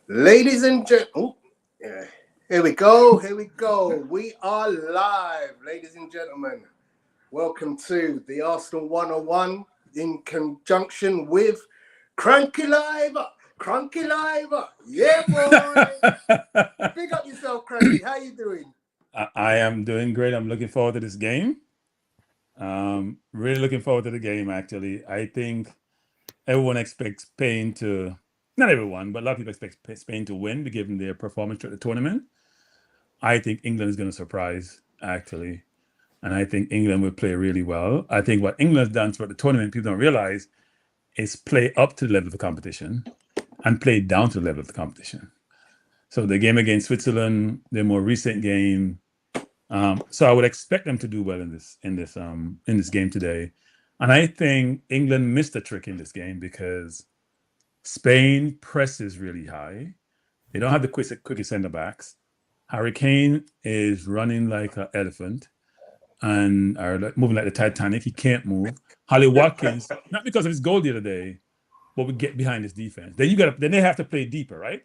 Ladies and gentlemen, yeah. Here we go. Here we go. We are live, ladies and gentlemen. Welcome to the Arsenal 101 in conjunction with Kranky Live. Kranky Live. Yeah, boy. Big up yourself, Kranky. How you doing? I am doing great. I'm looking forward to this game. Really looking forward to the game, actually. I think everyone expects Spain to, not everyone, but a lot of people expect Spain to win, given their performance throughout the tournament. I think England is going to surprise, actually. And I think England will play really well. I think what England has done throughout the tournament, people don't realize, is play up to the level of the competition and play down to the level of the competition. So the game against Switzerland, their more recent game, so I would expect them to do well in this game today. And I think England missed a trick in this game because Spain presses really high. They don't have the quickest center backs. Harry Kane is running like an elephant and are moving like the Titanic. He can't move. Holly Watkins, not because of his goal the other day, but we get behind this defense. Then they have to play deeper, right?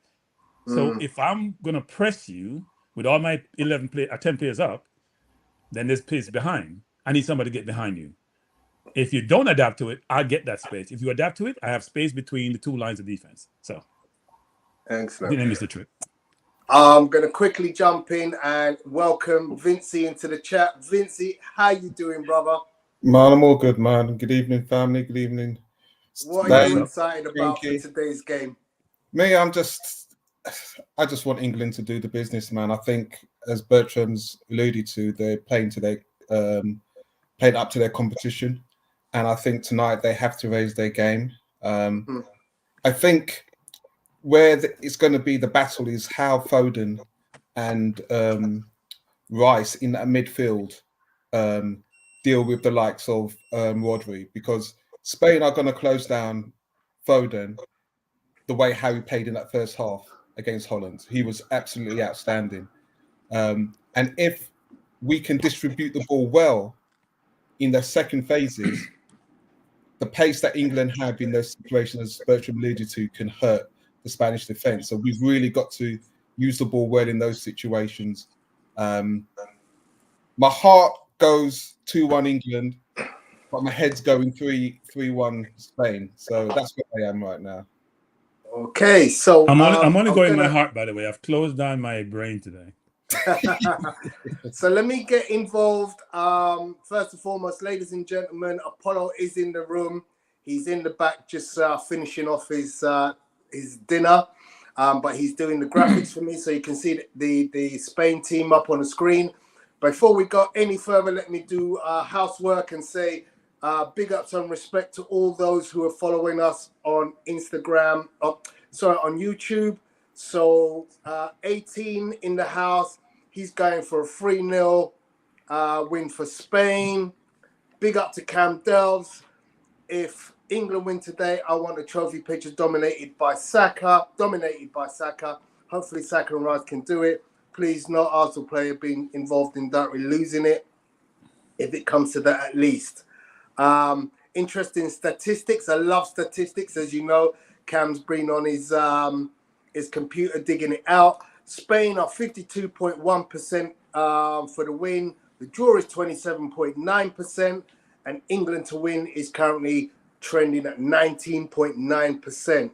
So if I'm gonna press you with all my 10 players up, then there's space behind. I need somebody to get behind you. If you don't adapt to it, I get that space. If you adapt to it, I have space between the two lines of defense. So I Excellent. think that is the trick. I'm going to quickly jump in and welcome Vincey into the chat. Vincey, how you doing, brother? Man, I'm all good, man. Good evening, family. Good evening. What are you excited about for today's game? Me, I just want England to do the business, man. I think, as Bertram's alluded to, they're playing up to their competition, and I think tonight they have to raise their game. I think where it's going to be the battle is how Foden and Rice in that midfield deal with the likes of Rodri, because Spain are going to close down Foden the way Harry played in that first half against Holland. He was absolutely outstanding. And if we can distribute the ball well in the second phases, the pace that England have in those situations, as Bertram alluded to, can hurt the Spanish defence. So we've really got to use the ball well in those situations. My heart goes 2-1 England, but my head's going 3-1 Spain. So that's where I am right now. Okay, so I'm only going my heart, by the way. I've closed down my brain today. So let me get involved. First and foremost, ladies and gentlemen, Apollo is in the room. He's in the back, just finishing off his dinner. But he's doing the graphics for me, so you can see the Spain team up on the screen. Before we go any further, let me do housework and say big ups and respect to all those who are following us on Instagram, on YouTube. So 18 in the house. He's going for a 3-0 win for Spain. Big up to Cam Delves. If England win today, I want a trophy picture dominated by Saka. Hopefully Saka and Rice can do it. Please, no Arsenal player being involved in directly losing it. If it comes to that, at least. Interesting statistics. I love statistics, as you know. Cam's been on his computer digging it out. Spain are 52.1% for the win. The draw is 27.9%, and England to win is currently trending at 19.9%.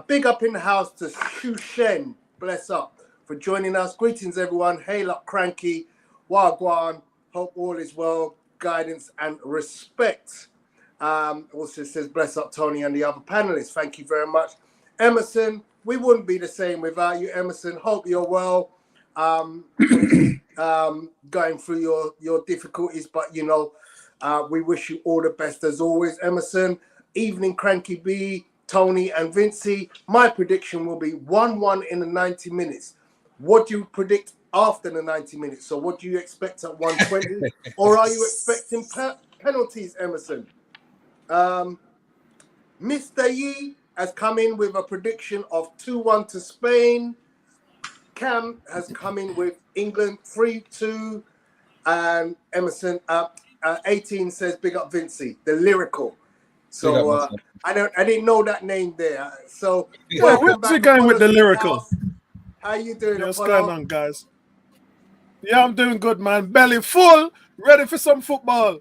Big up in the house to Shu Shen, bless up, for joining us. Greetings, everyone. Hail up, Kranky, Wagwan. Hope all is well. Guidance and respect. Also says bless up, Tony, and the other panelists. Thank you very much. Emerson, we wouldn't be the same without you, Emerson. Hope you're well. Going through your difficulties, but you know, we wish you all the best as always, Emerson. Evening, Kranky B, Tony, and Vincey. My prediction will be 1-1 in the 90 minutes. What do you predict after the 90 minutes? So what do you expect at 120? Or are you expecting penalties, Emerson? Mr. Yee has come in with a prediction of 2-1 to Spain. Cam has come in with England 3-2. And Emerson 18 says big up Vincey, the lyrical. So I didn't know that name there. So yeah, where's he going with the lyrical? How you doing, Yeah, what's Apollo? going on, guys? Yeah, I'm doing good, man. Belly full, ready for some football.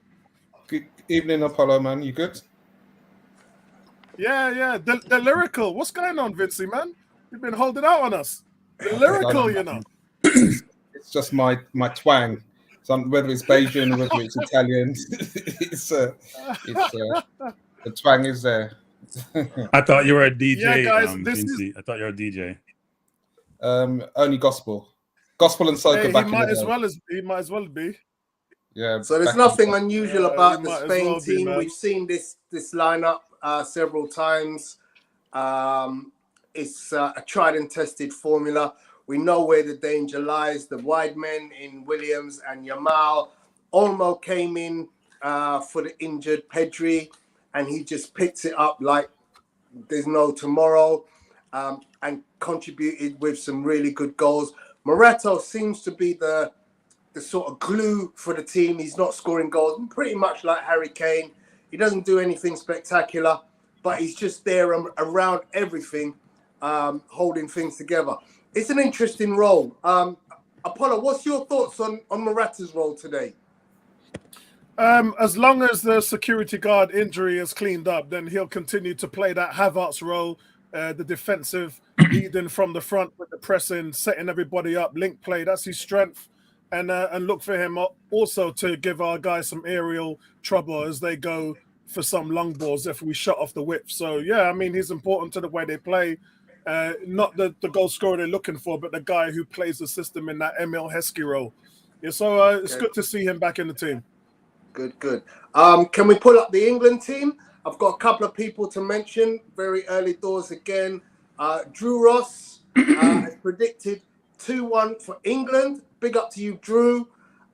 Good evening, Apollo, man. You good? Yeah. The lyrical. What's going on, Vincey, man? You've been holding out on us. The lyrical, you know. It's just my twang. So whether it's Bayesian or whether it's Italian, the twang is there. I thought you were a DJ, Yeah, guys, Vincey. I thought you were a DJ. Only gospel and soca Hey, back he in might the day. he might as well be. Yeah. So there's nothing unusual about the might as Spain well be, team. man. We've seen this lineup several times. It's a tried and tested formula. We know where the danger lies. The wide men in Williams and Yamal. Olmo came in for the injured Pedri, and he just picks it up like there's no tomorrow, and contributed with some really good goals. Morato seems to be the sort of glue for the team. He's not scoring goals, pretty much like Harry Kane. He doesn't do anything spectacular, but he's just there around everything, holding things together. It's an interesting role. Apollo, what's your thoughts on Morata's role today? As long as the security guard injury is cleaned up, then he'll continue to play that Havertz role, the defensive, leading from the front with the pressing, setting everybody up, link play. That's his strength. And look for him also to give our guys some aerial trouble as they go for some long balls if we shut off the whip. So, yeah, I mean, he's important to the way they play. Not the goal scorer they're looking for, but the guy who plays the system in that Emil Heskey role. Yeah, so it's good to see him back in the team. Good. Can we pull up the England team? I've got a couple of people to mention. Very early doors again. Drew Ross has predicted 2-1 for England. Big up to you, Drew.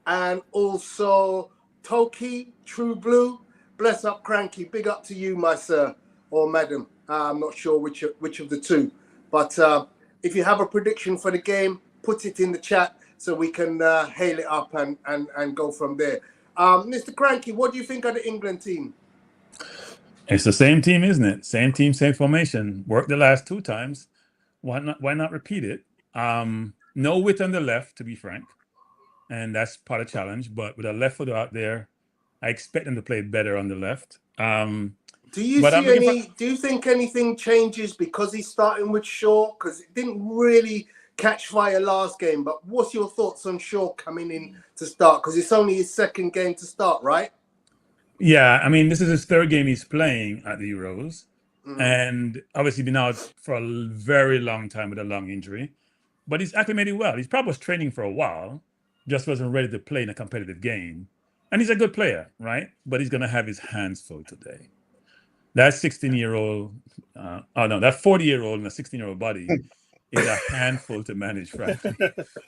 And also Toki, True Blue. Bless up, Kranky. Big up to you, my sir or madam. I'm not sure which of the two. But if you have a prediction for the game, put it in the chat so we can hail it up and go from there. Mr. Kranky, what do you think of the England team? It's the same team, isn't it? Same team, same formation. Worked the last 2 times. Why not repeat it? No width on the left, to be frank. And that's part of the challenge. But with a left foot out there, I expect them to play better on the left. Do you think anything changes because he's starting with Shaw? Because it didn't really catch fire last game. But what's your thoughts on Shaw coming in to start? Because it's only his second game to start, right? Yeah, I mean, this is his 3rd game he's playing at the Euros. And obviously been out for a very long time with a long injury. But he's acclimated well. He's probably was training for a while, just wasn't ready to play in a competitive game. And he's a good player, right? But he's going to have his hands full today. That 16-year-old, that 40-year-old and a 16-year-old body is a handful to manage, frankly.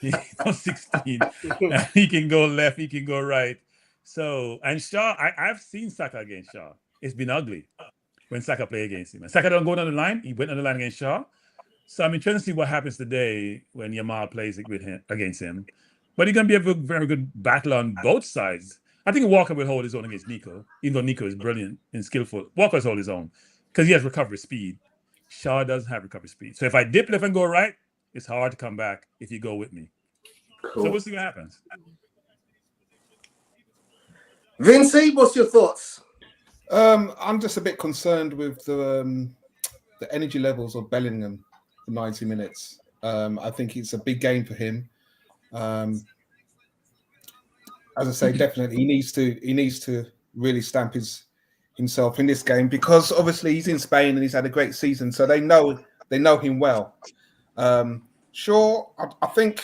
He's 16. He can go left, he can go right. So, and Shaw, I've seen Saka against Shaw. It's been ugly when Saka play against him. And Saka don't go down the line. He went on the line against Shaw. So I'm interested to see what happens today when Yamal plays against him. But he's going to be a very good battle on both sides. I think Walker will hold his own against Nico, even though Nico is brilliant and skillful. Walker's hold his own because he has recovery speed. Shaw doesn't have recovery speed. So if I dip left and go right, it's hard to come back if you go with me. Cool. So we'll see what happens. Vincey, what's your thoughts? I'm just a bit concerned with the energy levels of Bellingham for 90 minutes. I think it's a big game for him. As I say, definitely he needs to really stamp himself in this game because obviously he's in Spain and he's had a great season, so they know him well. Sure, I think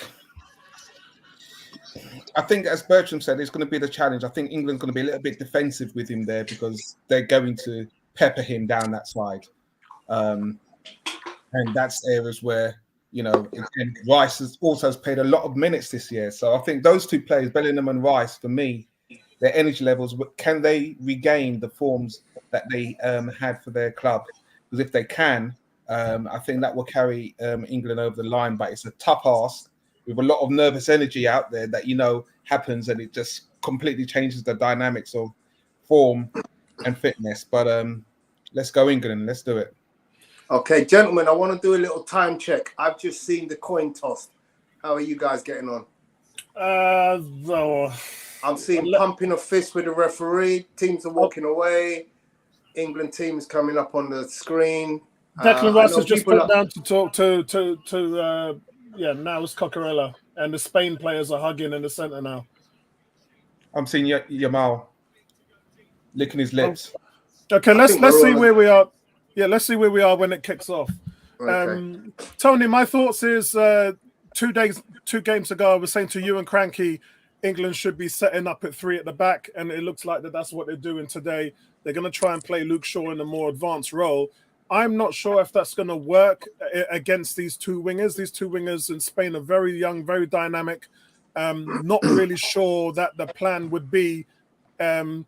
as Bertram said, it's going to be the challenge. I think England's going to be a little bit defensive with him there because they're going to pepper him down that side, and that's areas where. And Rice has played a lot of minutes this year. So I think those 2 players, Bellingham and Rice, for me, their energy levels, can they regain the forms that they had for their club? Because if they can, I think that will carry England over the line. But it's a tough ask with a lot of nervous energy out there that, happens and it just completely changes the dynamics of form and fitness. But Let's go England. Let's do it. Okay, gentlemen, I want to do a little time check. I've just seen the coin toss. How are you guys getting on? I'm seeing pumping of fists with the referee. Teams are walking away. England teams coming up on the screen. Declan Rice has just put down to talk to now it's Coquerella, and the Spain players are hugging in the centre now. I'm seeing Yamal licking his lips. Okay, let's see where we are. Yeah, let's see where we are when it kicks off. Okay. Tony, my thoughts is 2 games ago, I was saying to you and Kranky, England should be setting up at 3 at the back, and it looks like that's what they're doing today. They're going to try and play Luke Shaw in a more advanced role. I'm not sure if that's going to work against these two wingers. These two wingers in Spain are very young, very dynamic. Not really sure that the plan would be to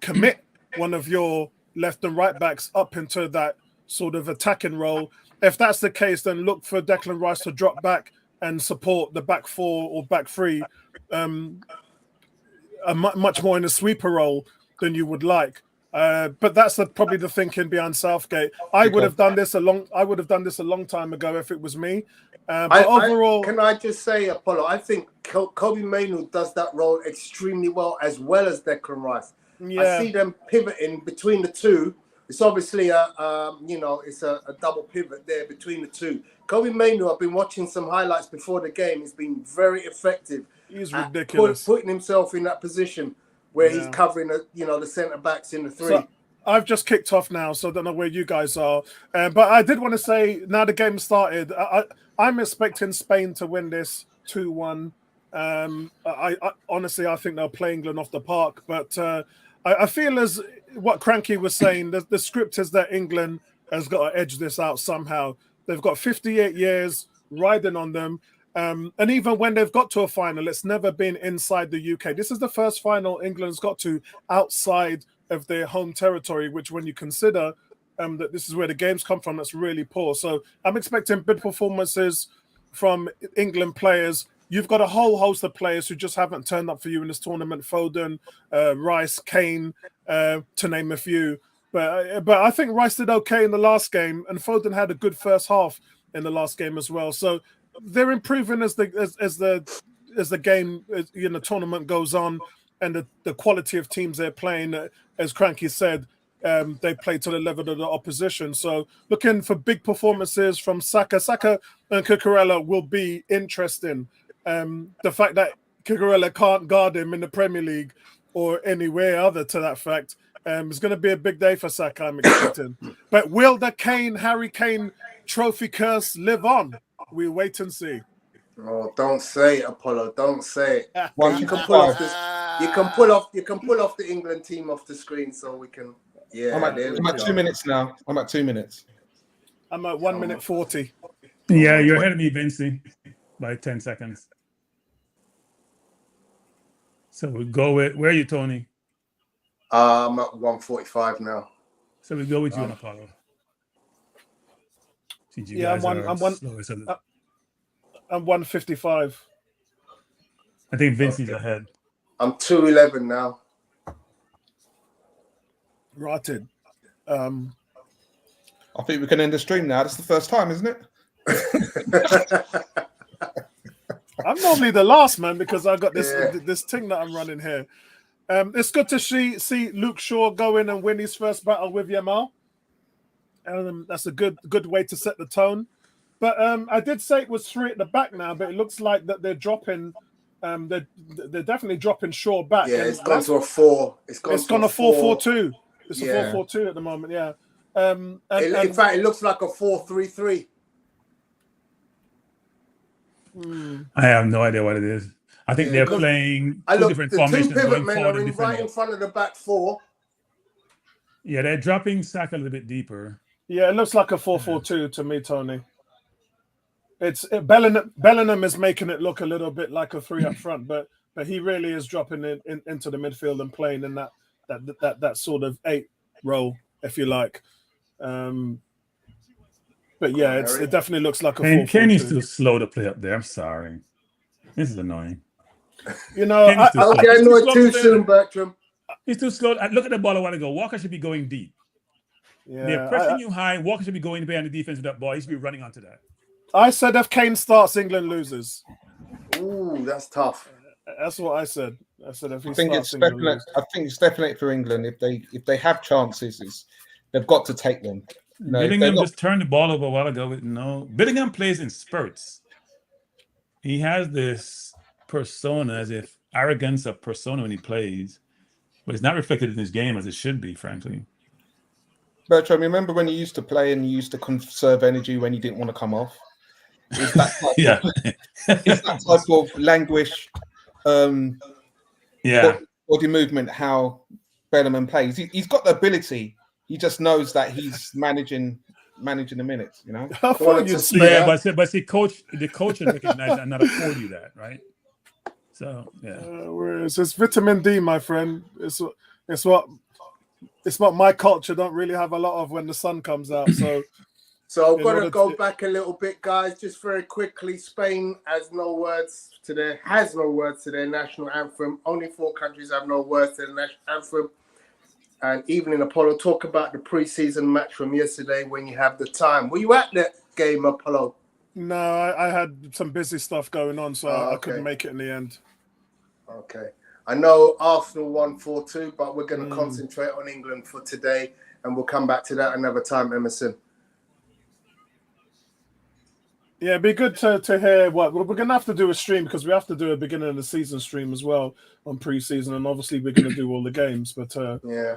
commit one of your left and right backs up into that sort of attacking role. If that's the case, then look for Declan Rice to drop back and support the back 4 or back 3 much more in a sweeper role than you would like. But that's probably the thinking behind Southgate. I would have done this a long time ago if it was me. But overall, can I just say, Apollo? I think Kobe Mainoo does that role extremely well as Declan Rice. Yeah. I see them pivoting between the two. It's obviously it's a double pivot there between the two. Kobe Mainoo, I've been watching some highlights before the game. He's been very effective. He's ridiculous. Putting himself in that position where he's covering the centre backs in the 3. So I've just kicked off now, so I don't know where you guys are. But I did want to say, now the game started, I'm expecting Spain to win this 2-1. I honestly, I think they'll play England off the park. But I feel as what Kranky was saying, the script is that England has got to edge this out somehow. They've got 58 years riding on them. And even when they've got to a final, it's never been inside the UK. This is the first final England's got to outside of their home territory, which when you consider that this is where the games come from, that's really poor. So I'm expecting big performances from England players. You've got a whole host of players who just haven't turned up for you in this tournament. Foden, Rice, Kane, to name a few. But I think Rice did okay in the last game, and Foden had a good first half in the last game as well. So they're improving as the game, tournament goes on, and the quality of teams they're playing, as Kranky said, they play to the level of the opposition. So looking for big performances from Saka. Saka and Cucurella will be interesting. The fact that Cucurella can't guard him in the Premier League or anywhere other to that fact, it's going to be a big day for Saka, I'm expecting. But will the Harry Kane trophy curse live on? We wait and see. Oh, don't say it, Apollo. Don't say it. You can pull off the England team off the screen so we can. Yeah, I'm at 2 minutes now. I'm at 2 minutes. I'm at 1 minute 40. Yeah, you're ahead of me, Vincey, by 10 seconds. So we go with, where are you, Tony? I'm at 1:45 now. So we go with you and Apollo. I'm 1:55. I think Vincey's ahead. I'm 2:11 now. Rotted. I think we can end the stream now. That's the first time, isn't it? I'm normally the last man because I got this thing that I'm running here. It's good to see Luke Shaw go in and win his first battle with Yamal. That's a good way to set the tone. But I did say it was 3 at the back now, but it looks like that they're dropping. They're definitely dropping Shaw back. Yeah, it's gone to a 4. It's gone a 4-4-2. It's a 4-4-2 at the moment. Yeah. In fact, it looks like a 4-3-3. I have no idea what it is. I think they're playing two different formations. The 2 pivot men are right in front of the back 4. Yeah, they're dropping Saka a little bit deeper. Yeah, it looks like a 4-4-2 to me, Tony. Bellingham is making it look a little bit like a 3 up front, but he really is dropping into the midfield and playing in that sort of 8 role, if you like. But yeah, it definitely looks like a 4-4-2. Kane is too slow to play up there. I'm sorry. This is annoying. I know it too soon, Bertram. He's too slow. Look at the ball a while ago. Walker should be going deep. They're pressing you high. Walker should be going behind the defense with that ball. He should be running onto that. I said if Kane starts, England loses. Ooh, that's tough. That's what I said. I said if he I think starts, it's England definite. loses. I think it's definite for England if they have chances, they've got to take them. No, Billingham just turned the ball over a while ago with no. Billingham plays in spurts. He has this persona, as if arrogance of persona when he plays, but it's not reflected in his game as it should be, frankly. Bertram, remember when you used to play and you used to conserve energy when you didn't want to come off? It's that type it's that type of languish body movement how Bellingham plays. He's got the ability. He just knows that he's managing the minutes, you know. I thought you'd see Yeah, that. but see, the coach should recognize that and not afford you that, right? So yeah. Whereas it's vitamin D, my friend. It's what my culture don't really have a lot of when the sun comes out. So I've got to go back a little bit, guys, just very quickly. Spain has no words to their national anthem. Only 4 countries have no words to the national anthem. And Evelyn Apollo, talk about the pre-season match from yesterday when you have the time. Were you at that game, Apollo? No, I had some busy stuff going on, so I couldn't make it in the end. Okay. I know Arsenal won 4-2, but we're going to concentrate on England for today, and we'll come back to that another time, Emerson. Yeah, it'd be good to hear what we're going to have to do a stream because we have to do a beginning of the season stream as well on pre-season, and obviously we're going to do all the games. But yeah,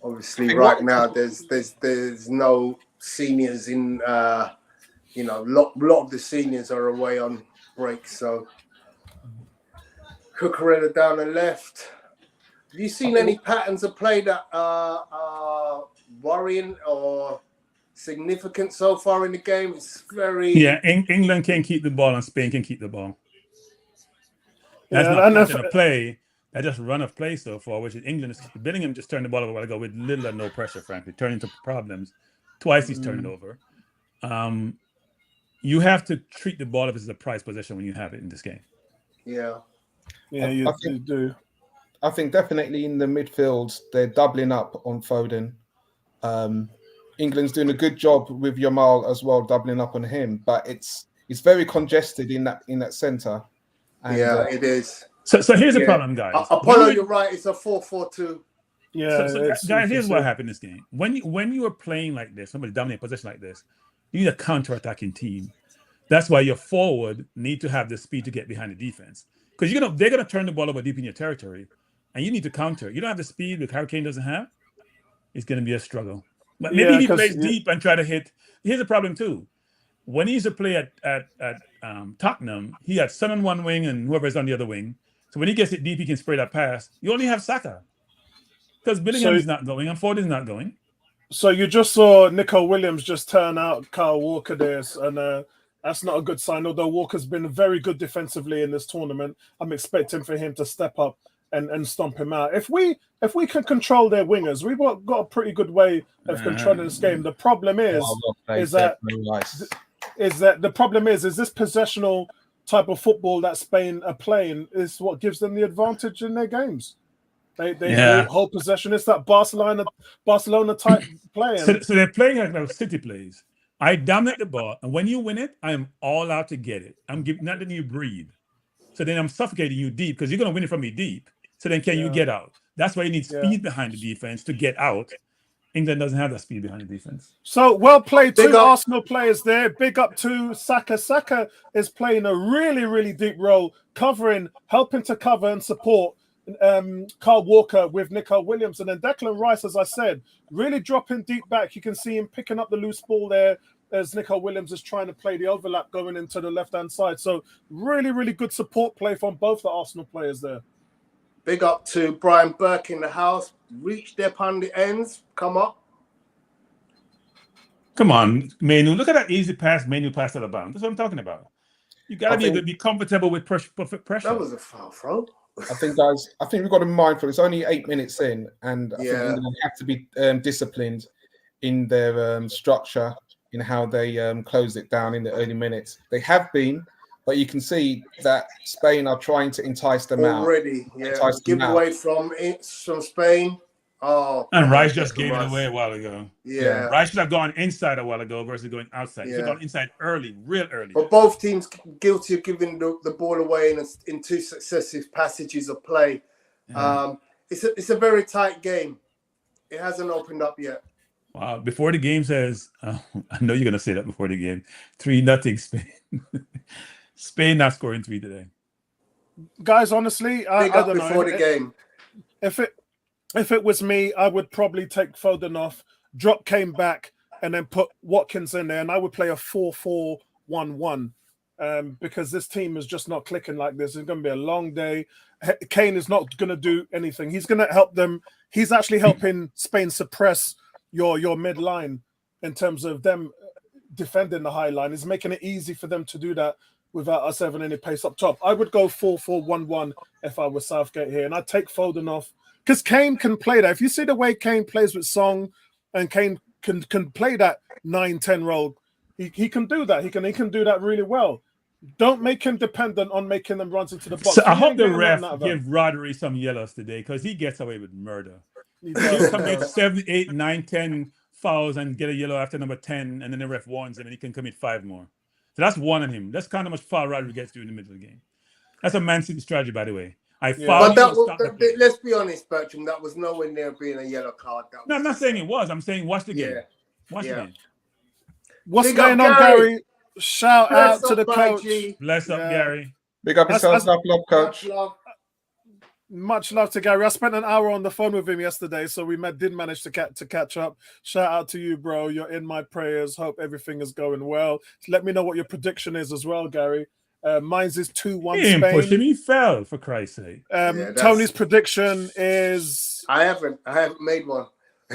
obviously right now there's no seniors in. Lot of the seniors are away on break, so Cucurella down the left. Have you seen any patterns of play that are worrying or significant so far in the game? It's very England can keep the ball and Spain can keep the ball. That's not pattern of play. That's just run of play so far, which is England. Billingham just turned the ball over a while ago with little or no pressure, frankly, turning into problems. Twice he's turned it over. You have to treat the ball as a prize possession when you have it in this game. Yeah, you do. I think definitely in the midfield they're doubling up on Foden. England's doing a good job with Yamal as well, doubling up on him, but it's very congested in that centre. And, it is. So here's the problem, guys. Apollo, you're right. It's a 4-4-2. Yeah, guys, here's what happened in this game. When you are playing like this, somebody dominate position like this, you need a counter-attacking team. That's why your forward need to have the speed to get behind the defense, because they're gonna turn the ball over deep in your territory, and you need to counter. You don't have the speed that Harry Kane doesn't have. It's gonna be a struggle. But maybe he plays deep and try to hit. Here's the problem too. When he used to play at Tottenham, he had Son on one wing and whoever's on the other wing. So when he gets it deep, he can spray that pass. You only have Saka because Billingham is not going and Ford is not going. So you just saw Nico Williams just turn out Kyle Walker there, and that's not a good sign. Although Walker's been very good defensively in this tournament, I'm expecting for him to step up and stomp him out. If we can control their wingers, we've got a pretty good way of controlling this game. The problem is this possessional type of football that Spain are playing is what gives them the advantage in their games. They hold possession. It's that Barcelona type play. So they're playing like those City plays. I dominate the ball, and when you win it, I am all out to get it. I'm not letting you breathe. So then I'm suffocating you deep because you're going to win it from me deep. So then can you get out? That's why you need speed behind the defense to get out. England doesn't have that speed behind the defense. So well played, two Arsenal players there. Big up to Saka. Saka is playing a really, really deep role, helping to cover and support Kyle Walker with Nico Williams. And then Declan Rice, as I said, really dropping deep back. You can see him picking up the loose ball there as Nico Williams is trying to play the overlap going into the left-hand side. So really, really good support play from both the Arsenal players there. Big up to Brian Burke in the house. Reach their pundit ends. Come up. Come on, Manu. Look at that easy pass. Manu passed out of bounds. That's what I'm talking about. You got to be able to be comfortable with pressure. That was a foul throw. I think, guys, we've got to be mindful. It's only 8 minutes in, and I think England have to be disciplined in their structure, in how they close it down in the early minutes. They have been, but you can see that Spain are trying to entice them out. Already, give away from Spain. Oh, And come Rice on, just Declan gave it Rice. away a while ago. Yeah. Rice should have gone inside a while ago versus going outside. He should have Yeah. gone inside early, real early. But both teams guilty of giving the ball away in 2 successive passages of play. Yeah. It's a very tight game. It hasn't opened up yet. Wow. Before the game says, I know you're going to say that before the game. 3-0 Spain. Spain not scoring 3 today. Guys, honestly, I Big up don't before know. the game. If it was me, I would probably take Foden off, drop Kane back, and then put Watkins in there, and I would play a 4-4-1-1 because this team is just not clicking like this. It's going to be a long day. Kane is not going to do anything. He's going to help them. He's actually helping Spain suppress your midline in terms of them defending the high line. He's making it easy for them to do that without us having any pace up top. I would go 4-4-1-1 if I was Southgate here, and I'd take Foden off. Because Kane can play that. If you see the way Kane plays with Song, and Kane can play that 9-10 role, he can do that. He can do that really well. Don't make him dependent on making them runs into the box. So I hope the ref give Rodri some yellows today because he gets away with murder. He'll commit 7, 8, 9, 10 fouls and get a yellow after number 10, and then the ref warns him and he can commit 5 more. So that's one on him. That's kind of much foul Rodri gets during the middle of the game. That's a Man City strategy, by the way. But let's be honest, Bertram, that was nowhere near being a yellow card. No, I'm not saying it was. I'm saying watch the game. Watch the game. What's going on, Gary? Shout out to the coach. Bless up, Gary. Big up yourself, love, coach. Much love to Gary. I spent an hour on the phone with him yesterday, so we did manage to catch up. Shout out to you, bro. You're in my prayers. Hope everything is going well. Let me know what your prediction is as well, Gary. Mine's is 2-1 He Spain. pushed him. He fell, for Christ's sake. Tony's prediction is... I haven't made one.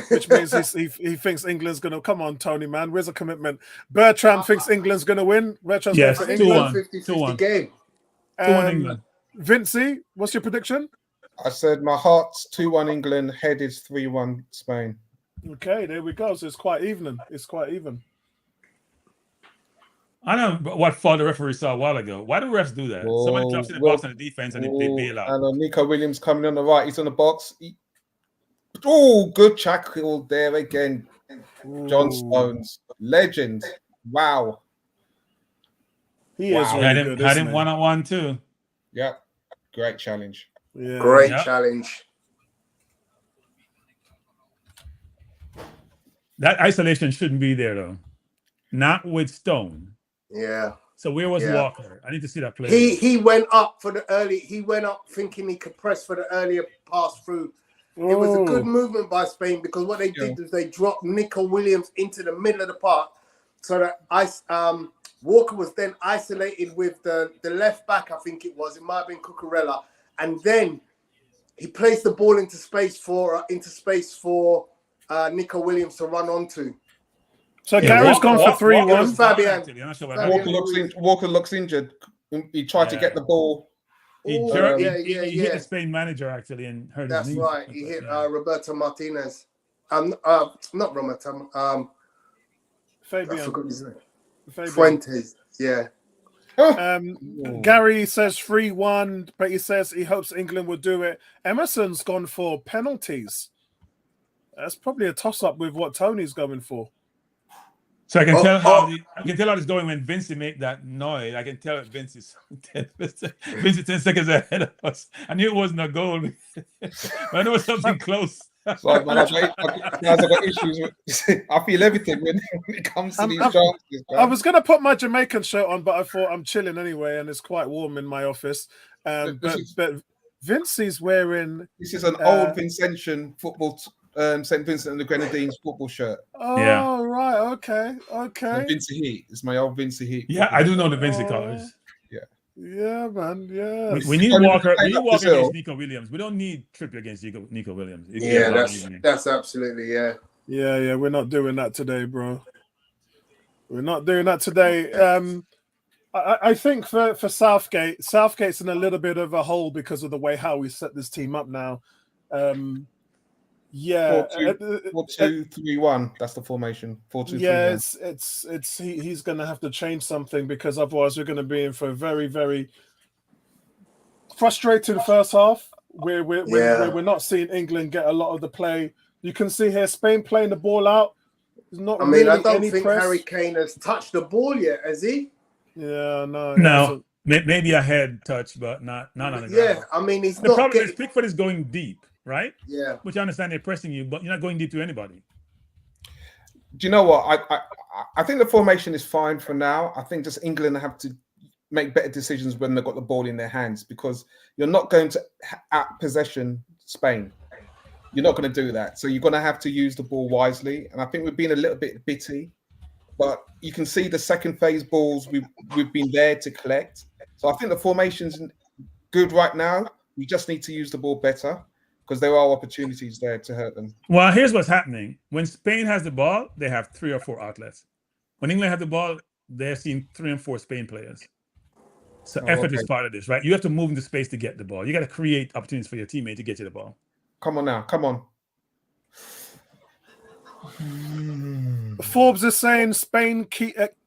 Which means he thinks England's going to... Come on, Tony, man. Where's the commitment? Bertrand thinks England's going to win. Bertrand's yes, going for England. 50-50 game. 2-1 England. Vincey, what's your prediction? I said my heart's 2-1 England, head is 3-1 Spain. Okay, there we go. So it's quite even. I don't know what fault the referee saw a while ago. Why do refs do that? Somebody drops in the box on the defense and they bail out. And Nico Williams coming on the right. He's on the box. Good tackle there again. John Stones, legend. Wow. He is really good. Had him 1-on-1 too. Yeah, great challenge. Yeah. Great challenge. That isolation shouldn't be there though. Not with Stone. Yeah. So where was Walker? I need to see that play. He went up for the early. He went up thinking he could press for the earlier pass through. It was a good movement by Spain because what they did was they dropped Nico Williams into the middle of the park, so that Walker was then isolated with the left back. I think it was. It might have been Cucurella, and then he placed the ball into space for Nico Williams to run onto. So Gary's gone for 3-1. Walker looks injured. He tried to get the ball. He hit the Spain manager actually and hurt his knee. That's right. He hit Roberto Martinez. Not Roberto. Fabian. I forgot his name. Fuentes. Yeah. Gary says 3-1, but he says he hopes England will do it. Emerson's gone for penalties. That's probably a toss-up with what Tony's going for. So I can tell how it's going when Vincey make that noise. I can tell that Vincey's 10 seconds ahead of us. I knew it wasn't a goal, but I knew it was something close. Sorry, man, I've got issues with. I feel everything when it comes to these chances. I was going to put my Jamaican shirt on, but I thought I'm chilling anyway, and it's quite warm in my office. But Vincey's wearing. This is an old Vincentian football. St. Vincent and the Grenadines football shirt. Oh, right. Okay. Vincey Heat. It's my old Vincey Heat. Yeah, I do know the Vincey colors. Yeah, man. Yeah. We need Walker. We need Walker against Nico Williams. We don't need Trippier against Nico Williams. Yeah, that's absolutely Yeah. We're not doing that today, bro. We're not doing that today. I think for Southgate's in a little bit of a hole because of the way how we set this team up now. 4-2-3-1. That's the formation. 4-2-3-1. Yeah, he's going to have to change something because otherwise we're going to be in for a very, very frustrating first half where we're not seeing England get a lot of the play. You can see here Spain playing the ball out. There's not I mean, really I don't any think press. Harry Kane has touched the ball yet, has he? Yeah, no. No, maybe a head touch, but not on the ground. Yeah, I mean, he's The not problem getting... is Pickford is going deep, right? Yeah. Which I understand they're pressing you, but you're not going deep to anybody. Do you know what? I think the formation is fine for now. I think just England have to make better decisions when they've got the ball in their hands, because you're not going to out-possession Spain. You're not going to do that. So you're going to have to use the ball wisely. And I think we've been a little bit bitty, but you can see the second phase balls we've been there to collect. So I think the formation's good right now. We just need to use the ball better, because there are opportunities there to hurt them. Well, here's what's happening. When Spain has the ball, they have 3 or 4 outlets. When England have the ball, they're seeing 3 and 4 Spain players. So effort is part of this, right? You have to move into space to get the ball. You got to create opportunities for your teammate to get you the ball. Come on now. Come on. Forbes is saying Spain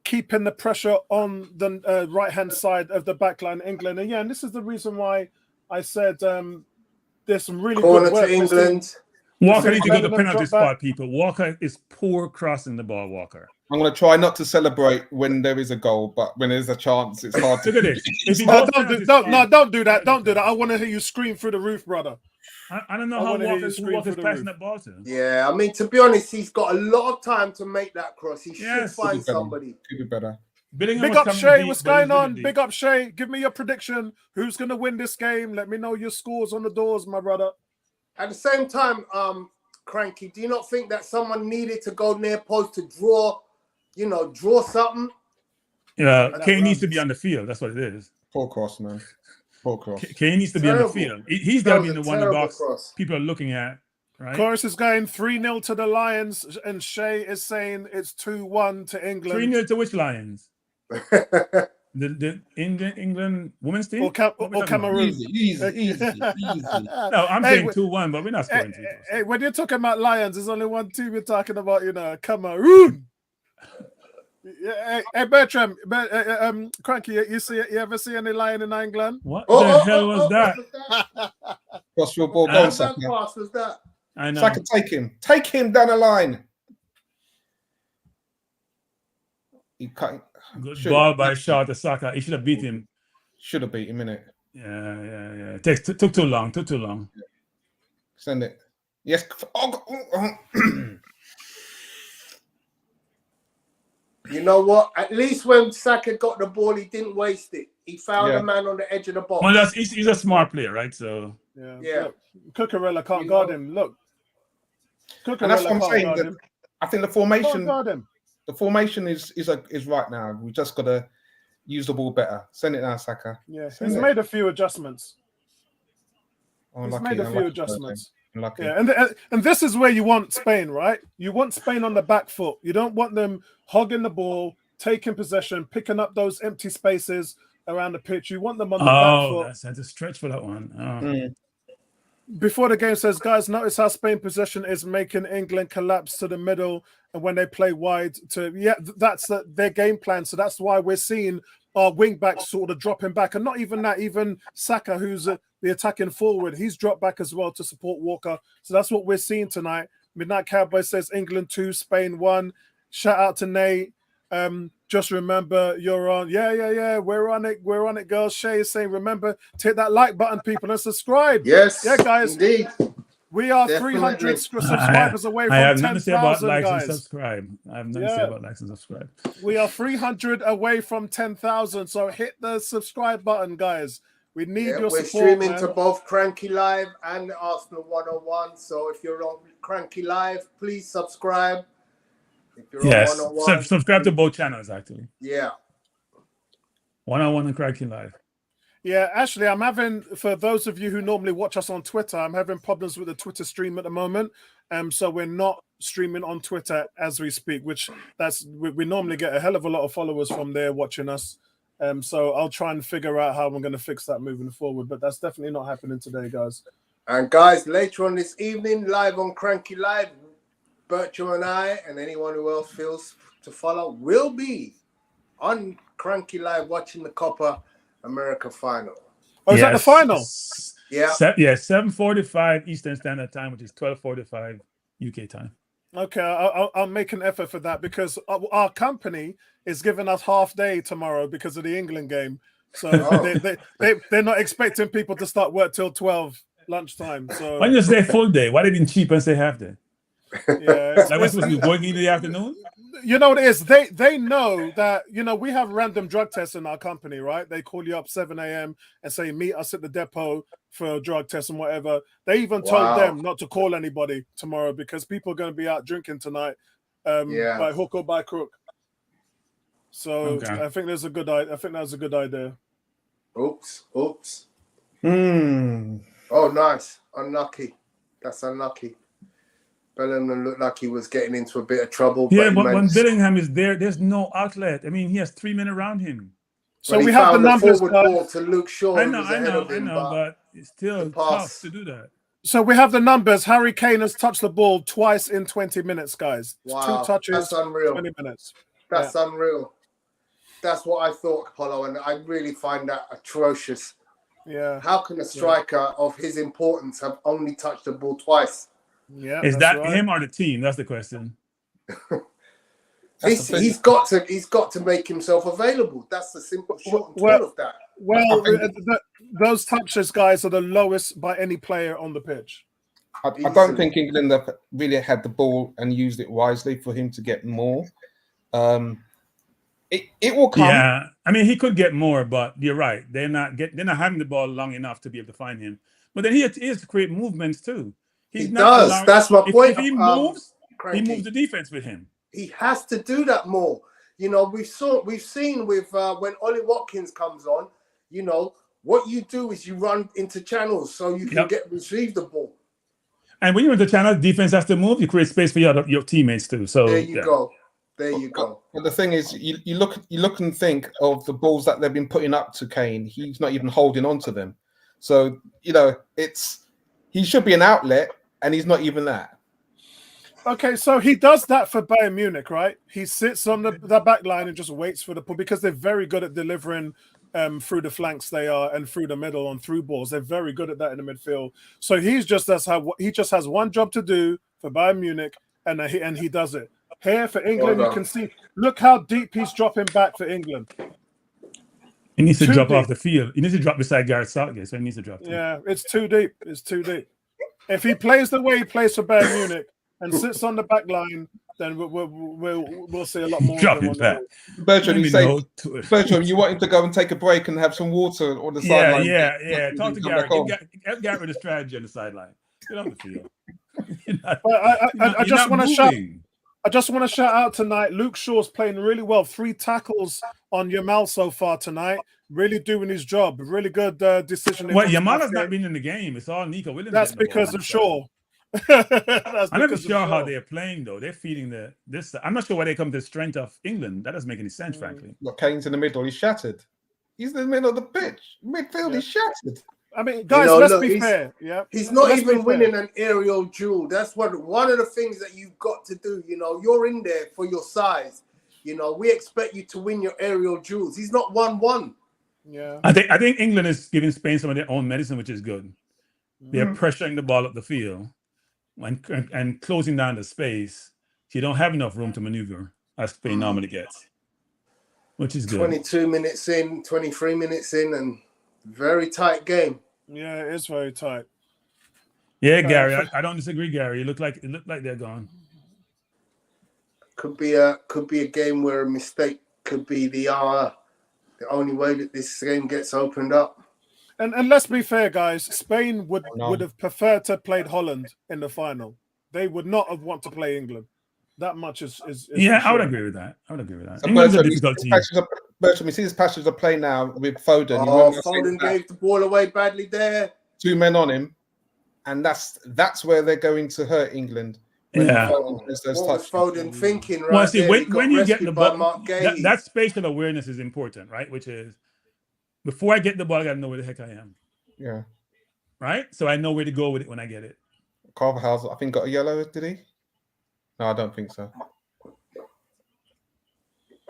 keeping the pressure on the right-hand side of the backline, England. And yeah, and this is the reason why I said there's some really Corner good work to England. Walker needs to go to the Bellingham penalty drop back. spot, people. Walker is poor crossing the ball, Walker. I'm going to try not to celebrate when there is a goal, but when there's a chance, it's hard to. Look at this. If he No, goes penalty don't spot- do that. Don't do that. I want to hear you scream through the roof, brother. I don't know I how wanna hear you Walker's scream through the passing roof. that ball to. Yeah, I mean, to be honest, he's got a lot of time to make that cross. He should Yes. find Could be better. somebody. Could be better. Bellingham Big was up coming Shay. deep, What's but he's going on? really deep. Big up Shay. Give me your prediction. Who's going to win this game? Let me know your scores on the doors, my brother. At the same time, Kranky, do you not think that someone needed to go near post to draw something? Yeah, That Kane needs to runs. be on the field. That's what it is. Poor cross, man. Poor cross. Kane needs to be on the Terrible. field. He's got to That be in was the a one the terrible box cross. people are looking at, right? Chorus is going 3-0 to the Lions, and Shay is saying it's 2-1 to England. 3-0 to which Lions? The England women's team? Or What we talking about? Cameroon. Easy. No, I'm Hey, saying 2-1, but we're not scoring 3 goals. Hey, when you're talking about Lions, there's only one team you're talking about, Cameroon. Hey, Bertram, Kranky, you ever see any lion in England? What the hell was that? Cross your ball. Go Ah. on, What Saka. pass was that? I know. Saka, take him. Take him down the line. He cut. Good ball by Shaw to Saka. He should have beat him. Should have beat him, innit? Yeah. Took too long. Send it. Yes. You know what? At least when Saka got the ball, he didn't waste it. He found Yeah. a man on the edge of the box. Well, he's a smart player, right? So Yeah. Look, Cucurella can't You guard know- him. Look. And that's what I'm Cucurella can't saying. guard That him. I think the Can't formation. guard him. The formation is right now. We just got to use the ball better. Send it now, Saka. Yeah, Send he's it. made a few adjustments. He's Unlucky, made a few unlucky, adjustments. Unlucky. Yeah, and this is where you want Spain, right? You want Spain on the back foot. You don't want them hogging the ball, taking possession, picking up those empty spaces around the pitch. You want them on the back foot. that's a stretch for that one. Oh. Mm. Before the game says, guys, notice how Spain possession is making England collapse to the middle, and when they play wide that's their game plan. So that's why we're seeing our wing backs sort of dropping back, and not even that, even Saka, who's the attacking forward, he's dropped back as well to support Walker. So that's what we're seeing tonight. Midnight Cowboy says England 2, Spain 1. Shout out to Nate. Just remember you're on. Yeah. We're on it, girls. Shay is saying, remember, hit that like button, people, and subscribe. Yes. Yeah, guys. Indeed. We are Definitely. 300 subscribers away I have from nothing to say about 10,000, likes and guys. subscribe. I have nothing to say about likes and subscribe. We are 300 away from 10,000. So hit the subscribe button, guys. We need your We're support. streaming Man. to both Kranky Live and the Arsenal 101. So if you're on Kranky Live, please subscribe. If you're Yes, on 101, subscribe to both channels actually. yeah. 101 and Kranky Live. Yeah, actually, I'm having, for those of you who normally watch us on Twitter, I'm having problems with the Twitter stream at the moment. So we're not streaming on Twitter as we speak, which we normally get a hell of a lot of followers from there watching us. So I'll try and figure out how I'm going to fix that moving forward, but that's definitely not happening today, guys. And guys, later on this evening, live on Kranky Live, Bertram and I, and anyone who else feels to follow, will be on Kranky Live watching the Copa America final. Oh, is that the final? Yeah. 7:45 Eastern Standard Time, which is 12:45 UK time. Okay, I'll make an effort for that because our company is giving us half day tomorrow because of the England game. So they're not expecting people to start work till 12 lunchtime. So why didn't you say full day? Why they didn't cheap and say half day? Yeah, like what's supposed to be working in the afternoon? You know what it is? They know that, you know, we have random drug tests in our company, right? They call you up 7 a.m. and say, meet us at the depot for a drug test and whatever. They even told them not to call anybody tomorrow because people are going to be out drinking tonight by hook or by crook. So I think there's a good idea. I think that's a good idea. Oops. Hmm. Oh, nice. Unlucky. That's unlucky. Bellingham looked like he was getting into a bit of trouble. Yeah, but when Bellingham is there, there's no outlet. I mean, he has 3 men around him. So we have the numbers. Forward ball to Luke Shaw. I know, but it's still tough to do that. So we have the numbers. Harry Kane has touched the ball twice in 20 minutes, guys. Wow, 2 touches, that's unreal. 20 minutes. That's unreal. That's what I thought, Apollo, and I really find that atrocious. Yeah. How can a striker of his importance have only touched the ball twice? Is that him or the team? That's the question. He's got to make himself available. That's the simple short and of that. Well, those touches, guys, are the lowest by any player on the pitch. I don't think England have really had the ball and used it wisely for him to get more. It will come. Yeah, I mean, he could get more, but you're right. They're not having the ball long enough to be able to find him. But then he has to create movements too. He does. That's my point. If he moves, he moves the defense with him. He has to do that more. You know, we've seen with when Ollie Watkins comes on. You know, what you do is you run into channels so you can receive the ball. And when you're in the channel, defense has to move. You create space for your teammates too. So there you go. There you go. But the thing is, you look and think of the balls that they've been putting up to Kane. He's not even holding on to them. So you know, he should be an outlet, and he's not even that. Okay, so he does that for Bayern Munich, right? He sits on the back line and just waits for the ball because they're very good at delivering through the flanks. They are and through the middle on through balls. They're very good at that in the midfield. So he just has one job to do for Bayern Munich, and he does it. Here for England, you can see. Look how deep he's dropping back for England. He needs to drop off the field. He needs to drop beside Gareth Southgate. So he needs to drop. Yeah, it's too deep. It's too deep. If he plays the way he plays for Bayern Munich and sits on the back line, then we'll see a lot more. Dropping back. Bertrand, you want him to go and take a break and have some water on the sideline? Yeah. Talk to Gareth. Get Gareth with a strategy on the sideline. Get on the field. I just want to shout. I just want to shout out tonight. Luke Shaw's playing really well. 3 tackles on Yamal so far tonight. Really doing his job. Really good decision. Well, Yamal has not been in the game. It's all Nico Williams. That's because of Shaw. I'm not sure how they're playing though. They're feeding this. I'm not sure why they come to the strength of England. That doesn't make any sense, frankly. Look, Kane's in the middle. He's shattered. He's in the middle of the pitch. Midfield, he's shattered. I mean, guys, let's be fair. Yeah, he's not even winning an aerial duel. That's one of the things that you've got to do. You know, you're in there for your size. You know, we expect you to win your aerial duels. He's not 1-1. Yeah, I think England is giving Spain some of their own medicine, which is good. They're pressuring the ball up the field and closing down the space. So you don't have enough room to maneuver as Spain normally gets, which is good. 22 minutes in, 23 minutes in, and very tight game. Yeah, it is very tight. Yeah, Gary, I don't disagree, Gary. It looked like they're gone. Could be a game where a mistake could be the only way that this game gets opened up. And let's be fair, guys. Spain would have preferred to have played Holland in the final. They would not have wanted to play England. That much is yeah, sure. I would agree with that. So England's a difficult team. Bertrand, we see this passage of play now with Foden. Foden gave the ball away badly there. 2 men on him, and that's where they're going to hurt England. Yeah. What was Foden thinking? Right. Well, see, there? when you get the ball, that that spatial awareness is important, right? Which is before I get the ball, I got to know where the heck I am. Yeah. Right. So I know where to go with it when I get it. Carvajal's, I think, got a yellow. Did he? No, I don't think so.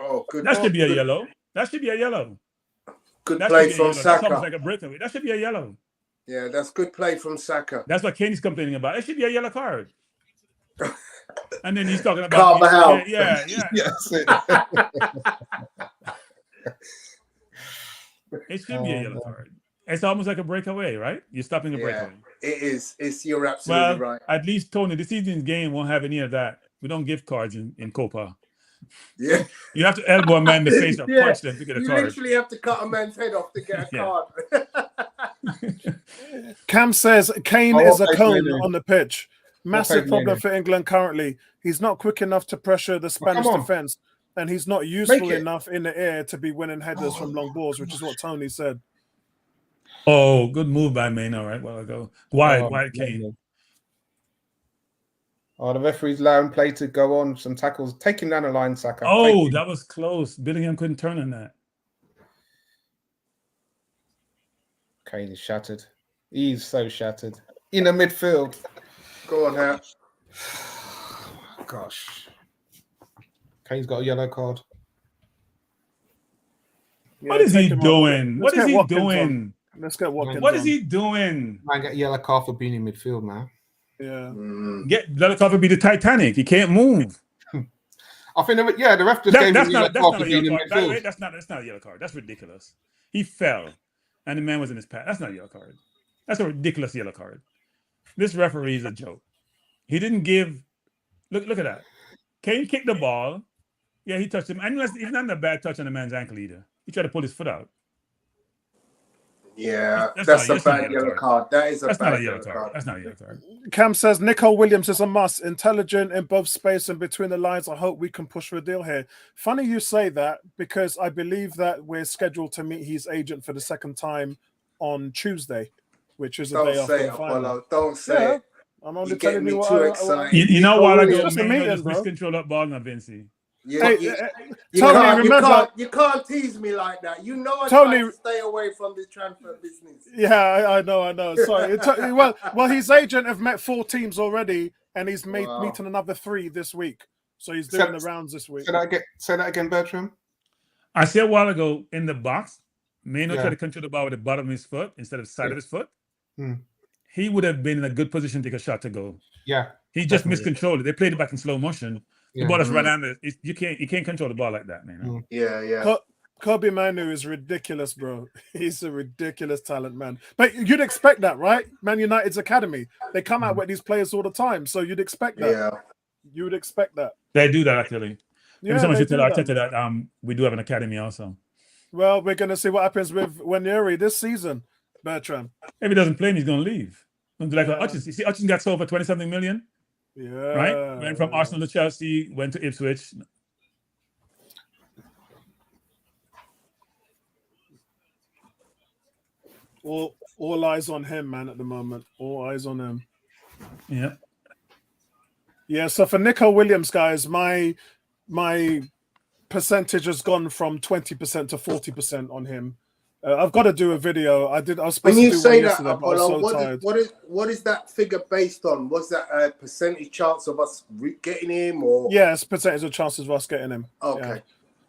Oh, good. That should be a yellow. That should be a yellow. Good play from Saka. Like a breakaway. That should be a yellow. Yeah, that's good play from Saka. That's what Kane's complaining about. It should be a yellow card. And then he's talking about Carvajal. yeah. Yes. It should be a yellow card. It's almost like a breakaway, right? You're stopping a breakaway. It is. You're absolutely right. At least, Tony, this evening's game won't have any of that. We don't give cards in Copa. Yeah. You have to elbow a man in the face or punch them to get a card. You literally have to cut a man's head off to get a card. Cam says Kane is a cone on the pitch. Massive problem for England currently. He's not quick enough to pressure the Spanish defense, and he's not useful enough in the air to be winning headers from long balls, which is what Tony said. Oh, good move by Main. All right, well ago. Wide Kane. Oh, the referee's allowing play to go on. Some tackles. Take him down the line, Saka. Oh, that was close. Billingham couldn't turn on that. Kane is shattered. He's so shattered. In the midfield. Go on, Hat. Gosh. Kane's got a yellow card. What is he doing? What is he doing? Let's get Watkins. What is he doing? Man, get a yellow card for being in midfield, man. Yeah. Let it cover be the Titanic. He can't move. I think, the ref just gave him a yellow card for being in midfield. By the way, that's not a yellow card. That's ridiculous. He fell, and the man was in his path. That's not a yellow card. That's a ridiculous yellow card. This referee is a joke. He didn't give. Look at that. Kane kicked the ball. Yeah, he touched him. And he's not a bad touch on the man's ankle either. He tried to pull his foot out. Yeah, that's a bad yellow card. That's not a yellow card. That's not a yellow card. Cam says Nico Williams is a must. Intelligent in both space and between the lines. I hope we can push for a deal here. Funny you say that, because I believe that we're scheduled to meet his agent for the second time on Tuesday, which is the day after the final. Don't say it. I'm only telling you what you know what I go. Just a meeting, bro. Miscontrol that ball now, Vinci. You can't tease me like that. You know I try to stay away from this transfer business. Yeah, I know. Sorry. Well, his agent have met 4 teams already, and he's meeting another 3 this week. So he's doing the rounds this week. Say that again, Bertram. I said a while ago in the box, Maino tried to control the ball with the bottom of his foot instead of the side of his foot. He would have been in a good position to take a shot to go. Yeah. He just miscontrolled it. They played it back in slow motion. The ball is right under. You can't control the ball like that, man. Yeah. Kobe Manu is ridiculous, bro. He's a ridiculous talent, man. But you'd expect that, right? Man United's academy. They come out with these players all the time, so you'd expect that. Yeah. You would expect that. They do that, actually. Yeah, maybe someone should tell Arteta that we do have an academy also. Well, we're gonna see what happens with Waneri this season, Bertrand. If he doesn't play him, he's gonna leave. Like Hutchins. You see, Hutchins got sold for 20-something million. Yeah. Right? Went from Arsenal to Chelsea, went to Ipswich. All eyes on him, man, at the moment. All eyes on him. Yeah. Yeah, so for Nico Williams, guys, my percentage has gone from 20% to 40% on him. I've got to do a video. I was supposed to do one yesterday, but I was so tired. What is that figure based on? Was that a percentage chance of us getting him, or? Yes, percentage of chances of us getting him. Okay.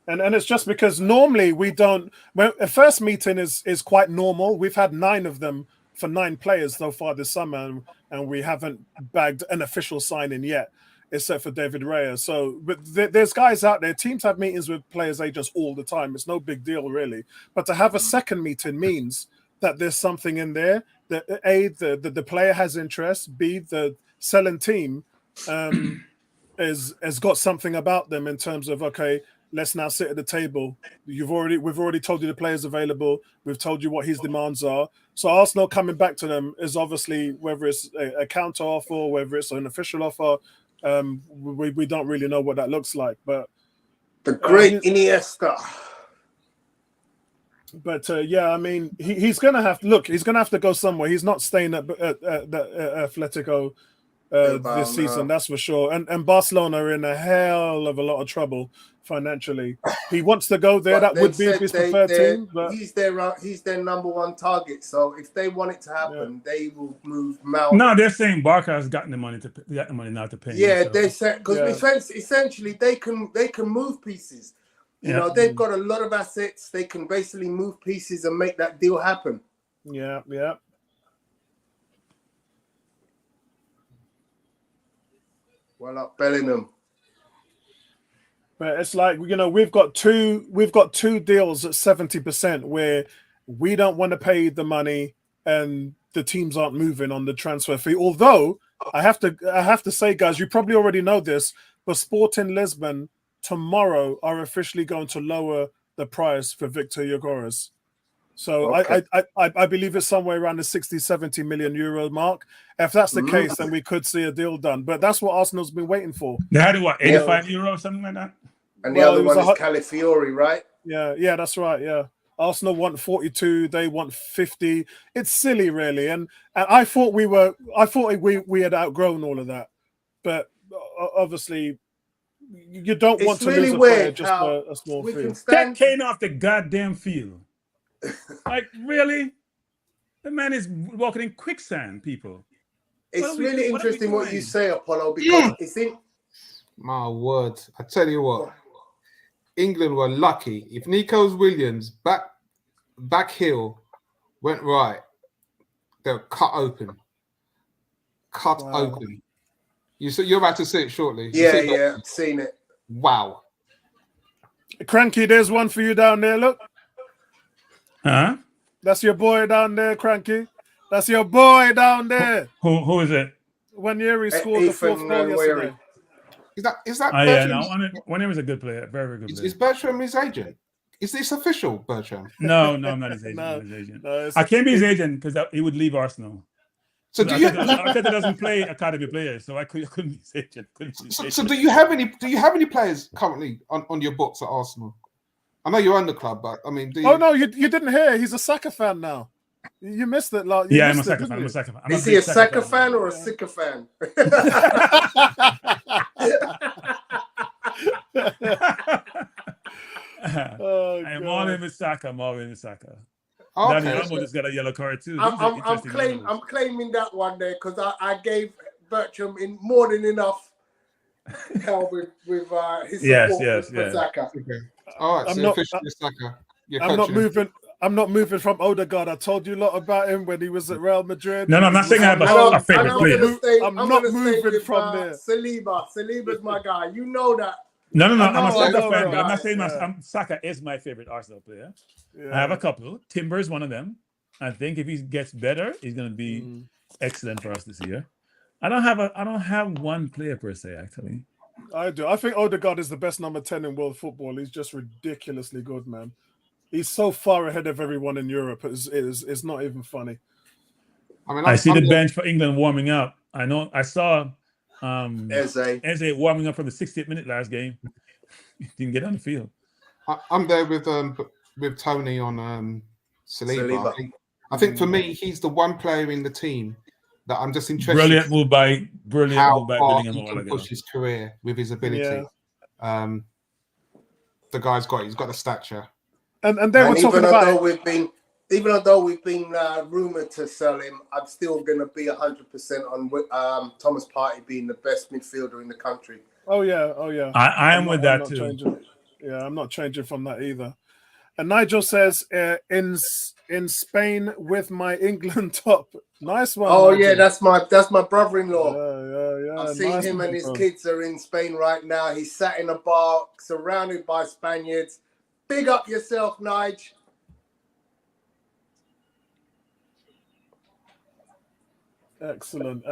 Yeah. And it's just because normally we don't. Well, a first meeting is quite normal. We've had 9 of them for 9 players so far this summer, and we haven't bagged an official signing yet, except for David Raya. So, but there's guys out there. Teams have meetings with players' agents all the time. It's no big deal, really. But to have a second meeting means that there's something in there that A, the player has interest. B, the selling team has got something about them in terms of, okay, let's now sit at the table. We've already told you the player's available. We've told you what his demands are. So Arsenal coming back to them is obviously, whether it's a counter offer, whether it's an official offer. We don't really know what that looks like, but the great Iniesta. But yeah, I mean, he's gonna have to go somewhere. He's not staying at Atletico this season, that's for sure. And Barcelona are in a hell of a lot of trouble financially. He wants to go there. That would be his preferred team. But he's their number 1 target. So if they want it to happen, they will move Mount. No, they're saying Barca has gotten the money now to pay. Yeah, they said because essentially they can move pieces. You know, they've got a lot of assets. They can basically move pieces and make that deal happen. Yeah. Well up, Bellingham. But it's like, you know, we've got two deals at 70% where we don't want to pay the money and the teams aren't moving on the transfer fee. Although I have to say, guys, you probably already know this, but Sporting Lisbon tomorrow are officially going to lower the price for Victor Yogores. So Okay. I believe it's somewhere around the 60, 70 million euro mark. If that's the case, then we could see a deal done. But that's what Arsenal's been waiting for. They had what, 85 euro or something like that? And the Well, other it was one is Calafiori, right? Yeah, that's right. Yeah, Arsenal want 42, they want 50. It's silly, really. And I thought we had outgrown all of that, but obviously you don't want It's to really lose a player weird just how for a small we fee. can Get stand. Kane off the goddamn field. Like, really? The man is walking in quicksand, people. It's we really doing? What are we interesting what you doing? say, Apollo, because it's in. My word. I tell you what, England were lucky. If Nico Williams back heel went right, they were cut open. Open. You're about to see it shortly. Yeah, I've seen it. Wow. Kranky, there's one for you down there. Look, Huh? that's your boy down there, Kranky. That's your boy down there. Who is it? When Yeri scored the Ethan fourth goal yesterday. Is that Oh, yeah, Bertram? no. When he was a good player, very, very good player. Is Bertram his agent? Is this official, Bertram? No, I'm not his agent. No, I'm not his agent. no, I can't be his agent because he would leave Arsenal. So do you? Arteta doesn't play academy players, so I couldn't be his agent. So do you have any players currently on your books at Arsenal? I know you're on the club, but I mean, do you? Oh no, you didn't hear. He's a Saka fan now. You missed it. Like, I'm a Saka fan. Is he a Saka fan or a Sika fan? I'm all in with Saka. I'm all in with Saka. Okay. Danny Elmo just got a yellow card too. I'm claiming that one there because I gave Bertram in more than enough help with his support for Saka. Okay. All right, I'm so not- officially Saka. I'm not moving from Odegaard. I told you a lot about him when he was at Real Madrid. No, I'm not saying I have a favorite player. I'm not moving from there. Saliba's my guy. You know that. No. I'm a I Saka know, fan, bro. but I'm not saying Yeah. Saka is my favorite Arsenal player. Yeah. I have a couple. Timber is one of them. I think if he gets better, he's going to be excellent for us this year. I don't have one player per se, actually. I do. I think Odegaard is the best number 10 in world football. He's just ridiculously good, man. He's so far ahead of everyone in Europe. It's not even funny. I mean, I see the bench for England warming up. I saw Eze warming up from the 60th minute last game. Didn't get on the field. I'm there with Tony on Saliba. I think for me, he's the one player in the team that I'm just interested. Brilliant move by how far Bellingham. he can push his career with his ability. Yeah. The guy's got the stature. And they were talking about even although we've been rumored to sell him, I'm still going to be 100% on Thomas Partey being the best midfielder in the country. Oh yeah. I am with that too. Changing. Yeah, I'm not changing from that either. And Nigel says, in Spain with my England top. Nice one. Oh Nigel. yeah, that's my brother-in-law. Yeah. I've seen nice him one, and his bro. kids are in Spain right now. He's sat in a bar surrounded by Spaniards. Big up yourself, Nige. Excellent.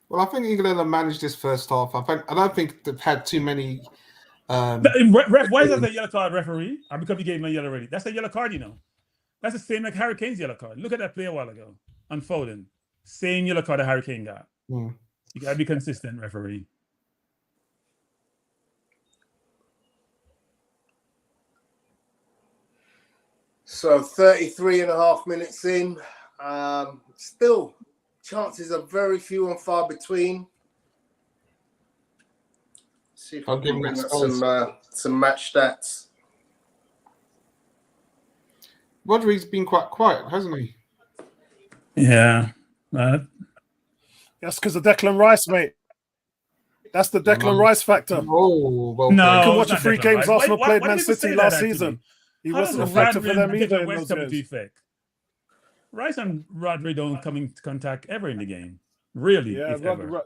Well, I think England have managed this first half. I don't think they've had too many. Why is that a yellow card, referee? Because he gave him a yellow already. That's a yellow card, you know. That's the same like Harry Kane's yellow card. Look at that play a while ago. Unfolding. Same yellow card that Harry Kane got. You gotta be consistent, referee. So 33 and a half minutes in. Still, chances are very few and far between. See if I can bring up some match stats. Rodri's been quite quiet, hasn't he? Yeah. That's because of Declan Rice, mate. That's the Declan Rice factor. Oh, well, No, you can watch it's the not three Declan games Rice. Arsenal Why played do Man people City say last that, season. actually? He How wasn't a does factor for Rodri them and either Declan in Rice those come into games. effect? Rice and Rodri don't come into contact ever in the game. Really, Yeah, if ever.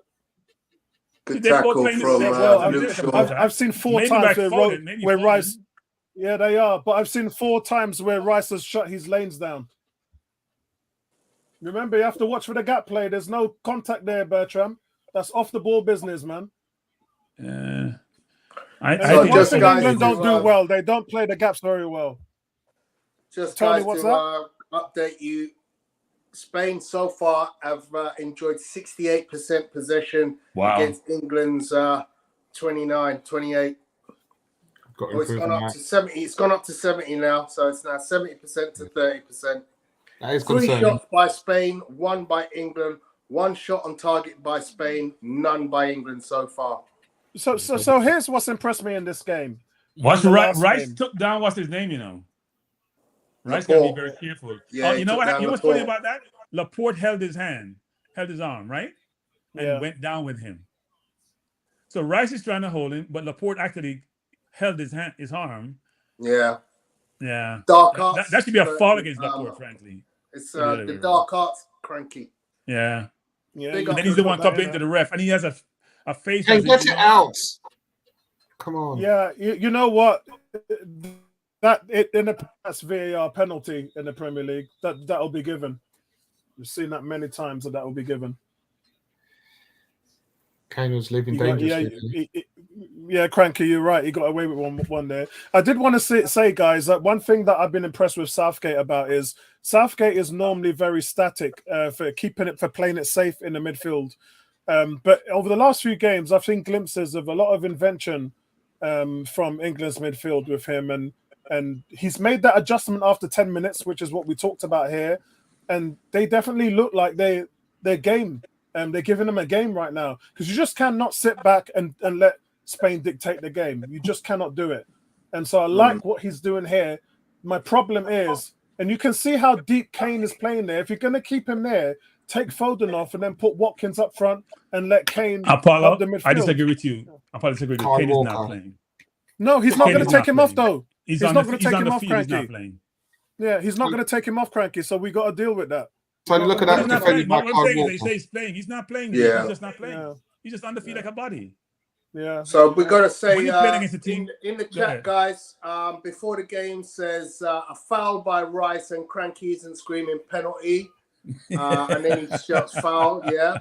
Good They both tackle playing from the Luke same Shaw. I've seen four Maybe times by Foden, maybe where Foden. Rice. Yeah, they are. But I've seen 4 times where Rice has shut his lanes down. Remember, you have to watch for the gap play. There's no contact there, Bertram. That's off the ball business, man. I So think one thing guys, England don't do well, they don't play the gaps very well. Just Tony, guys what's to update you, Spain so far have enjoyed 68% possession against England's 29, 28. It's gone up to 70. It's gone up to 70 now, so it's now 70% to 30%. That is 3 concerning. shots by Spain, 1 by England, 1 shot on target by Spain, none by England so far. So here's what's impressed me in this game. Rice took down what's his name, you know. Rice got to be very careful. Yeah, you know what? You know what's funny about that? Laporte held his arm, right? And went down with him. So Rice is trying to hold him, but Laporte actually held his arm. Yeah. Yeah. Dark arts. That should be a foul against Laporte, frankly. It's the dark arts, Kranky. Yeah. Yeah. And then he's the one complaining to the ref, and he has a face. Hey, get it out. Come on. Yeah, you know what? That's VAR penalty in the Premier League. That'll be given. We've seen that many times that will be given. Kane was living dangerously. Yeah, Kranky, you're right. He got away with one there. I did want to say, guys, that one thing that I've been impressed with Southgate about is Southgate is normally very static for playing it safe in the midfield. But over the last few games, I've seen glimpses of a lot of invention from England's midfield with him, and he's made that adjustment after 10 minutes, which is what we talked about here. And they definitely look like they're game. They're giving them a game right now, because you just cannot sit back and let Spain dictate the game. You just cannot do it. And so I like what he's doing here. My problem is, and you can see how deep Kane is playing there. If you're going to keep him there, take Foden off and then put Watkins up front and let Kane Apollo, up the midfield. I disagree with you. Apollo, disagree with you. Kane is not playing. No, he's not going to take him off, though. He's not going to take him off, He's not Kranky. playing. Yeah, he's not going to take him off, Kranky. So we got to deal with that. So look at that. He's not playing. What I'm saying is they say he's playing. He's not playing. Yeah. He's just not playing. Yeah. He's just on the field like a body. Yeah. So we got to say in the chat, guys, before the game says a foul by Rice and Kranky isn't screaming penalty. And then he shouts foul. Yeah.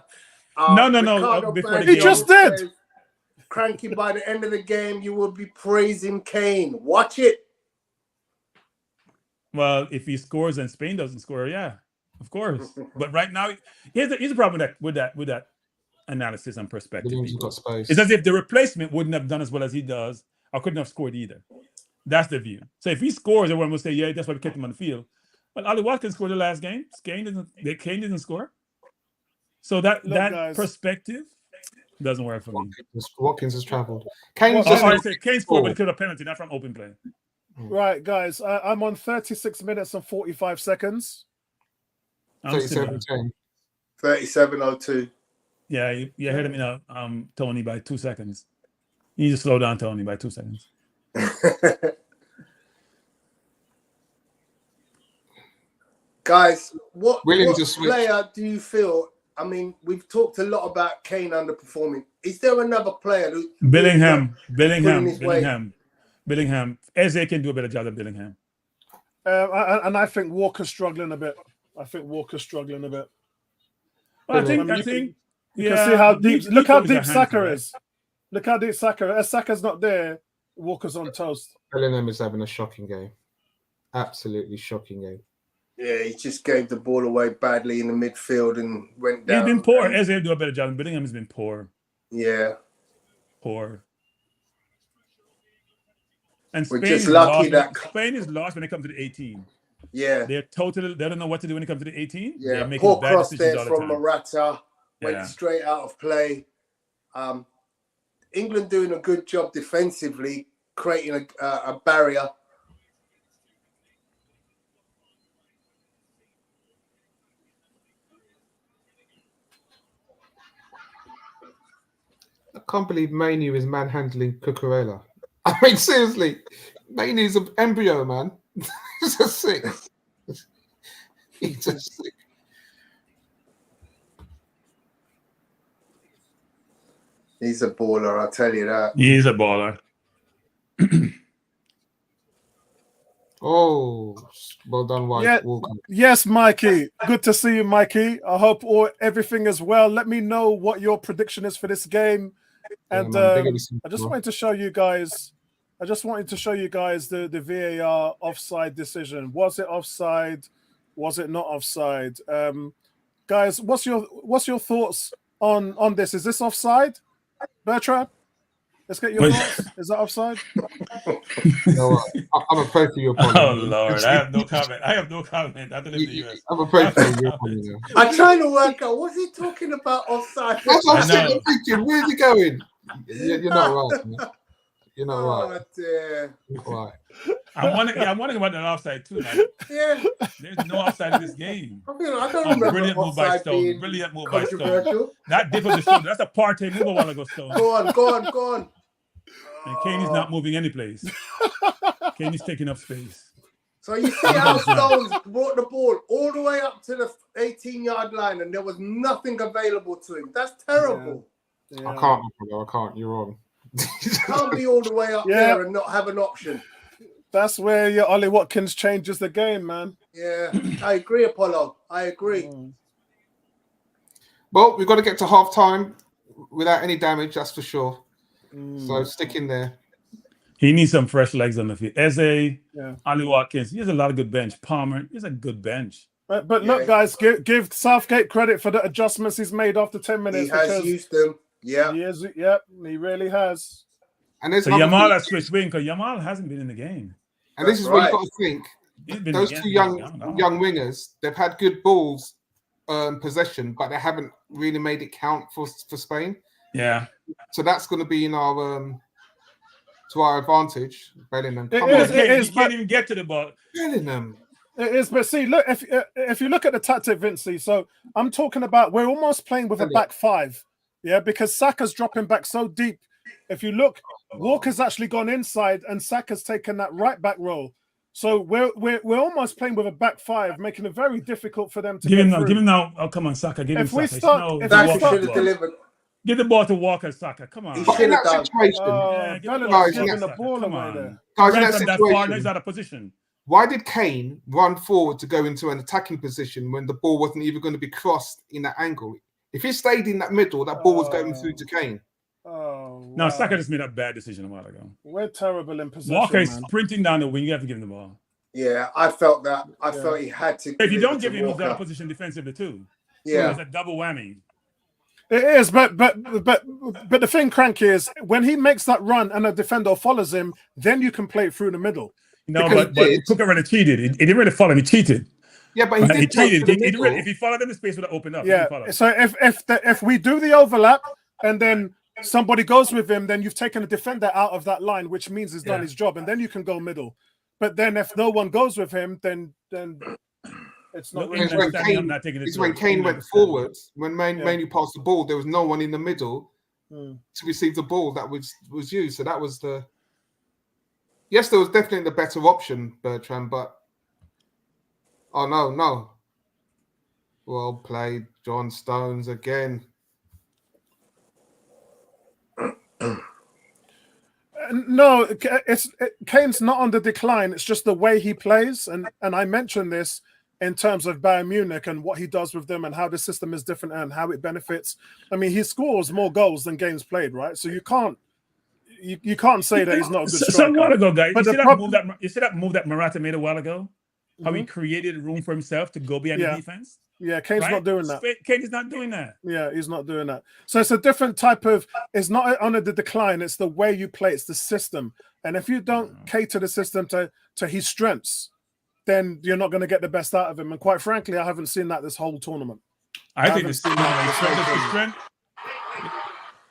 No. Before the he game. just did. Says, Kranky, by the end of the game, you will be praising Kane. Watch it. Well, if he scores and Spain doesn't score, yeah, of course. But right now, here's the problem with that analysis and perspective. It's as if the replacement wouldn't have done as well as he does, or couldn't have scored either. That's the view. So if he scores, everyone will say, yeah, that's why we kept him on the field. But Ollie Watkins scored the last game. Kane didn't score. So that perspective doesn't work for me. Watkins has travelled. Kane scored, but he could have penalty, not from open play. Right, guys, I'm on 36 minutes and 45 seconds. 37:10. 37:02. Yeah, you heard me now, Tony, by 2 seconds. You need to slow down, Tony, by 2 seconds. Guys, what player do you feel? I mean, we've talked a lot about Kane underperforming. Is there another player who Bellingham. Eze can do a better job than Bellingham. And I think Walker's struggling a bit. Well, I think you can see how deep. Look how deep Saka is. Look how deep Saka. As Saka's not there, Walker's on toast. Bellingham is having a shocking game. Absolutely shocking game. Yeah, he just gave the ball away badly in the midfield and went down. He's been poor. Eze do a better job, and Bellingham has been poor. Yeah. Poor. And We're just lucky that Spain is lost when it comes to the 18. Yeah. They don't know what to do when it comes to the 18. Yeah. They're making poor bad cross decisions there all the from time. Morata. Went straight out of play. England doing a good job defensively, creating a barrier. I can't believe Manu is manhandling Cucurella. I mean, seriously, Manu's an embryo, man. He's just sick. He's just sick. He's a baller, I'll tell you that. He's a baller. Oh, well done, White. Yeah. Walker. Yes, Mikey. Good to see you, Mikey. I hope everything is well. Let me know what your prediction is for this game. And man, I just wanted to show you guys. I just wanted to show you guys the VAR offside decision. Was it offside? Was it not offside? Guys, what's your thoughts on this? Is this offside, Bertrand? Let's get your thoughts. Is that offside? No, I'm a pro for your opponent. Oh Lord, I have no comment. I don't live in the US. I'm a pro for your opponent. I'm trying to work out what's he talking about offside. That's what I'm saying. I'm thinking, where's he going? You're not right, man. You're not right. Dear. Right. I'm wondering about the offside too. Like, Yeah. there's no offside in this game. I don't remember Brilliant move by offside Stone. being Brilliant move by Stone. controversial. That dip of the shoulder. That's a party move a while ago, Stone. Go on. And Kane is not moving any place. Kane is taking up space. So you see how Stones brought the ball all the way up to the 18-yard line and there was nothing available to him. That's terrible. Yeah. I can't. You're wrong. Can't be all the way up there and not have an option. That's where your Ollie Watkins changes the game, man. Yeah, I agree, Apollo. I agree. Well, we've got to get to half time without any damage, that's for sure. So stick in there. He needs some fresh legs on the field. Eze, Ollie Watkins. He has a lot of good bench. Palmer, he's a good bench. But look, guys, give Southgate credit for the adjustments he's made after 10 minutes. He has used them. Yeah. He really has. And so Yamal has switched wing because Yamal hasn't been in the game. And this is where you've got to think. Those two young wingers, they've had good balls possession, but they haven't really made it count for Spain. Yeah. So that's going to be in our to our advantage. Bellingham. It is. You can't even get to the ball. Bellingham. It is, but see, look, if you look at the tactic, Vincey, so I'm talking about we're almost playing with a back five. Yeah, because Saka's dropping back so deep. If you look, Walker's actually gone inside and Saka's taken that right back role. So we're almost playing with a back five, making it very difficult for them to give get him through. now. Give him now. Oh, come on, Saka. Give him Saka. Saka should have delivered. Give the ball to Walker, Saka. Come on. In that situation, Guys, giving the ball away there. Guys, in that situation, he's out of position. Why did Kane run forward to go into an attacking position when the ball wasn't even going to be crossed in that angle? If he stayed in that middle, that ball was going through to Kane. No, Saka just made a bad decision a while ago. We're terrible in possession. Walker is sprinting down the wing. You have to give him the ball. Yeah, I felt that. I felt he had to. If you don't give him, he's out of position defensively too. Yeah, so it's a double whammy. It is, but the thing, Kranky, is when he makes that run and a defender follows him, then you can play it through the middle. No, but Cook already cheated. He didn't really follow him. He cheated. Yeah, but he cheated. If he followed him, the space would have opened up. Yeah. So if we do the overlap and then somebody goes with him, then you've taken a defender out of that line, which means he's done his job, and then you can go middle. But then if no one goes with him, then it's not. It's when Kane went forwards. When Manu passed the ball, there was no one in the middle to receive the ball that was used. So that was the. Yes, there was definitely the better option, Bertrand, but no. Well played, John Stones again. No, Kane's not on the decline. It's just the way he plays, and I mentioned this in terms of Bayern Munich and what he does with them and how the system is different and how it benefits. I mean, he scores more goals than games played, right? So you can't say that he's not a good striker. So a while ago, guys, you see that move that Morata made a while ago? How he created room for himself to go behind the defense? Yeah, Kane's not doing that. Kane is not doing that. Yeah, he's not doing that. So it's a different type of. It's not under the decline. It's the way you play. It's the system. And if you don't cater the system to his strengths, then you're not going to get the best out of him. And quite frankly, I haven't seen that this whole tournament. I think the strength.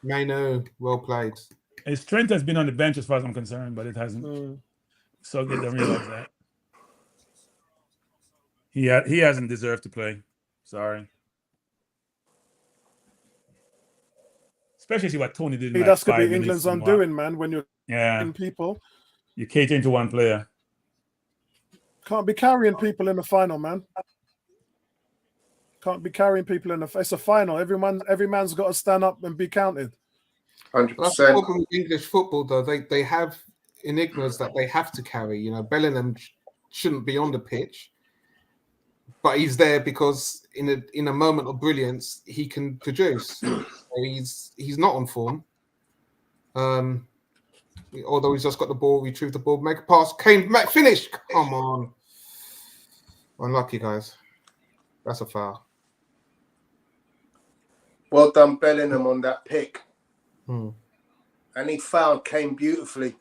Manu, well played. His strength has been on the bench as far as I'm concerned, but it hasn't. So they don't realize that. He hasn't deserved to play. Sorry. Especially see what Tony did. That's going to be England's undoing, man, when you're in people. You're catering to one player. Can't be carrying people in the final, man. Can't be carrying people in the. It's a final. Every man's got to stand up and be counted. 100%. That's the problem with English football, though. They have enigmas that they have to carry. You know, Bellingham shouldn't be on the pitch, but he's there because in a moment of brilliance he can produce. So he's not on form. Although he's just got the ball, retrieve the ball, make a pass, Kane, finish. Come on, unlucky guys. That's a foul. Well done, Bellingham, on that pick. Hmm. And he found Kane beautifully.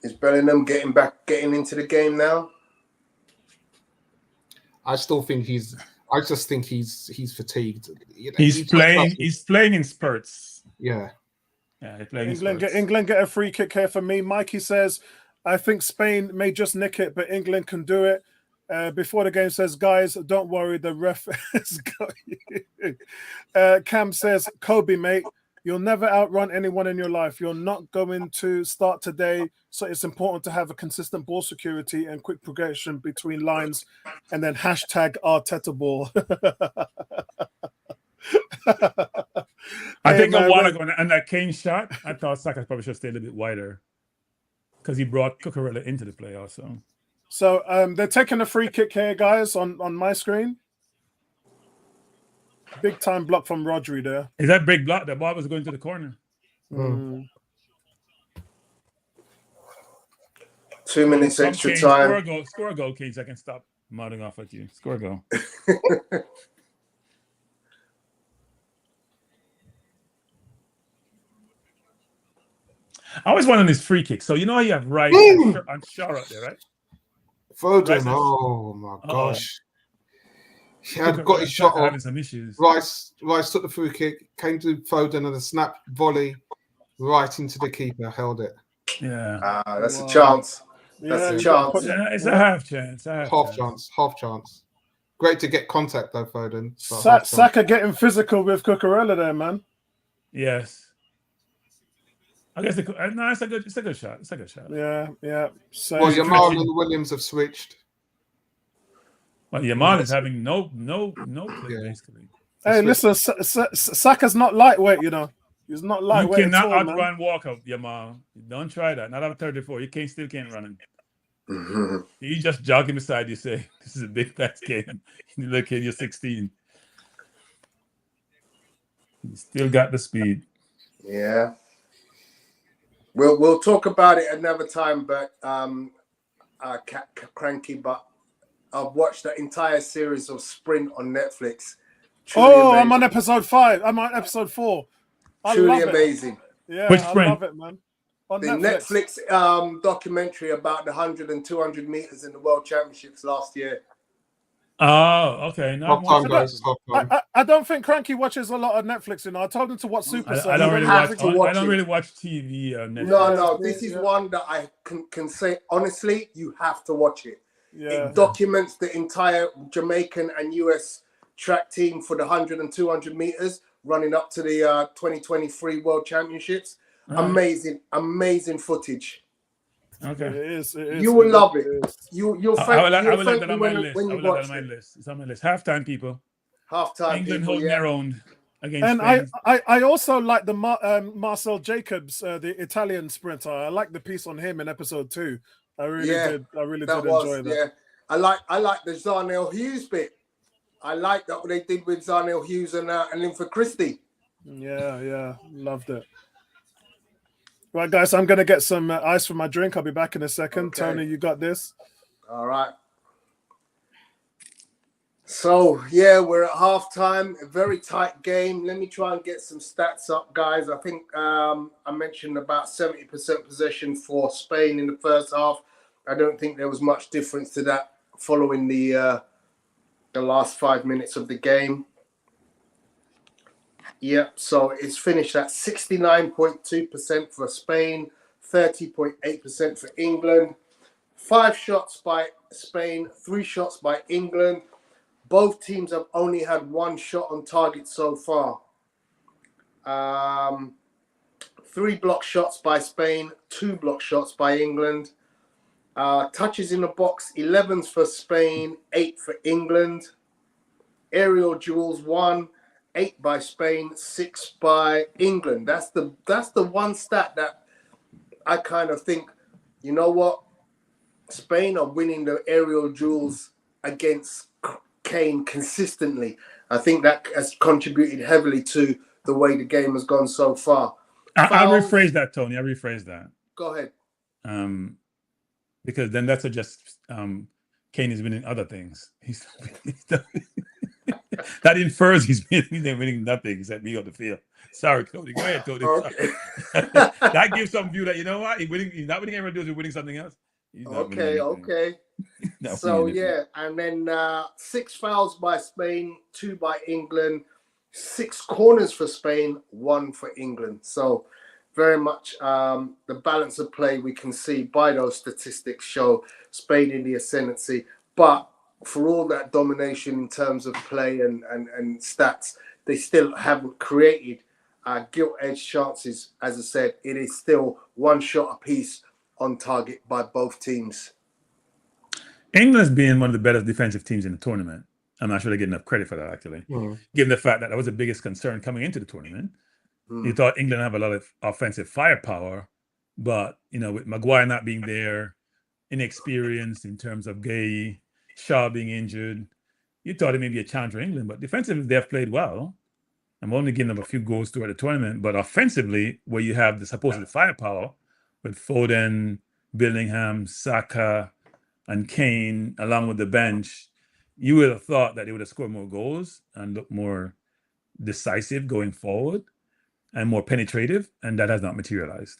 Is Bellingham getting into the game now? I just think he's fatigued. You know, He's playing in spurts. Yeah. Yeah, playing England get a free kick here for me. Mikey says, I think Spain may just nick it, but England can do it. Before the game says, guys, don't worry, the ref has got you. Cam says, Kobe, mate, you'll never outrun anyone in your life. You're not going to start today, so it's important to have a consistent ball security and quick progression between lines, and then hashtag Arteta ball. I think a while ago, and that Kane shot, I thought Saka probably should stay a little bit wider because he brought Cucurella into the play also. So they're taking a free kick here, guys, on my screen. Big time block from Rodri there. Is that big block? The ball was going to the corner. 2 minutes extra time. Score a goal, Kane. I can stop modding off at you. Score a goal. I always want on his free kick. So you know how you have Rice and Shaw out there, right? Foden. Oh my gosh. He had got his shot on. Having some issues. Rice took the free kick, came to Foden and a snap volley right into the keeper, held it. Yeah. That's a chance. That's a chance. Yeah, it's a half chance. Half chance. Great to get contact though, Foden. Saka getting physical with Cucurella there, man. Yes. I guess it's a good shot. It's a good shot. Yeah. So well, Yamal and Williams have switched. Well, Yamal is having no play basically. Hey, listen, Saka's not lightweight, you know. He's not lightweight. You cannot at all, outrun Walker, Yamal. Don't try that. Not at 34. You still can't run him. Mm-hmm. You just jogging beside you, say, this is a big fast game. You look at you're 16. You still got the speed. Yeah. We'll talk about it another time, but Kranky, but I've watched the entire series of Sprint on Netflix. Truly amazing. I'm on episode 5. I'm on episode 4. Truly amazing. Yeah, Which I Sprint? love it, man. On the Netflix documentary about the 100 and 200 meters in the World Championships last year. Oh, okay. No, I don't think Kranky watches a lot of Netflix. You know, I told him to watch Super. I don't really watch TV. Netflix. No. This is one that I can say honestly. You have to watch it. Yeah. It documents the entire Jamaican and US track team for the 100 and 200 meters running up to the 2023 World Championships. Amazing footage. Okay, it is. You will love it. You'll I thank will me let that on my list. I will let that on my list. It's on my list. Halftime, people. Halftime. England holding their own against And Spain. I also like the Marcel Jacobs, the Italian sprinter. I like the piece on him in episode 2. I really did enjoy that. Yeah, I like the Zarnell Hughes bit. I like that what they did with Zarnell Hughes and Linford Christie. Yeah, loved it. Right, guys, I'm going to get some ice for my drink. I'll be back in a second. Okay. Tony, you got this? All right. So, yeah, we're at halftime. A very tight game. Let me try and get some stats up, guys. I think I mentioned about 70% possession for Spain in the first half. I don't think there was much difference to that following the last 5 minutes of the game. Yep, so it's finished at 69.2% for Spain, 30.8% for England. 5 shots by Spain, 3 shots by England. Both teams have only had 1 shot on target so far. 3 block shots by Spain, 2 block shots by England. Touches in the box, 11s for Spain, 8 for England. Aerial duels, 1, 8 by Spain, 6 by England. That's the one stat that I kind of think, you know what? Spain are winning the aerial duels against Kane consistently. I think that has contributed heavily to the way the game has gone so far. I'll rephrase that, Tony. I'll rephrase that. Go ahead. Because then that suggests Kane is winning other things. That infers he's winning nothing except me on the field. Sorry, Tony. Go ahead, Tony. Okay. That gives some view that, you know what? He's not winning everyone, he's winning something else. Okay. So, yeah. And then 6 fouls by Spain, 2 by England, 6 corners for Spain, 1 for England. So, very much the balance of play we can see by those statistics show Spain in the ascendancy. But for all that domination in terms of play and stats, they still haven't created gilt-edged chances. As I said, it is still 1 shot apiece on target by both teams. England's being one of the better defensive teams in the tournament. I'm not sure they get enough credit for that, actually, given the fact that was the biggest concern coming into the tournament. You thought England have a lot of offensive firepower, but, with Maguire not being there, inexperienced in terms of Gay, Shaw being injured, you thought it may be a challenge for England, but defensively, they've played well. I'm only giving them a few goals throughout the tournament, but offensively, where you have the supposed firepower with Foden, Bellingham, Saka, and Kane, along with the bench, you would have thought that they would have scored more goals and look more decisive going forward and more penetrative, and that has not materialized,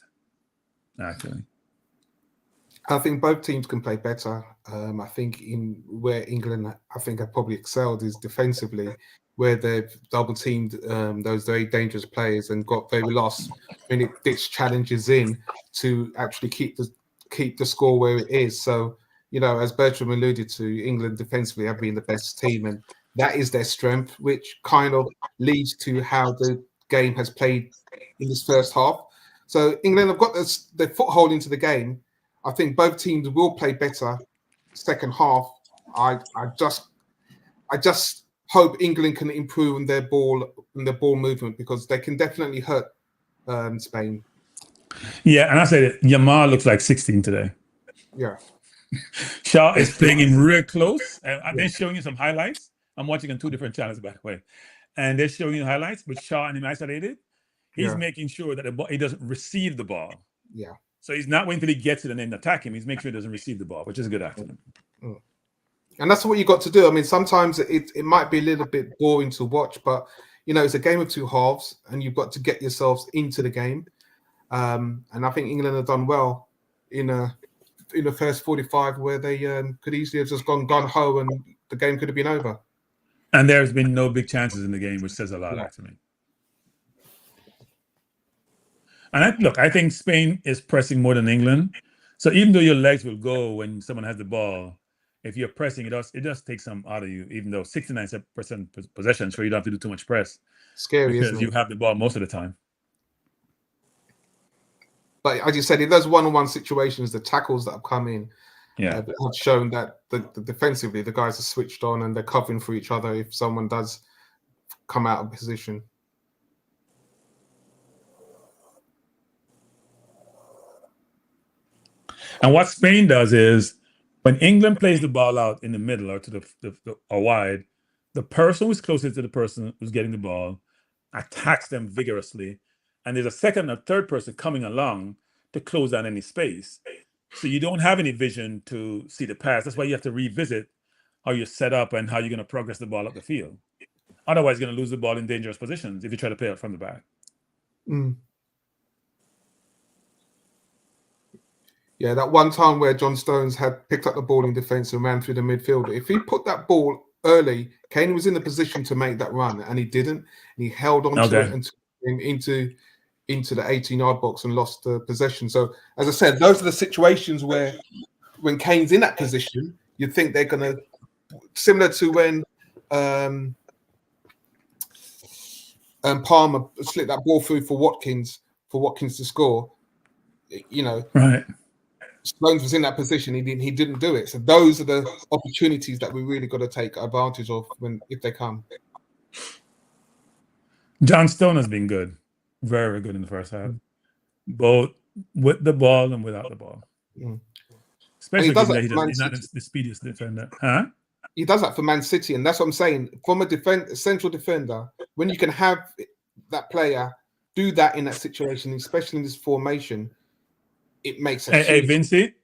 actually. I think both teams can play better. I think in where England, I think, have probably excelled is defensively, where they've double teamed those very dangerous players and got very last minute ditch challenges in to actually keep the score where it is. So, as Bertram alluded to, England defensively have been the best team, and that is their strength, which kind of leads to how the game has played in this first half. So England have got their foothold into the game. I think both teams will play better second half. I just hope England can improve on their ball movement, because they can definitely hurt Spain. Yeah, and I say that Yamal looks like 16 today. Yeah. Shaw is playing him real close. I've been showing you some highlights. I'm watching on 2 different channels, by the way. And they're showing you highlights with Shaw and him isolated. He's making sure that he doesn't receive the ball. Yeah. So he's not waiting until he gets it and then attack him. He's making sure he doesn't receive the ball, which is a good afternoon. And that's what you got to do. I mean, sometimes it might be a little bit boring to watch, but, it's a game of 2 halves, and you've got to get yourselves into the game. And I think England have done well in the first 45, where they could easily have just gone gung-ho and the game could have been over. And there's been no big chances in the game, which says a lot to me. And I think Spain is pressing more than England. So even though your legs will go when someone has the ball, if you're pressing, it does take some out of you, even though 69% possession, so you don't have to do too much press. Scary, because isn't it? You have the ball most of the time. But as you said, in those one-on-one situations, the tackles that have come in have shown that the defensively, the guys are switched on and they're covering for each other if someone does come out of position. And what Spain does is, when England plays the ball out in the middle or to the or wide, the person who's closest to the person who's getting the ball attacks them vigorously, and there's a second or third person coming along to close down any space. So you don't have any vision to see the pass. That's why you have to revisit how you're set up and how you're going to progress the ball up the field. Otherwise, you're going to lose the ball in dangerous positions if you try to play it from the back. Yeah, that one time where John Stones had picked up the ball in defence and ran through the midfield. If he put that ball early, Kane was in the position to make that run, and he didn't. And he held on to it and into the 18-yard box and lost the possession. So, as I said, those are the situations where, when Kane's in that position, you'd think they're going to, similar to when Palmer slipped that ball through for Watkins to score. Right. Stones was in that position. He didn't do it. So those are the opportunities that we really got to take advantage of if they come. John Stone has been good, very good in the first half, both with the ball and without the ball. Especially given that he's not the speediest defender, huh? He does that for Man City, and that's what I'm saying. From a central defender, when you can have that player do that in that situation, especially in this formation, it makes a Hey, Vincey,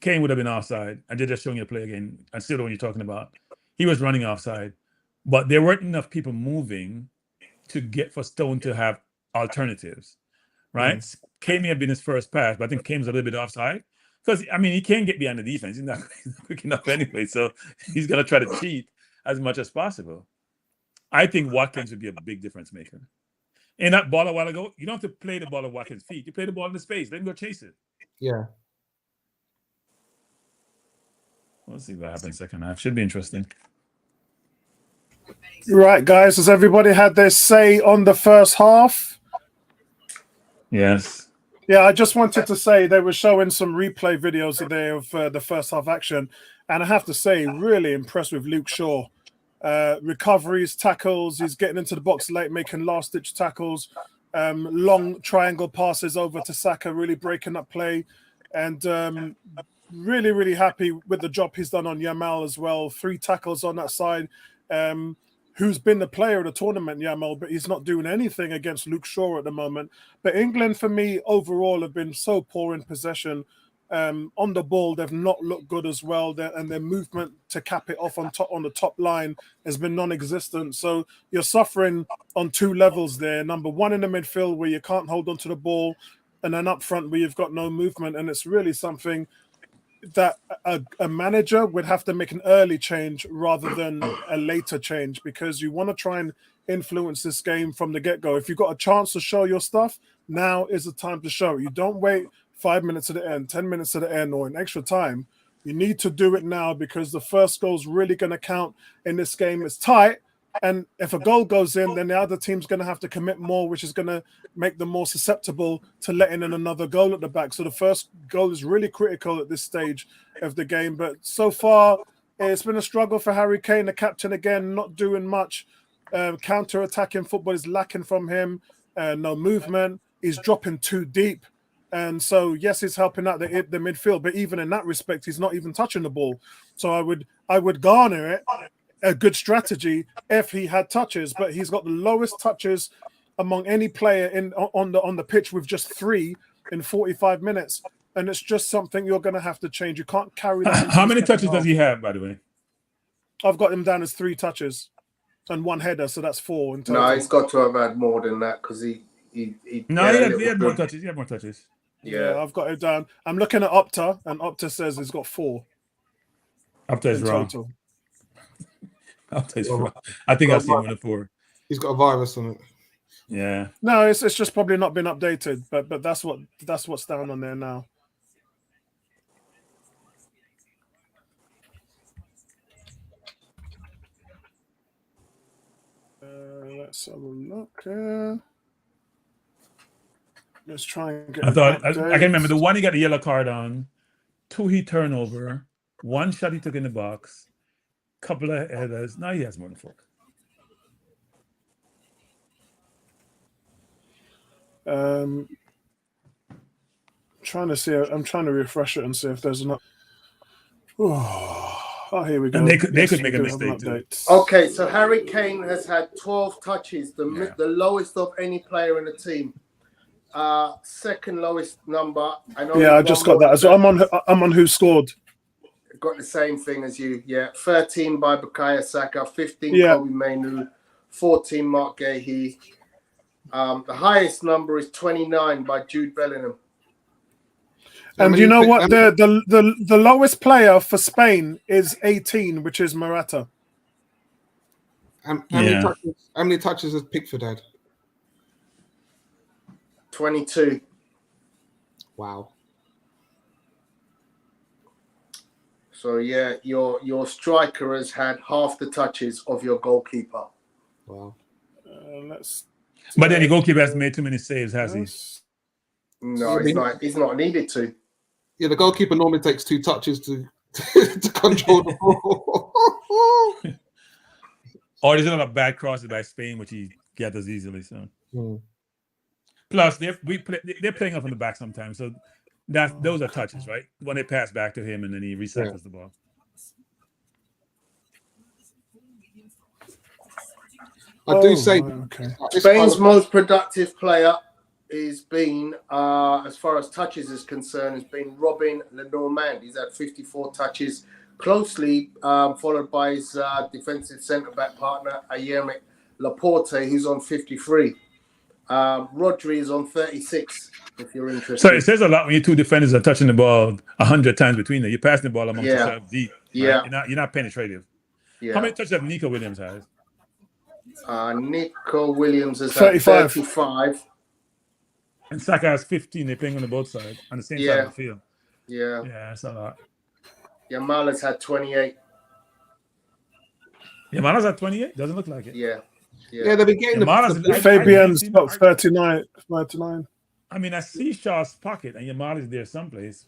Kane would have been offside. I did just showing you the play again. I still know what you're talking about. He was running offside, but there weren't enough people moving to get for Stone to have alternatives, right? Kane may have been his first pass, but I think Kane's a little bit offside. Because, I mean, he can't get behind the defense. He's not quick enough anyway. So he's going to try to cheat as much as possible. I think Watkins would be a big difference maker. In that ball a while ago, you don't have to play the ball at Watkins' feet. You play the ball in the space. Let him go chase it. Yeah. We'll see what happens second half. Should be interesting. Right, guys. Has everybody had their say on the first half? Yes. Yeah, I just wanted to say they were showing some replay videos today of the first half action. And I have to say, really impressed with Luke Shaw. Recoveries, tackles, he's getting into the box late, making last-ditch tackles, long triangle passes over to Saka, really breaking up play. And really, really happy with the job he's done on Yamal as well. 3 tackles on that side. Who's been the player of the tournament, Yamal, but he's not doing anything against Luke Shaw at the moment. But England, for me, overall, have been so poor in possession. On the ball, they've not looked good as well, and their movement to cap it off on the top line has been non-existent. So you're suffering on 2 levels there. Number one, in the midfield where you can't hold onto the ball, and then up front where you've got no movement. And it's really something that a manager would have to make an early change rather than a later change, because you want to try and influence this game from the get-go. If you've got a chance to show your stuff, now is the time to show. You don't wait 5 minutes to the end, 10 minutes to the end, or an extra time. You need to do it now, because the first goal is really going to count in this game. It's tight, and if a goal goes in, then the other team's going to have to commit more, which is going to make them more susceptible to letting in another goal at the back. So the first goal is really critical at this stage of the game. But so far, it's been a struggle for Harry Kane, the captain, again, not doing much. Counter-attacking football is lacking from him. No movement. He's dropping too deep. And so, yes, he's helping out the midfield, but even in that respect, he's not even touching the ball. So I would garner it a good strategy if he had touches, but he's got the lowest touches among any player on the pitch, with just 3 in 45 minutes. And it's just something you're going to have to change. You can't carry that. How many touches does he have, by the way? I've got him down as 3 touches and 1 header, so that's 4 in total. No, he's got to have had more than that, because he had more touches. He had more touches. Yeah, I've got it down. I'm looking at Opta, and Opta says he's got 4. Opta is wrong. Opta is wrong. I think I've seen 1 or 4. He's got a virus on it. Yeah. No, it's just probably not been updated, but that's what's down on there now. Let's have a look here. Let's try and get. I can remember the one he got the yellow card on, 2 he turnover, 1 shot he took in the box, couple of headers. Now he has more than 4. Trying to see. I'm trying to refresh it and see if there's enough. Oh, here we go. And they could make a mistake too. Okay, so Harry Kane has had 12 touches, the lowest of any player in the team. Second lowest number. I just got that. So I'm on who scored. Got the same thing as you. Yeah, 13 by Bukayo Saka, 15 Kobe Mainoo, 14 Mark Gahey. The highest number is 29 by Jude Bellingham. And you know what? The lowest player for Spain is 18, which is Morata. How many touches has Pickford had? 22. Wow. So yeah, your striker has had half the touches of your goalkeeper. Wow. But then the goalkeeper has made too many saves, has he? No, he's not needed to. Yeah, the goalkeeper normally takes 2 touches to to control the ball. Or there's a lot of bad crosses by Spain, which he gathers easily. So plus they're playing up on the back sometimes. So those are touches, right? When they pass back to him and then he recycles the ball. I do say Spain's most productive player is been, as far as touches is concerned, has been Robin Lenormand. He's had 54 touches, closely followed by his defensive centre-back partner, Ayermit Laporte, who's on 53. Rodri is on 36, if you're interested. So it says a lot when you 2 defenders are touching the ball 100 times between them. You're passing the ball amongst yourself deep. Right? You're not penetrative. How many touches have Nico Williams has? Nico Williams has 35. And Saka has 15. They're playing on the both sides, on the same side of the field. Yeah, that's a lot. Yamala's had 28. Yamala's at 28? Doesn't look like it. Yeah, they've been getting Fabian's got 39. I mean, I see Shaw's pocket, and Yamala's there someplace,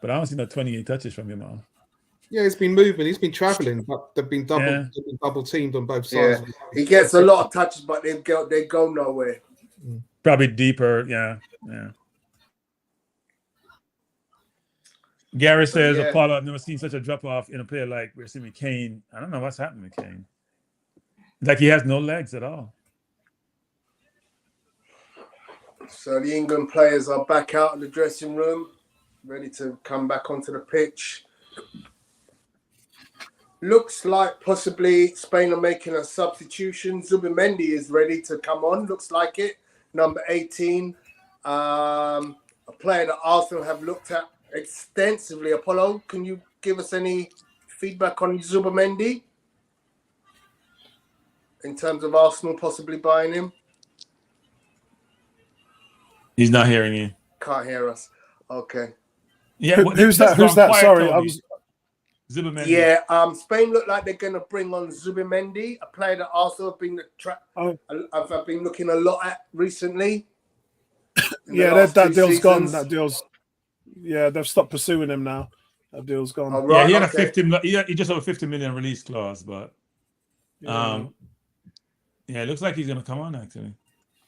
but I don't see no 28 touches from Yamal. Yeah, he's been moving. He's been traveling, but they've been double teamed on both sides. Yeah. He gets a lot of touches, but they go nowhere. Probably deeper. Yeah. Gary says, Apollo, I've never seen such a drop off in a player like we're seeing Kane. I don't know what's happening with Kane. Like he has no legs at all. So the England players are back out of the dressing room, ready to come back onto the pitch. Looks like possibly Spain are making a substitution. Zubimendi is ready to come on. Looks like it. Number 18. A player that Arsenal have looked at extensively. Apollo, can you give us any feedback on Zubimendi? In terms of Arsenal possibly buying him? He's not hearing you. Can't hear us. Okay. Yeah. Who's that? Sorry, I was... Zubimendi. Yeah, Spain look like they're going to bring on Zubimendi, a player that Arsenal have been I've been looking a lot at recently. Yeah, that deal's gone. That deal's they've stopped pursuing him now. That deal's gone. Oh, right, he had a 50. He just have a 50 million release clause, but it looks like he's going to come on actually.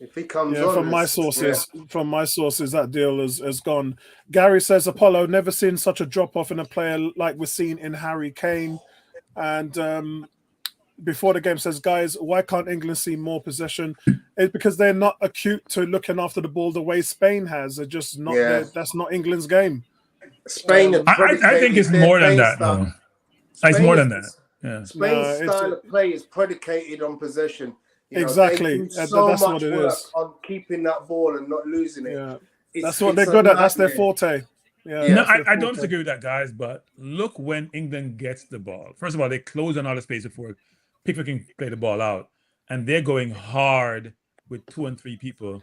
If he comes on, from my sources, that deal has gone. Gary says, Apollo, never seen such a drop off in a player like we're seeing in Harry Kane. And before the game says, guys, why can't England see more possession? It's because they're not acute to looking after the ball the way Spain has. They're just not. That's not England's game. Spain. I think it's more than that. No. It's more than that. Yeah. Spain's style of play is predicated on possession. Exactly. That's what it is. On keeping that ball and not losing it. Yeah. That's what they're good at. That's their forte. Yeah. No, I don't disagree with that, guys. But look when England gets the ball. First of all, they close on all the space before Pickford can play the ball out. And they're going hard with 2 and 3 people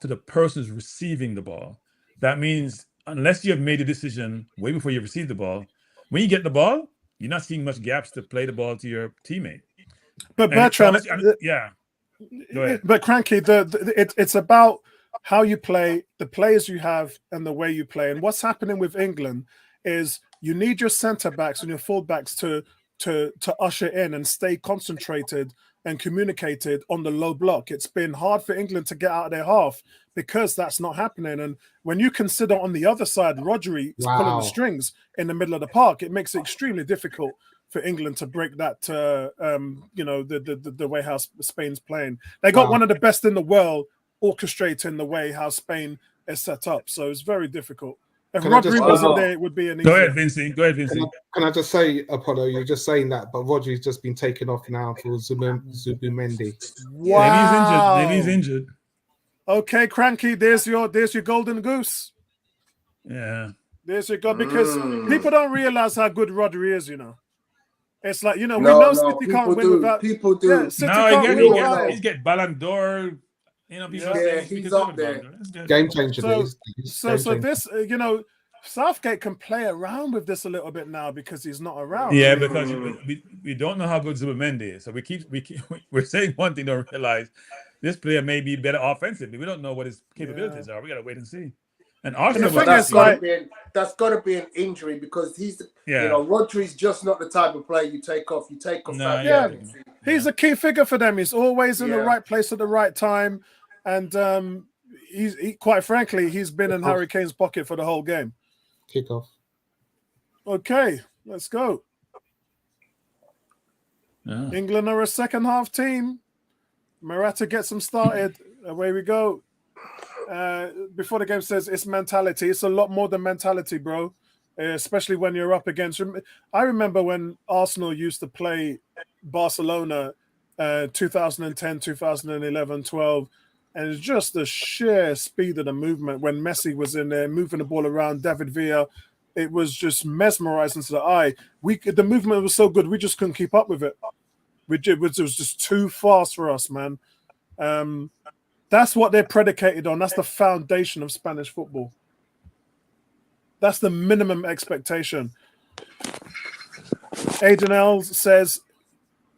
to the person who's receiving the ball. That means unless you have made a decision way before you receive the ball, when you get the ball, you're not seeing much gaps to play the ball to your teammate. But Bertrand, Go ahead. But Kranky, it's about how you play, the players you have, and the way you play. And what's happening with England is you need your centre backs and your full backs to usher in and stay concentrated and communicated on the low block. It's been hard for England to get out of their half because that's not happening. And when you consider on the other side, Rodri is pulling the strings in the middle of the park, it makes it extremely difficult for England to break that, the way how Spain's playing. They got one of the best in the world orchestrating the way how Spain is set up. So it's very difficult. If Rodri wasn't there, it would be an easy... Go ahead, Vincent. Can I just say, Apollo, you're just saying that, but Rodri's just been taken off now for Zubimendi. Wow. Maybe he's injured. Okay, Kranky, there's your golden goose. Yeah. There's your god, because people don't realize how good Rodri is, It's like, we know City can't win without... People do. Yeah, City can't win without... He's get Ballon d'Or. He's up there. Game changer. So this, Southgate can play around with this a little bit now because he's not around. Yeah, because we don't know how good Zubimendi is. So we're saying one thing, don't realize this player may be better offensively. We don't know what his capabilities are. We got to wait and see. And the Arsenal thing was is, like, that's got to be an injury because he's, yeah. you know, Rodri's just not the type of player you take off. You take off. Nah, that yeah. captaincy. he's a key figure for them. He's always in the Yeah. right place at the right time, and quite frankly, he's been in Harry Kane's pocket for the whole game. Kick off. Okay, let's go. Yeah. England are a second half team. Morata gets them started. Away we go. Before the game says it's mentality. It's a lot more than mentality, bro. Especially when you're up against. I remember when Arsenal used to play Barcelona 2010, 2011, 12. And it's just the sheer speed of the movement when Messi was in there moving the ball around, David Villa. It was just mesmerizing to the eye. The movement was so good, we just couldn't keep up with it. It was just too fast for us, man. That's what they're predicated on. That's the foundation of Spanish football. That's the minimum expectation. Aiden Els says,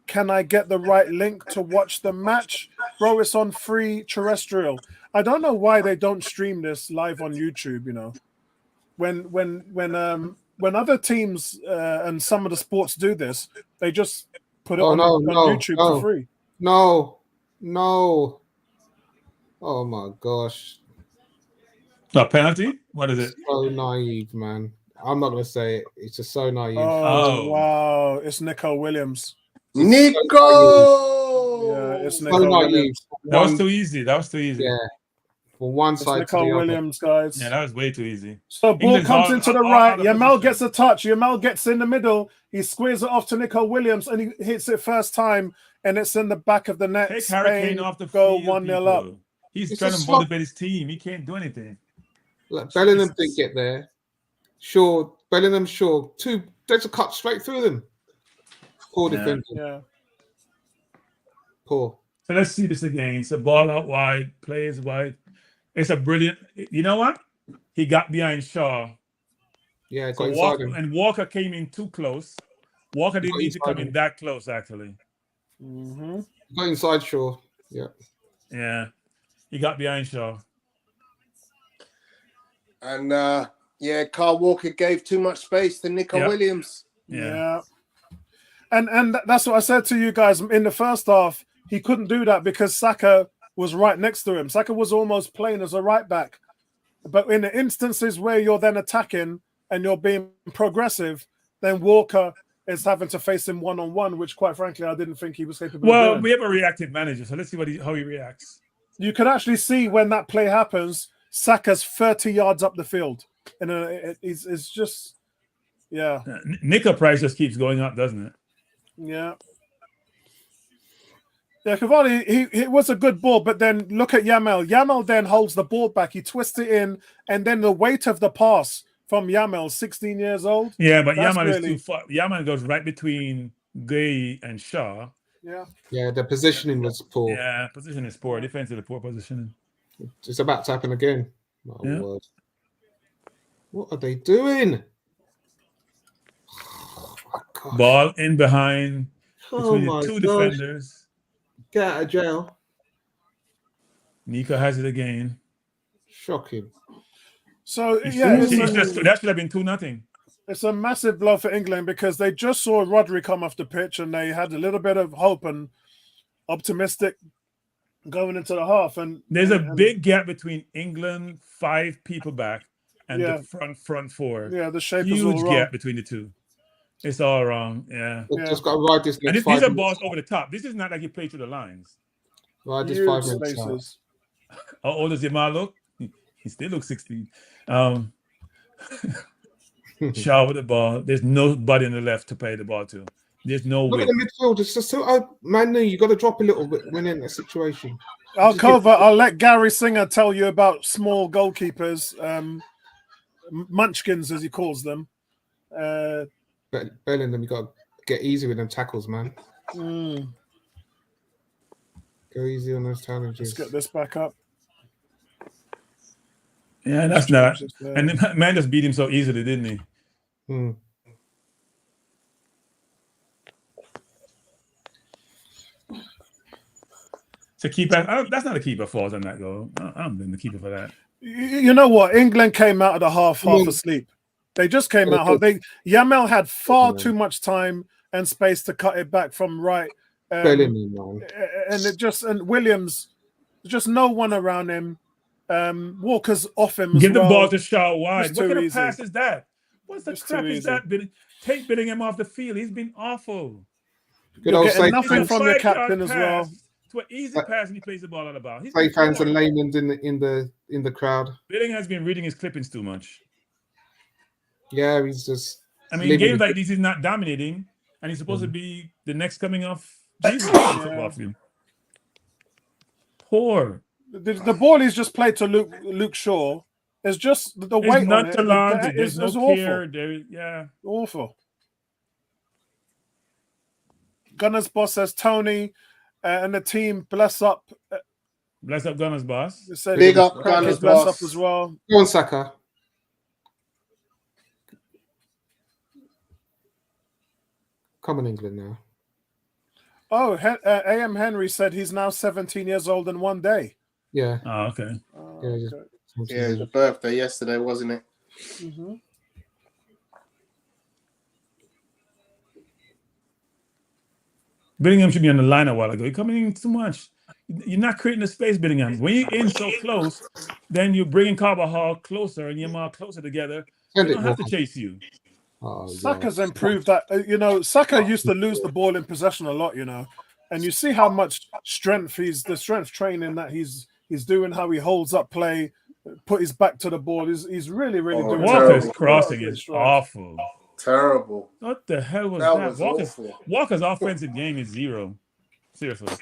can I get the right link to watch the match? Bro, it's on free terrestrial. I don't know why they don't stream this live on YouTube, you know. When other teams and some of the sports do this, they just put it on YouTube for free. No. Oh my gosh. A penalty? What is it? So naive, man. I'm not gonna say it. It's just so naive. Oh. Wow. It's Nico Williams. Nico! Yeah, it's So Nico naive. Williams. That was too easy. Yeah. From one It's side Nico to the Williams, guys. Yeah, that was way too easy. So ball England's comes all- into the all right. out of Yamal position. gets a touch. Yamal gets in the middle. He squares it off to Nico Williams, and he hits it first time, and it's in the back of the net. Take Harry Kane Spain off the go field. 1-0 up. people. He's It's trying a to slot. motivate his team. He can't do anything. Like Bellingham Jesus. didn't get there. Sure, Bellingham, sure. There's a cut straight through them. Poor Yeah. defending. Yeah. Poor. So let's see this again. It's a ball out wide, plays wide. It's a brilliant. You know what? He got behind Shaw. Yeah, got So inside Walker, him. and Walker came in too close. Walker didn't got need to inside come in him. that close, actually. Mm-hmm. Got inside Shaw. Yeah. Yeah. He got behind Shaw. And Carl Walker gave too much space to Nico Yeah. Williams. Yeah. And that's what I said to you guys in the first half. He couldn't do that because Saka was right next to him. Saka was almost playing as a right back. But in the instances where you're then attacking and you're being progressive, then Walker is having to face him one-on-one, which quite frankly, I didn't think he was capable of Well, doing. we have a reactive manager, so let's see how he reacts. You can actually see when that play happens, Saka's 30 yards up the field. And it's just, yeah. Nico price just keeps going up, doesn't it? Yeah. Yeah, Cavani, it was a good ball, but then look at Yamal. Yamal then holds the ball back. He twists it in, and then the weight of the pass from Yamal, 16 years old. Yeah, but That's Yamal really- is too far. Yamal goes right between Gay and Shaw. Yeah. Yeah, the positioning was poor. Yeah, position is poor. Defensively poor positioning. It's about to happen again. My Yeah. word. What are they doing? Oh my God. Ball in behind Oh between my the two gosh. defenders. Get out of jail. Nico has it again. Shocking. So, That should have been 2-0. it's a massive blow for England because they just saw Rodri come off the pitch and they had a little bit of hope and optimistic going into the half. And There's a big gap between England, 5 people back, and Yeah. the front 4. Yeah, the shape is all Huge wrong. gap between the two. It's all wrong. Yeah. They've Yeah. just got to ride this And next these 5 are minutes. balls over the top. This is not like you play through the lines. Ride this Huge 5 minutes. out. spaces. How old does Yamal look? He still looks 16. Shaw with the ball. There's nobody on the left to play the ball to. There's no Look way. at the midfield. It's just so man. You got to drop a little bit when in that situation. I'll let Gary Singer tell you about small goalkeepers, munchkins as he calls them. But Bellingham, you got to get easy with them tackles, man. mm, Go easy on those let's challenges. get this back up. Yeah, that's not. Just, And the man just beat him so easily, didn't he? Hmm. To keep that's not a keeper fault on that goal. I don't blame the keeper for that. You know what? England came out of the half asleep. They just came out. Yamal had far too much time and space to cut it back from right. And Williams, just no one around him. Walker's off him as Give well. the ball to Shaw wide. Just What kind too of pass easy. is that? What the Just crap too is easy. that? Take Bellingham off the field. He's been awful. You're getting nothing It's a from your 5-yard captain as pass well. To an easy pass, and he plays the ball out of bounds. Say fans and layman's in the crowd. Bellingham has been reading his clippings too much. Yeah, he's just. I mean, games like this, he's not dominating, and he's supposed to be the next coming of Jesus on the football field. Poor. The ball he's just played to Luke Shaw. It's just the weight on it. There's no care. Awful. Gunner's boss says Tony and the team bless up. Bless up Gunner's boss. Big up Gunner's bless boss up as well. Go on, Saka. Come on, England now. Oh, A.M. Henry said he's now 17 years old in one day. Yeah. Oh, okay. Yeah, the birthday yesterday, wasn't it? Mm-hmm. Bellingham should be on the line a while ago. You're coming in too much. You're not creating the space, Bellingham. When you're in so close, then you're bringing Carvajal closer and Yamal closer together. They don't have to chase you. Saka's improved that. Saka used to lose the ball in possession a lot, and you see how much strength training that he's doing, how he holds up play, put his back to the ball. He's really doing. Walker's crossing is awful. Terrible. What the hell was that? Walker's offensive game is 0. Seriously.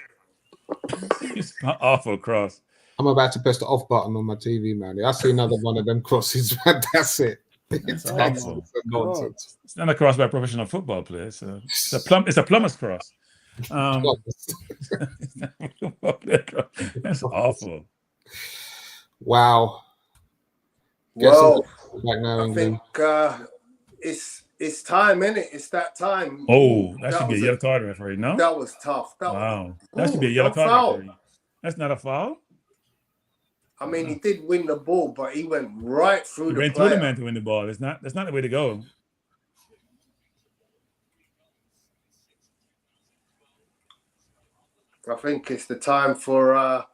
It's an awful cross. I'm about to press the off button on my TV, man. I see another one of them crosses, man. That's it. It's nonsense. It's not a cross by a professional football player. It's a plumber's cross. That's awful. Wow. Well, back now, I think it's time, innit? It's that time. Oh, that should be a yellow card referee, no? That was tough. That should be a yellow card referee. That's not a foul? I mean, he did win the ball, but he went right through the through the man to win the ball. That's not the way to go. I think it's the time for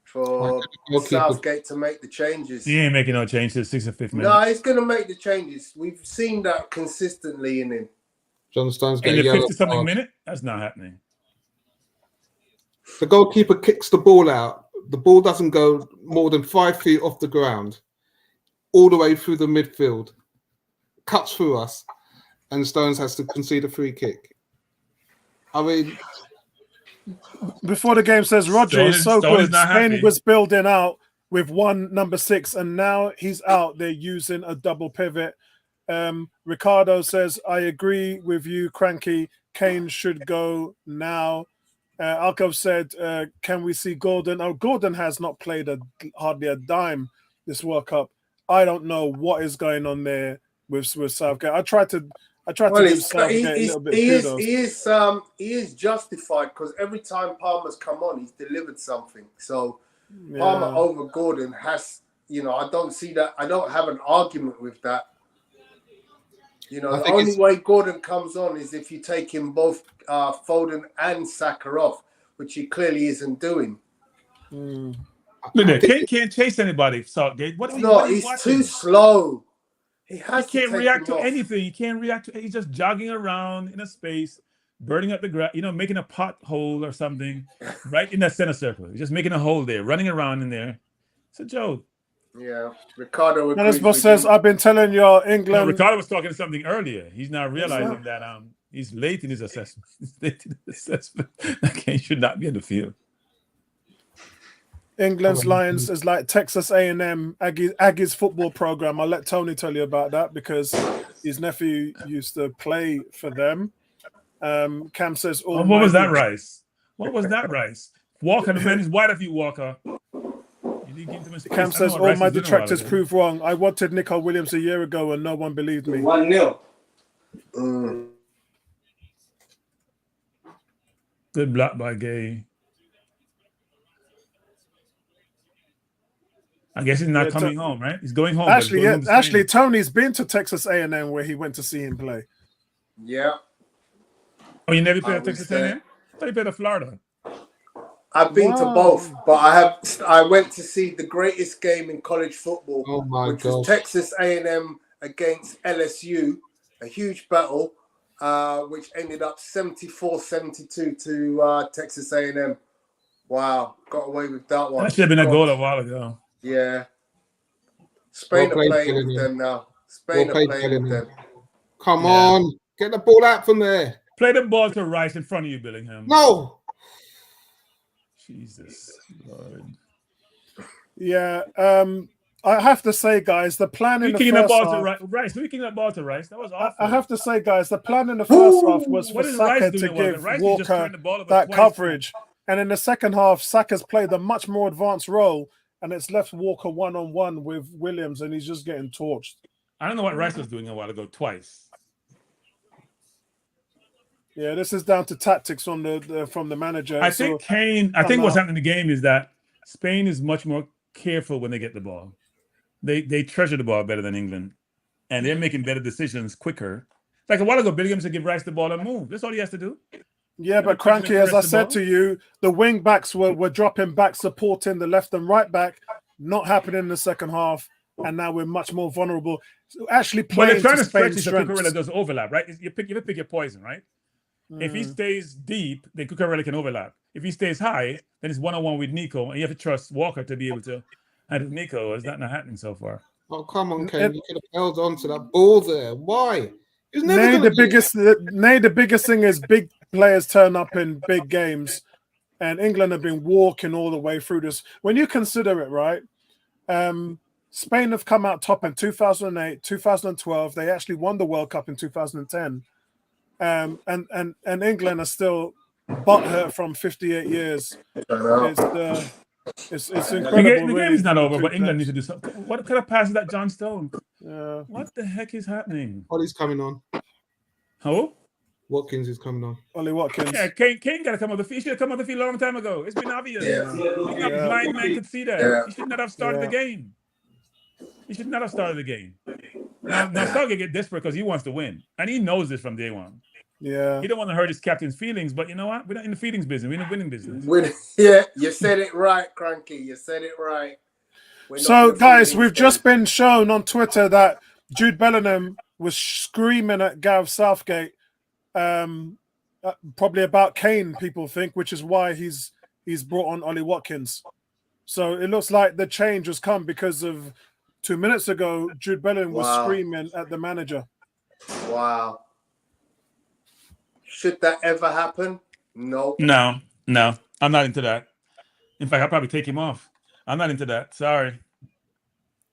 Southgate to make the changes. He ain't making no changes. 65th minute. No, he's going to make the changes. We've seen that consistently in him. John Stone's in the 50-something minute. That's not happening. The goalkeeper kicks the ball out. The ball doesn't go more than 5 feet off the ground, all the way through the midfield, cuts through us, and Stones has to concede a free kick. I mean, before the game says Roger is so good. Spain was building out with one number 6, and now he's out. They're using a double pivot. Ricardo says, I agree with you, Kranky. Kane should go now. Alkov said, can we see Gordon? Oh, Gordon has not played hardly a dime this World Cup. I don't know what is going on there with Southgate. I tried to give Southgate a little bit of kudos. He is justified because every time Palmer's come on, he's delivered something. So Palmer over Gordon has, I don't see that. I don't have an argument with that. The only way Gordon comes on is if you take him both Foden and Saka off, which he clearly isn't doing. Kane can't chase anybody, Southgate. He's too slow. He can't react to anything. He can't react to. He's just jogging around in a space, burning up the grass. Making a pothole or something, right in that center circle. He's just making a hole there, running around in there. It's a joke. Yeah, Ricardo. This boss says, "I've been telling you, England." No, Ricardo was talking something earlier. He's now realizing that he's late in his assessment. That Kane should not be in the field. England's Lions is like Texas A&M Aggies football program. I'll let Tony tell you about that because his nephew used to play for them. Cam says, what was that, Rice? What was that, Rice? Walker, the man is wide of you, Walker. Cam says, all my detractors prove wrong. I wanted Nico Williams a year ago and no one believed me. 1-0. Good block by Gay. I guess he's not Yeah, coming home, right? He's going home. but he's Actually, going yeah, home to actually, Spain. Tony's been to Texas A&M where he went to see him play. Yeah. Oh, you never I played at was Texas there. A&M? I thought you played at Florida. I've been to Wow. both, but I went to see the greatest game in college football, Oh my which was gosh. Texas A&M against LSU, a huge battle, which ended up 74-72 to Texas A&M. Wow, got away with that one. That should have been a Gosh. goal a while ago. Yeah. Spain Well are played, playing with Bellingham. them now. Spain Well are played, playing with Bellingham. them. Come Yeah. on, get the ball out from there. Play the ball to Rice in front of you, Billingham. No. Jesus Lord. Yeah, I have to say, guys, the plan in You the kicking that first ball to half. Rice? Who you kicking that ball to Rice? That was awful. I have to say, guys, the plan in the first half was for What is Rice Saka doing? to give Rice was just Walker throwing the ball over that twice. coverage, and in the second half, Saka's played a much more advanced role, and it's left Walker one-on-one with Williams, and he's just getting torched. I don't know what Rice was doing a while ago. Twice. Yeah, this is down to tactics from the manager. I think Kane. I think what's happening in the game is that Spain is much more careful when they get the ball. They treasure the ball better than England, and they're making better decisions quicker. Like a while ago, Billingham said, "Give Rice the ball and move." That's all he has to do. Yeah, but Kranky, as I said to you, the wing backs were dropping back, supporting the left and right back. Not happening in the second half, and now we're much more vulnerable. So actually But playing they're trying to stretch Spain's it so strengths. Cucurella does overlap, right? You pick your poison, right? If he stays deep, then Cucurella can overlap. If he stays high, then it's one-on-one with Nico, and you have to trust Walker to be able to handle Nico. Is that not happening so far? Oh, come on, Kane. You could have held on to that ball there. Why? He's never Nay, gonna the biggest thing is big players turn up in big games, and England have been walking all the way through this. When you consider it, right? Spain have come out top in 2008, 2012. They actually won the World Cup in 2010. And England are still butthurt from 58 years. It's incredible. The game is not over, but England needs to do something. What kind of pass is that, John Stone? Yeah. What the heck is happening? Ollie's coming on. Who? Watkins is coming on. Ollie Watkins. Yeah, Kane got to come off the field. He should have come off the field a long time ago. It's been obvious. Yeah. A blind man could see that. Yeah. He should not have started the game. He should not have started the game. Now Southgate get desperate because he wants to win, and he knows this from day one. Yeah. He don't want to hurt his captain's feelings, but you know what? We're not in the feelings business. We're in the winning business. Yeah, you said it right, Kranky. You said it right. So, guys, we've just been shown on Twitter that Jude Bellingham was screaming at Gareth Southgate, probably about Kane, people think, which is why he's brought on Ollie Watkins. So it looks like the change has come because of 2 minutes ago, Jude Bellingham was screaming at the manager. Wow. Should that ever happen? No. No. I'm not into that. In fact, I'll probably take him off. I'm not into that. Sorry.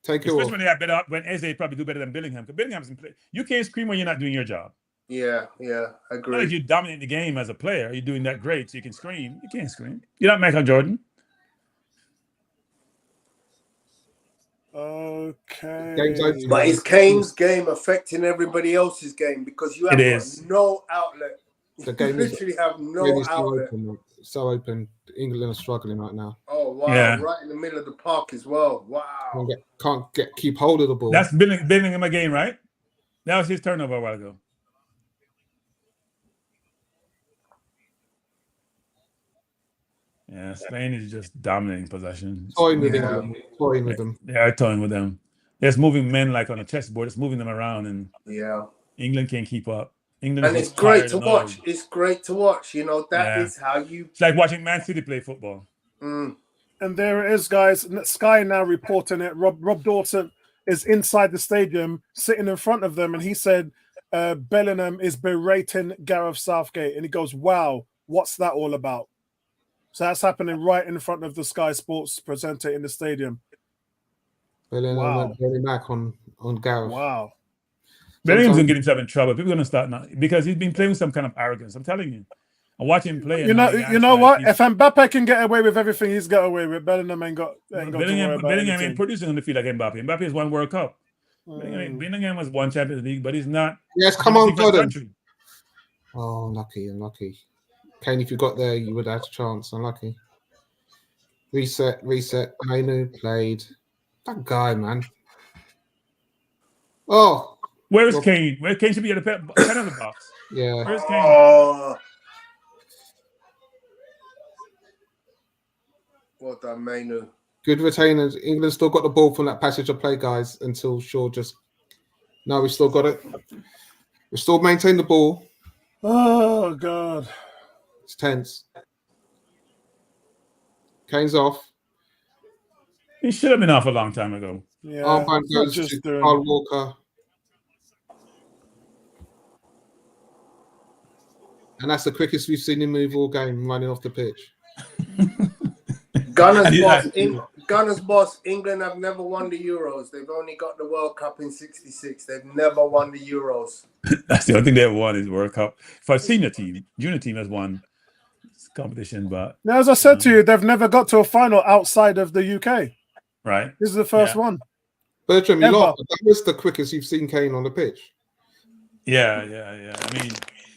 Take it Especially off. when they have better, when Eze probably do better than Billingham. Because Billingham doesn't play. You can't scream when you're not doing your job. Yeah, Not if agree. you dominate the game as a player, you're doing that great, so you can scream. You can't scream. You're not Michael Jordan. Okay. Game's over. But is Kane's game affecting everybody else's game? Because you have got no outlet. The game You is literally have no really so outlet. open, mate. So open. England are struggling right now. Oh, wow. Yeah. Right in the middle of the park as well. Wow. Can't keep hold of the ball. That's Billingham again, right? That was his turnover a while ago. Yeah, Spain is just dominating possession. Toying with Yeah. England. Toying with them. They are toying with them. It's moving men like on a chessboard. It's moving them around, and Yeah. England can't keep up. England And is it's great tired to and watch. old. It's great to watch. You know, that Yeah. is how you. It's like watching Man City play football. Mm. And there it is, guys. Sky now reporting it. Rob Dawson is inside the stadium, sitting in front of them, and he said Bellingham is berating Gareth Southgate, and he goes, "Wow, what's that all about?" So that's happening right in front of the Sky Sports presenter in the stadium. Bellingham went very back on Gareth. Wow. Bellingham's gonna get himself in trouble. People are gonna start now because he's been playing with some kind of arrogance. I'm telling you. I watch him play. You know what? If Mbappe can get away with everything he's got away with, Bellingham ain't got to worry about Bellingham anything. ain't producing on the field like Mbappe. Mbappe has won World Cup. Bellingham has won Champions League, but he's not. Yes, come on, different Gordon. country. Oh, unlucky. Kane, if you got there, you would have had a chance. Unlucky. Reset. Mainu played. That guy, man. Oh, Where's well, Kane? Where Kane should be at the penalty box. yeah. Where's Kane? Oh. Well done, Mainu. Good retainers. England still got the ball from that passage of play, guys, until Shaw just... No, we still got it. We still maintain the ball. Oh, God. It's tense. Kane's off. He should have been off a long time ago. Yeah, Armband it's not goes just to doing... Carl Walker. And that's the quickest we've seen him move all game, running off the pitch. Gunner's boss, England have never won the Euros. They've only got the World Cup in '66. They've never won the Euros. That's the only thing they ever won is World Cup. For a senior team, junior team has won this competition, but Now, as I said to you, they've never got to a final outside of the UK. right. This is the first one. Bertram, you Ever. lot, that was the quickest you've seen Kane on the pitch. Yeah. I mean,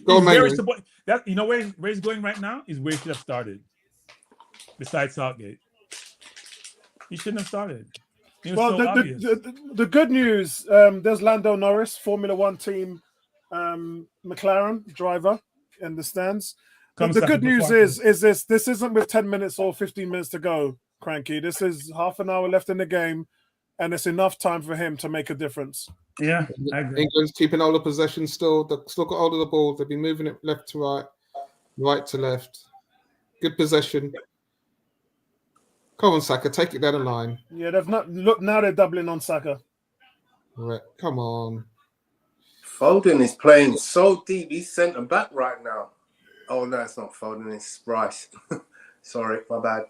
Go on, where Mainu. that you know where he's going right now is where he should have started. Besides Southgate, he shouldn't have started. It was Well, so obvious. the good news, there's Lando Norris, Formula One team, McLaren driver in the stands. Comes The second good news before- is this isn't with 10 minutes or 15 minutes to go, Kranky. This is half an hour left in the game, and it's enough time for him to make a difference. Yeah, I agree. England's keeping all the possession still. They've still got hold of the ball. They've been moving it left to right, right to left. Good possession. Come on, Saka, take it down the line. Yeah, they've not look now. They're doubling on Saka. Right, come on. Foden is playing so deep. He's centre back right now. Oh no, it's not Foden. It's Rice. Sorry, my bad.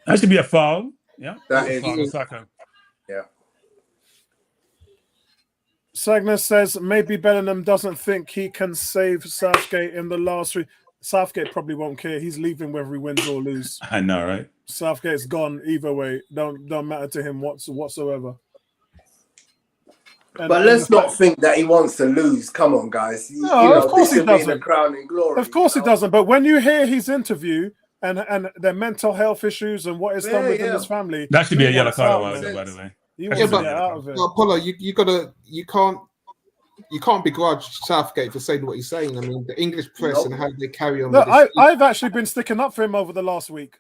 That should be a foul. Yeah, That a is- foul on Saka. Yeah. Sagner says maybe Bellingham doesn't think he can save Southgate in the last three. Southgate probably won't care. He's leaving whether he wins or lose. I know, right? Southgate's gone either way. Don't matter to him whatsoever. And- But let's not think that he wants to lose. Come on, guys. No, of course this he will be doesn't. the crowning glory. Of course you he know? doesn't. But when you hear his interview and their mental health issues and what it's done Yeah, within yeah. his family, That should be a he yellow wants card, out, man. by the way. He Yeah, wants to but- get out of it. Well, Apollo, you can't begrudge Southgate for saying what he's saying. I mean, the English press Nope. and how they carry on. Look, with this. I've actually been sticking up for him over the last week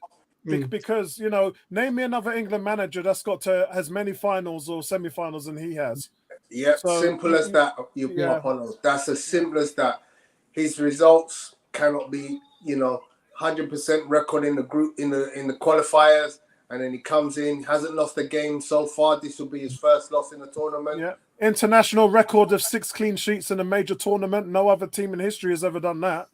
Mm. because name me another England manager that's got to as many finals or semi-finals than he has. Yep, So, simple as that. yeah. That's as simple as that. His results cannot be, 100% record in the group in the qualifiers, and then he comes in, hasn't lost a game so far. This will be his first loss in the tournament. Yeah, international record of 6 clean sheets in a major tournament. No other team in history has ever done that.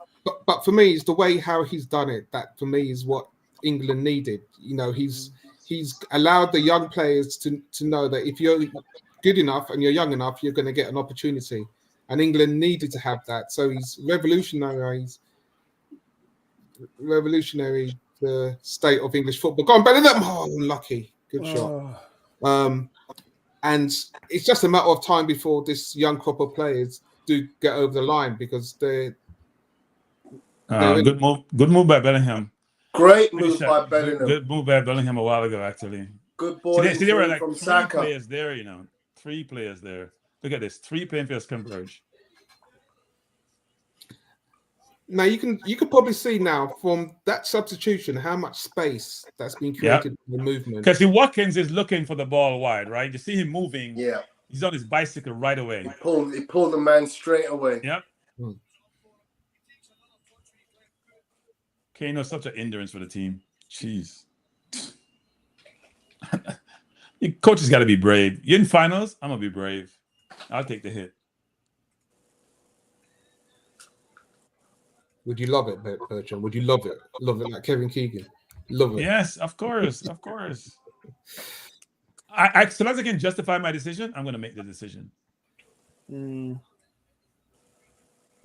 But for me, it's the way how he's done it. That for me is what England needed. He's allowed the young players to know that if you're good enough and you're young enough, you're going to get an opportunity. And England needed to have that. So he's revolutionary the state of English football. Go on, Bellingham. Oh, lucky. Good shot. And it's just a matter of time before this young crop of players do get over the line because they're Good move by Bellingham. Great Good move shot. by Bellingham. Good move by Bellingham a while ago, actually. Good ball See, there were in like from 3 Saka. players there, 3 players there. Look at this, 3 playing fields converge. Now you could probably see now from that substitution how much space that's been created in the movement. Because Watkins is looking for the ball wide, right? You see him moving. Yeah, He's on his bicycle right away. he pulled the man straight away. Yep. Hmm. Kane was such an hindrance for the team. Jeez. Your coach has got to be brave. You're in finals, I'm going to be brave. I'll take the hit. Would you love it, Bertrand? Would you love it? Love it like Kevin Keegan? Love it. Yes, of course. Of course. I so long as I can justify my decision, I'm going to make the decision. Man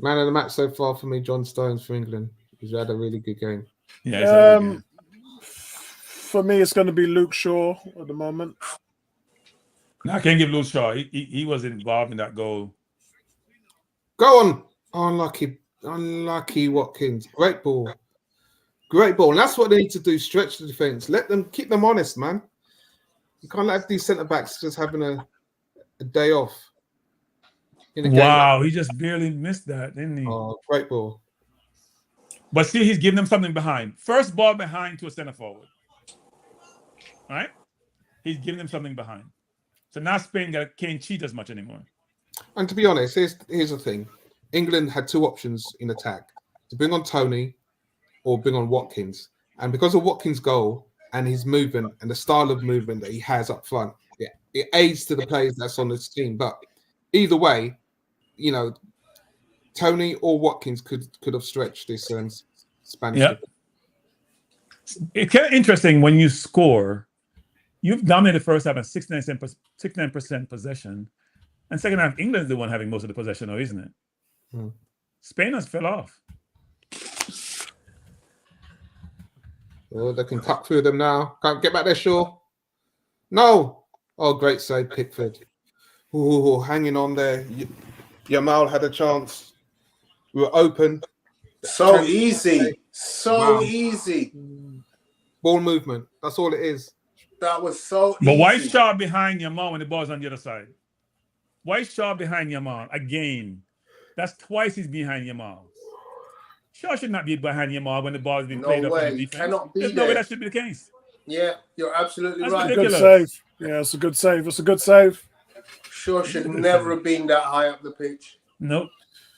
of the match so far for me, John Stones for England. He's had a really good game. Yeah. It's a good game. For me, it's going to be Luke Shaw at the moment. No, I can't give Luke Shaw. He was involved in that goal. Go on. Unlucky Watkins. Great ball. And that's what they need to do. Stretch the defense. Let them keep them honest, man. You can't have these centre backs just having a day off. In a Wow, game. he just barely missed that, didn't he? Oh, great ball. But see, he's giving them something behind. First ball behind to a center forward. All right? He's giving them something behind. So now Spain can't cheat as much anymore. And to be honest, here's the thing. England had two options in attack. To bring on Tony or bring on Watkins. And because of Watkins' goal and his movement and the style of movement that he has up front, it aids to the players that's on this team. But either way, you know, Tony or Watkins could have stretched this Spanish. Yeah. It's kind of interesting when you score. You've dominated the first half at 69% possession. And second half, England's the one having most of the possession, though, isn't it? Spain has fell off. Oh, they can cut through them now. Can't get back there, Shaw. No. Oh, great save, Pickford. Oh, hanging on there. Yamal had a chance. We were open. So easy. So easy. Ball movement. That's all it is. That was so But easy. why Shaw behind Yamal when the ball's on the other side? Why Shaw behind Yamal? Again, that's twice he's behind Yamal. Shaw should not be behind Yamal when the ball is being played up in the defense. Cannot be There's there. no way that should be the case. Yeah, you're absolutely That's right. ridiculous. Good save. Yeah, it's a good save. It's a good save. Sure should never have been that high up the pitch. Nope.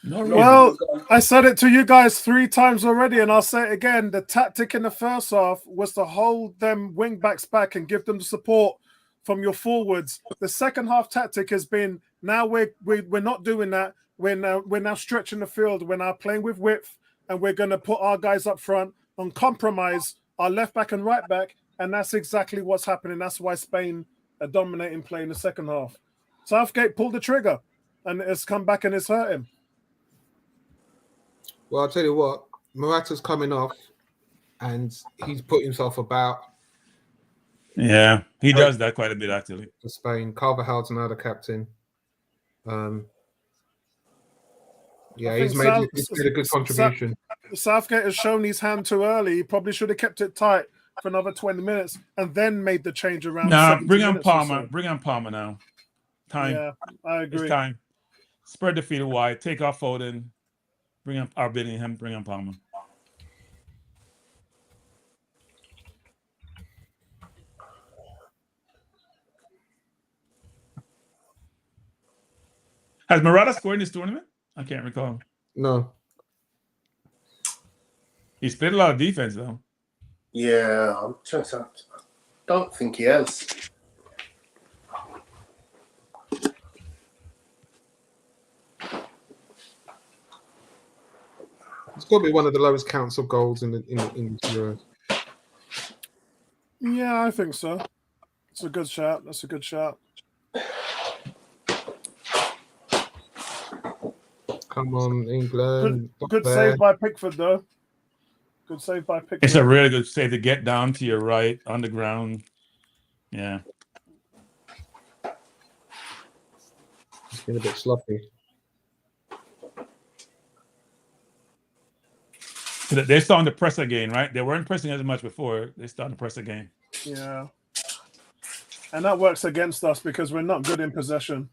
No reason. Well, I said it to you guys 3 times already, and I'll say it again. The tactic in the first half was to hold them wing backs back and give them the support from your forwards. The second half tactic has been now we're not doing that. We're now stretching the field. We're now playing with width, and we're going to put our guys up front and compromise our left back and right back, and that's exactly what's happening. That's why Spain are dominating play in the second half. Southgate pulled the trigger, and it's come back and it's hurt him. Well, I'll tell you what, Morata's coming off and he's put himself about. Yeah, he does that quite a bit, actually. For Spain. Carvajal's now the captain. Yeah, he's made a good contribution. Southgate has shown his hand too early. He probably should have kept it tight for another 20 minutes and then made the change around. Nah, bring on minutes or Palmer. so. Bring on Palmer now. Time. Yeah, I agree. It's time. Spread the field wide. Take off Foden. Bring up our Bellingham. Bring on Palmer. Has Morata scored in this tournament? I can't recall. No. He's played a lot of defense, though. Yeah, I'm trying to. I don't think he has. It's got to be one of the lowest counts of goals in the Euros. Yeah, I think so. It's a good shot. That's a good shot. Come on, England. Good save by Pickford, though. Good save by Pickford. It's a really good save to get down to your right on the ground. Yeah. It's been a bit sloppy. They're starting to press again, right? They weren't pressing as much before. They're starting to press again. Yeah. And that works against us because we're not good in possession.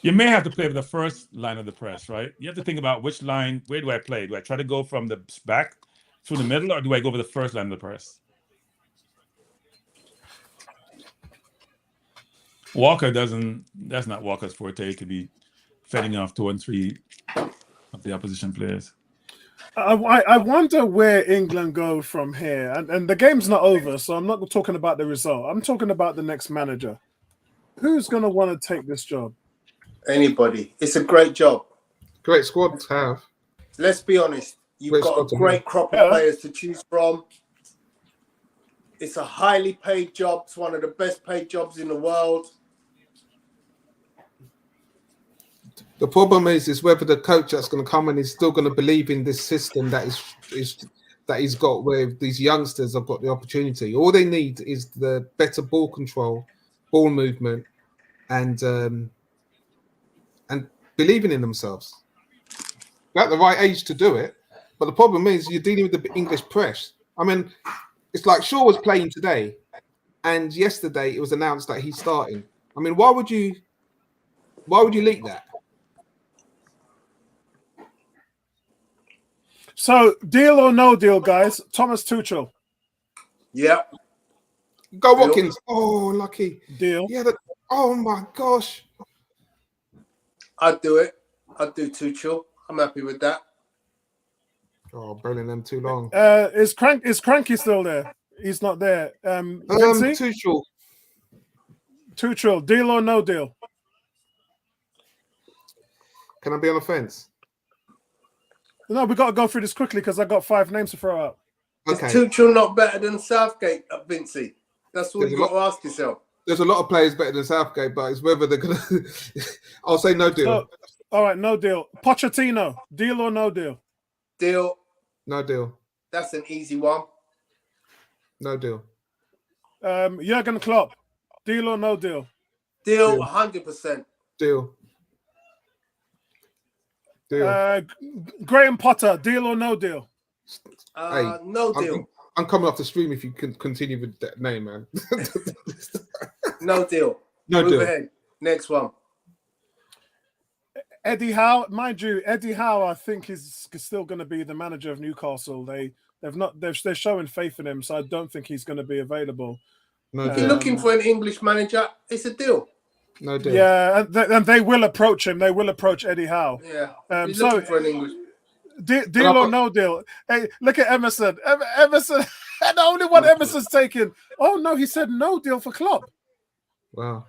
You may have to play with the first line of the press, right? You have to think about which line, where do I play? Do I try to go from the back through the middle, or do I go over the first line of the press? Walker that's not Walker's forte to be fending off 2 and 3 of the opposition players. I wonder where England go from here. And the game's not over, so I'm not talking about the result. I'm talking about the next manager. Who's going to want to take this job? Anybody. It's a great job. Great squad to have. Let's be honest. You've Great got squad to a great have. crop of players to choose from. It's a highly paid job. It's one of the best paid jobs in the world. The problem is whether the coach that's going to come in is still going to believe in this system that he's got, where these youngsters have got the opportunity. All they need is the better ball control, ball movement, and believing in themselves. They're at the right age to do it, but the problem is you're dealing with the English press. I mean, it's like Shaw was playing today, and yesterday it was announced that he's starting. I mean, why would you leak that? So, deal or no deal, guys? Thomas Tuchel. Yeah. Go Watkins. Oh, lucky. Deal. Yeah. Oh my gosh. I'd do it. I'd do Tuchel. I'm happy with that. Oh, Bellingham too long. Is Kranky still there? He's not there. Vincey? Tuchel. Deal or no deal? Can I be on the fence? No, we got to go through this quickly because I got 5 names to throw out. Okay. Is Tuchel not better than Southgate, Vincey? That's what you got to ask yourself. There's a lot of players better than Southgate, but it's whether they're gonna. I'll say no deal. So, all right, no deal. Pochettino, deal or no deal? Deal. No deal. That's an easy one. No deal. Jurgen Klopp, deal or no deal? Deal. 100%. Deal. Deal. Graham Potter, deal or no deal? No deal. I'm coming off the stream if you can continue with that name, man. No deal. No Move deal. ahead. Next one. Eddie Howe, mind you, Eddie Howe, I think is still going to be the manager of Newcastle. They're showing faith in him, so I don't think he's going to be available. No If you're looking for an English manager, it's a deal. No deal. Yeah, and they will approach him. They will approach Eddie Howe. Yeah. You're So looking for an English. deal or no deal? Hey, look at Emerson. Emerson, the only one Emerson's taking. Oh no, he said no deal for Klopp. Wow.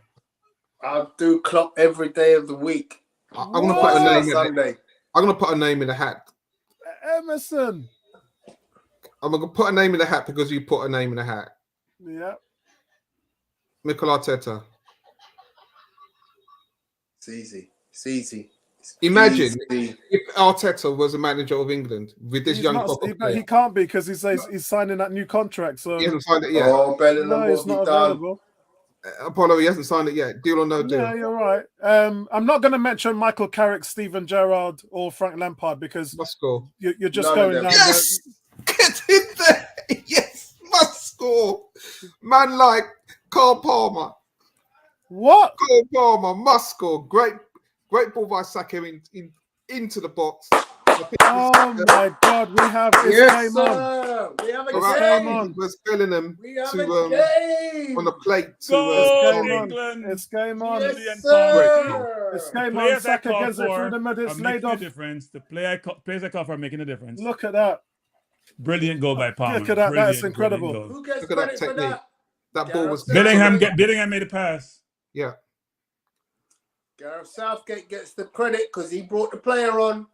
I'll do Klopp every day of the week. I'm gonna put a name in Sunday. I'm gonna put a name in the hat. Emerson. I'm gonna put a name in the hat because you put a name in the hat. Yeah. Mikel Arteta. It's easy. It's easy. Imagine if Arteta was a manager of England with this young player. He can't be because he's signing that new contract. So He hasn't signed it yet. Oh, Bellingham no, will it's be not done. available. Apollo, he hasn't signed it yet. Deal or no deal? Yeah, you're right. I'm not going to mention Michael Carrick, Steven Gerrard, or Frank Lampard because Must score. you're just None of going them. down. Yes! Get in there! Yes! Must score! Man like Carl Palmer. What? Carl Palmer must score. Great ball by Saka into the box. Oh my God! We have this Yes, game on. sir. We have a Alright, game. was Bellingham We have to a game. on the plate to Go game on. England! It's game on. Yes, Brilliant sir. It's game on. Players I Saka call gets it for through the middle. are It's laid making a off. difference. The players I call for are making a difference. Look at that. Brilliant goal by Palmer. Look at that. That's Brilliant incredible. goal. Who gets Look at that credit for technique. that? That ball was Bellingham made a pass. yeah. Gareth Southgate gets the credit because he brought the player on.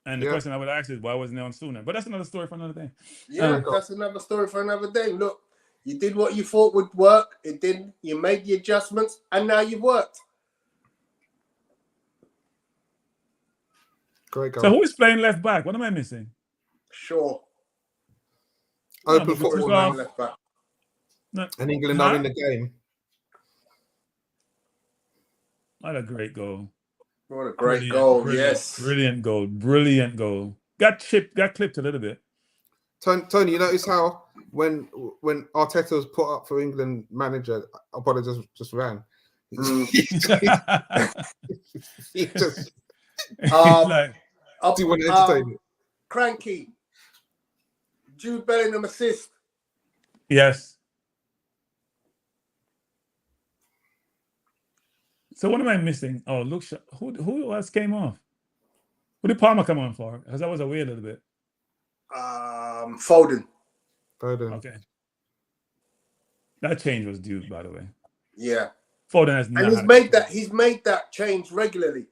And the Yeah. question I would ask is why wasn't he on sooner? But that's another story for another day. Yeah, that's another story for another day. Look, you did what you thought would work. It didn't. You made the adjustments, and now you've worked. Great goal. So who is playing left back? What am I missing? Sure. Open No, football because, now. Left back. No, And England are in the game. what a great goal. What a great Brilliant, goal. brilliant, Yes. Brilliant goal. Brilliant goal. Got clipped a little bit. Tony, you notice how when Arteta was put up for England manager, Apollo just ran. He just Like, do you want to entertain it? Kranky. Jude Bellingham assist. yes. So what am I missing? Oh, look, who else came off? Who did Palmer come on for? Because that was away a little bit. Foden. Foden. Okay. That change was due, by the way. Yeah. Foden has not And had he's made that change regularly.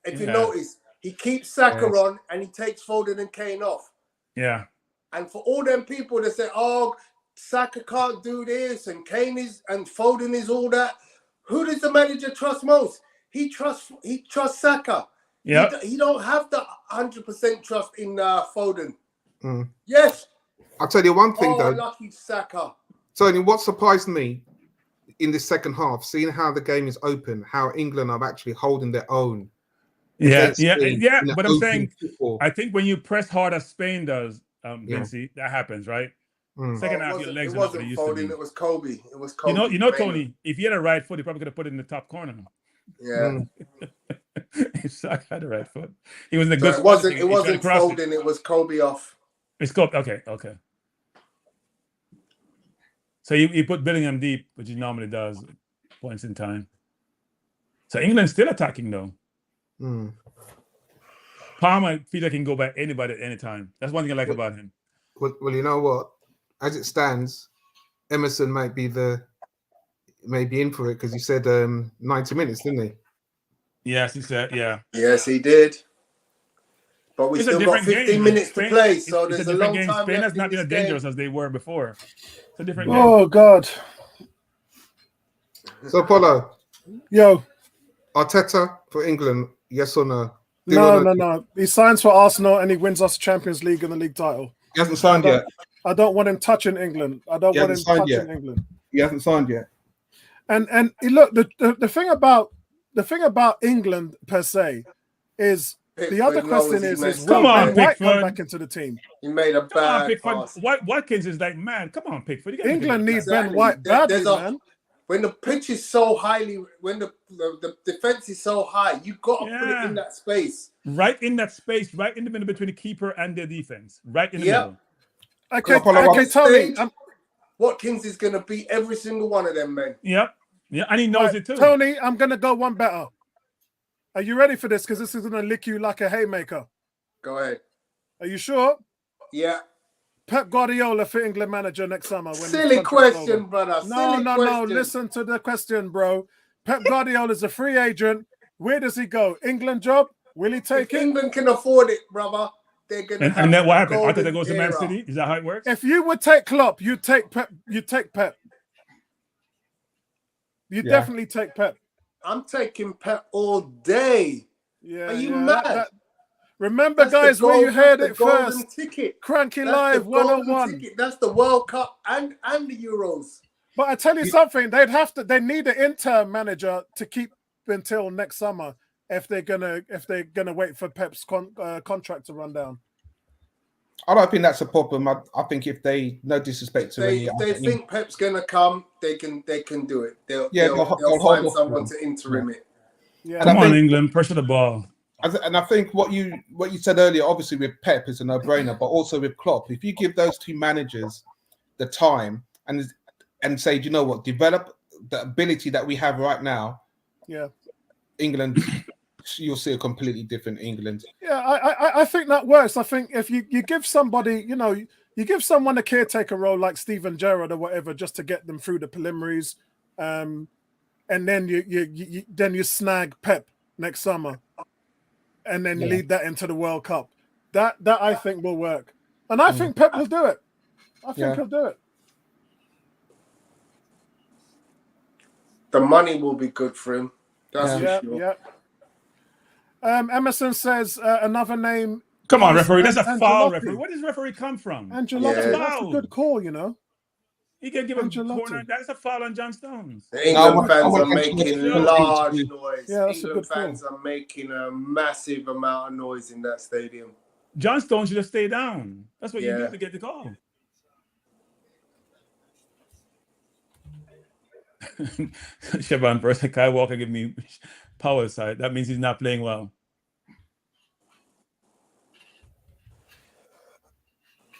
If you Yeah. notice, he keeps Saka Yes. on and he takes Foden and Kane off. Yeah. And for all them people that say, "Oh, Saka can't do this and Kane is and Foden is all that," who does the manager trust most? He trusts Saka. Yeah. He don't have the 100% trust in Foden. Mm. Yes. I'll tell you one thing though, Lucky Saka. Tony. What surprised me in this second half, seeing how the game is open, how England are actually holding their own. Yeah. against Yeah. Spain Yeah. in an But I'm open saying, football. I think when you press hard as Spain does, Vincey, that happens, right? Second Oh, half, your it legs are not what they wasn't used to Foden. be. It was Kobe. It was Kobe. You know, mainly. Tony. If he had a right foot, he probably could have put it in the top corner. Yeah. If Saka had a right foot, he was in a So good it spot. wasn't. He It tried to wasn't cross it. Foden. It was Kobe off. It's called okay. So he put Bellingham deep, which he normally does at points in time. So England's still attacking though. Palmer feels like he can go by anybody at any time. That's one thing I like about him. Well, you know what? As it stands, Emerson might be in for it because he said 90 minutes, didn't he? Yes, he said, yeah. Yes, he did. But we It's still got 15 minutes to play, so there's a long time Spain has left not in been this as dangerous game. as they were before. It's a different game. Oh God. So, Paulo, Yo. Arteta for England, yes or no? No. He signs for Arsenal and he wins us Champions League and the league title. He hasn't signed yet. I don't want him touching England. I don't He want him hasn't signed touching yet. England. He hasn't signed yet. And look, the thing about England per se is the other question is Come will on, Ben White come Pickford. back into the team? He made a Come on, bad Pickford. pass. Watkins is like, man, come on, Pickford. You gotta England think need about that. Ben White badly, man. When the pitch is so highly, when the defense is so high, you got to put it in that space. Right in that space, right in the middle between the keeper and the defense. Right in the middle. Okay, Tony. Tony. Watkins is going to beat every single one of them, man. Yep. Yeah, and he knows it too. Tony, I'm going to go one better. Are you ready for this? Because this is going to lick you like a haymaker. Go ahead. Are you sure? Yeah. Pep Guardiola for England manager next summer. When Silly question, brother. No. Question. Listen to the question, bro. Pep Guardiola is a free agent. Where does he go? England job? Will he take it? England can afford it, brother. They're gonna. And then what happened? Arteta goes to Man City. Is that how it works? If you would take Klopp, you take Pep. You take Pep. You definitely take Pep. I'm taking Pep all day. Yeah. Are you mad? Remember, guys, where you heard it first. Ticket. Kranky Live 101. That's the World Cup and the Euros. But I tell you something, they need an interim manager to keep until next summer if they're gonna wait for Pep's contract to run down. I don't think that's a problem. I think if they, no disrespect to if they think Pep's gonna come, they can do it. They'll find someone to interim it. Yeah. Come on, England, pressure the ball. And I think what you said earlier, obviously with Pep is a no-brainer, but also with Klopp, if you give those two managers the time and say, you know what, develop the ability that we have right now, England, you'll see a completely different England. Yeah, I think that works. I think if you give somebody, you give someone a caretaker role like Steven Gerrard or whatever, just to get them through the preliminaries, and then you snag Pep next summer, and then lead that into the World Cup. That I think will work, and I think Pep will do it. I think he'll do it. The money will be good for him. That's for sure. Yeah. Emerson says another name. Come on, referee. That's a foul, referee. Where does referee come from? Angelotti. That's a good call, He can give a corner. That's a foul on John Stones. The England fans are making large noise. Yeah, that's England fans are making a massive amount of noise in that stadium. John Stones should have stayed down. That's what you do to get the call. Shaban first, Kai Walker give me power side. That means he's not playing well.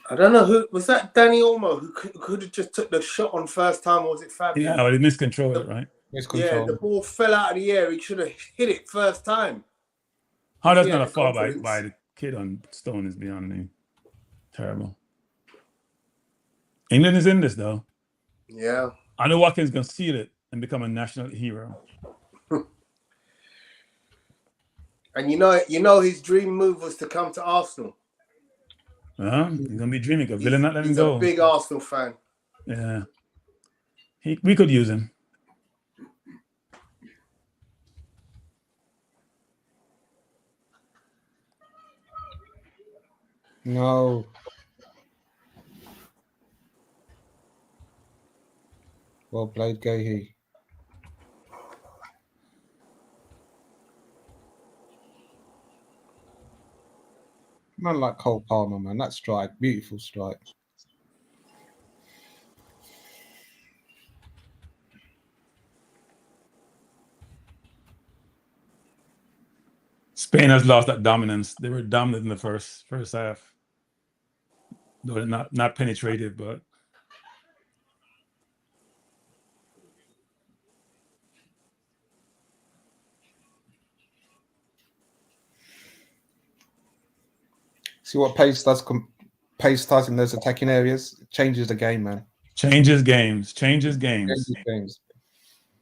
I don't know who was that. Danny Olmo who could have just took the shot on first time, or was it Fabian? Yeah, well, he miscontrolled it, right? Yeah, the ball fell out of the air. He should have hit it first time. How that's not a foul by the kid on Stone is beyond me. Terrible. England is in this though. Yeah. I know Watkins gonna seal it and become a national hero. And you know his dream move was to come to Arsenal. He's gonna be dreaming of Villa not letting him go. He's a big Arsenal fan. Yeah. We could use him. No. Well played, Gahey. Man like Cole Palmer, man. That strike, beautiful strike. Spain has lost that dominance. They were dominant in the first half. Though they're not penetrative, but See what pace does. Pace does in those attacking areas. It changes the game, man. changes games. Changes games.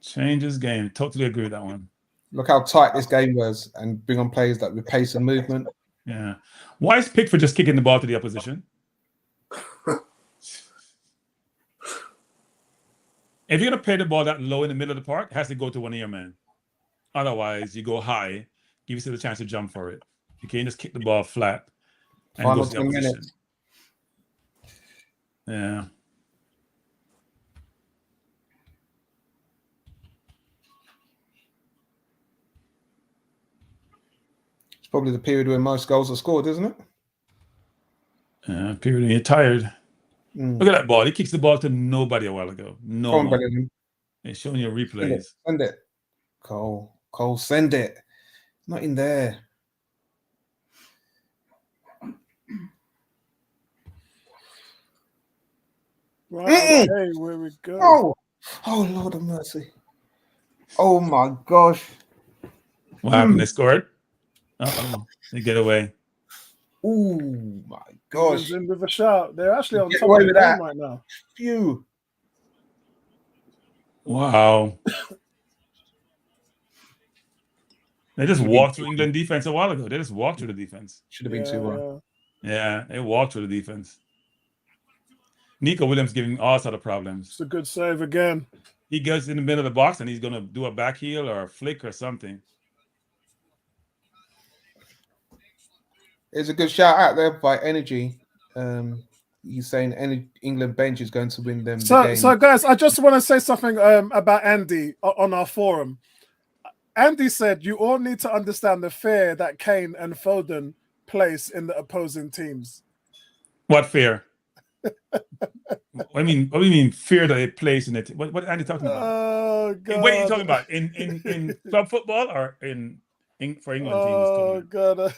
Changes game. Totally agree with that one. Look how tight this game was, and bring on players that with pace and movement. Yeah. Why is Pickford just kicking the ball to the opposition? If you're gonna play the ball that low in the middle of the park, it has to go to one of your men. Otherwise, you go high, give yourself a chance to jump for it. You can't just kick the ball flat and Final go to the 10 opposition. minutes. Yeah. It's probably the period where most goals are scored, isn't it? Yeah, period. You're tired. Look at that ball. He kicks the ball to nobody a while ago. No Come on, one. Bellingham. They're showing you replays. Send it. Cole, send it. Not in there. Right, okay, where we go. Oh, Lord of mercy. Oh, my gosh. What happened? They scored? Uh-oh. They get away. Oh, my gosh. In with a shout. They're actually on Get top away of the with game that. right now. Phew. Wow. They just walked through England defense a while ago. They just walked through the defense. Should have been 2-1. Yeah, they walked through the defense. Nico Williams giving all sort of problems. It's a good save again. He goes in the middle of the box and he's going to do a back heel or a flick or something. It's a good shout out there by Energy. He's saying any England bench is going to win them the game. So guys, I just want to say something about Andy on our forum. Andy said you all need to understand the fear that Kane and Foden place in the opposing teams. What fear? What do you mean fear that they place in it? What are Andy talking about? Oh God! What are you talking about? In club football or for England teams? Oh God!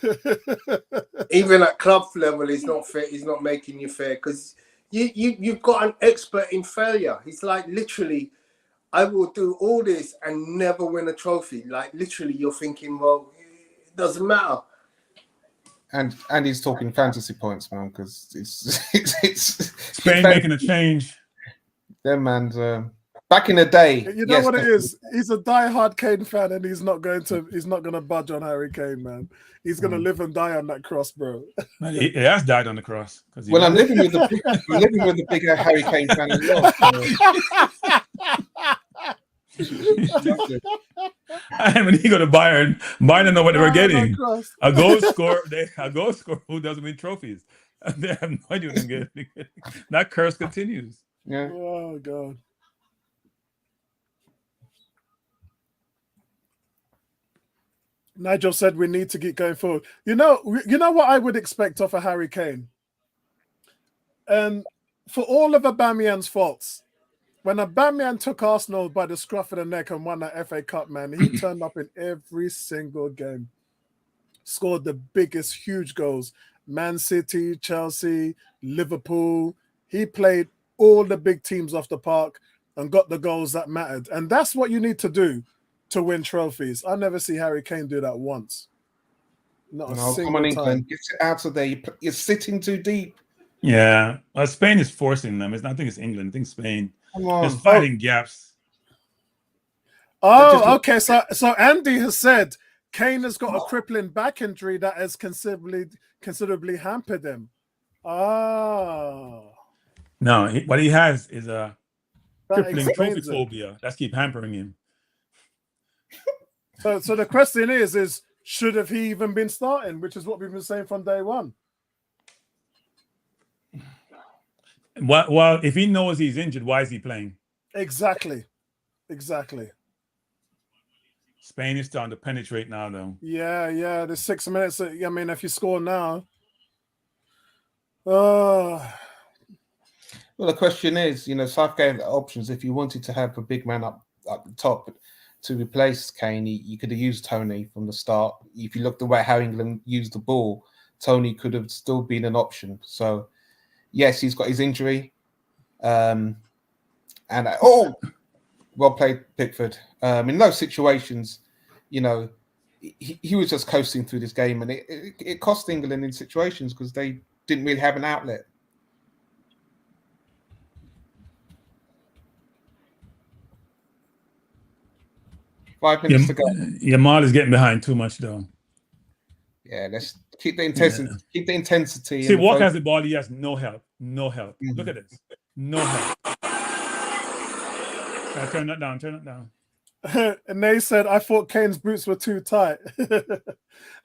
Even at club level, it's not fair. He's not making you fair because you've got an expert in failure. He's like literally, I will do all this and never win a trophy. Like literally, you're thinking, well, it doesn't matter. And he's talking fantasy points, man, because it's Spain making a change. Them man, back in the day. You know what it is? He's a diehard Kane fan, and he's not going to budge on Harry Kane, man. He's going to live and die on that cross, bro. He has died on the cross. Well, I'm living with the bigger Harry Kane fan as well. And when he go to Bayern don't know what they were getting. A goal scorer who doesn't win trophies. They have no idea what they're getting. That curse continues. Yeah. Oh God. Nigel said we need to keep going forward. You know what I would expect of a Harry Kane. And for all of Aubameyang's faults, when Aubameyang took Arsenal by the scruff of the neck and won that FA Cup, man, he turned up in every single game. Scored the biggest, huge goals. Man City, Chelsea, Liverpool. He played all the big teams off the park and got the goals that mattered. And that's what you need to do to win trophies. I never see Harry Kane do that once. Not a single come on, time. England. Get it out of there. You're sitting too deep. Yeah. Spain is forcing them. I think it's England. I think Spain. Come on. Just finding gaps. Oh, okay. So Andy has said Kane has got a crippling back injury that has considerably hampered him. Oh. No, what he has is a crippling trophy explains it. phobia. That's keep hampering him. So the question is should have he even been starting, which is what we've been saying from day one. Well, if he knows he's injured, why is he playing? Exactly. Spain is starting to penetrate now, though. Yeah. There's 6 minutes. I mean, if you score now. Oh. Well, the question is, Southgate had options if you wanted to have a big man up the top to replace Kane, you could have used Tony from the start. If you look the way how England used the ball, Tony could have still been an option. So, yes, he's got his injury. Well played, Pickford. In those situations, you know, he was just coasting through this game, and it cost England in situations because they didn't really have an outlet. Five minutes to go. Yamal is getting behind too much, though. Yeah, let's keep the intensity. Yeah. Keep the intensity. See, Walker has the ball. He has no help. No help. Mm-hmm. Look at this. No help. Turn that down. Turn it down. And they said, I thought Kane's boots were too tight.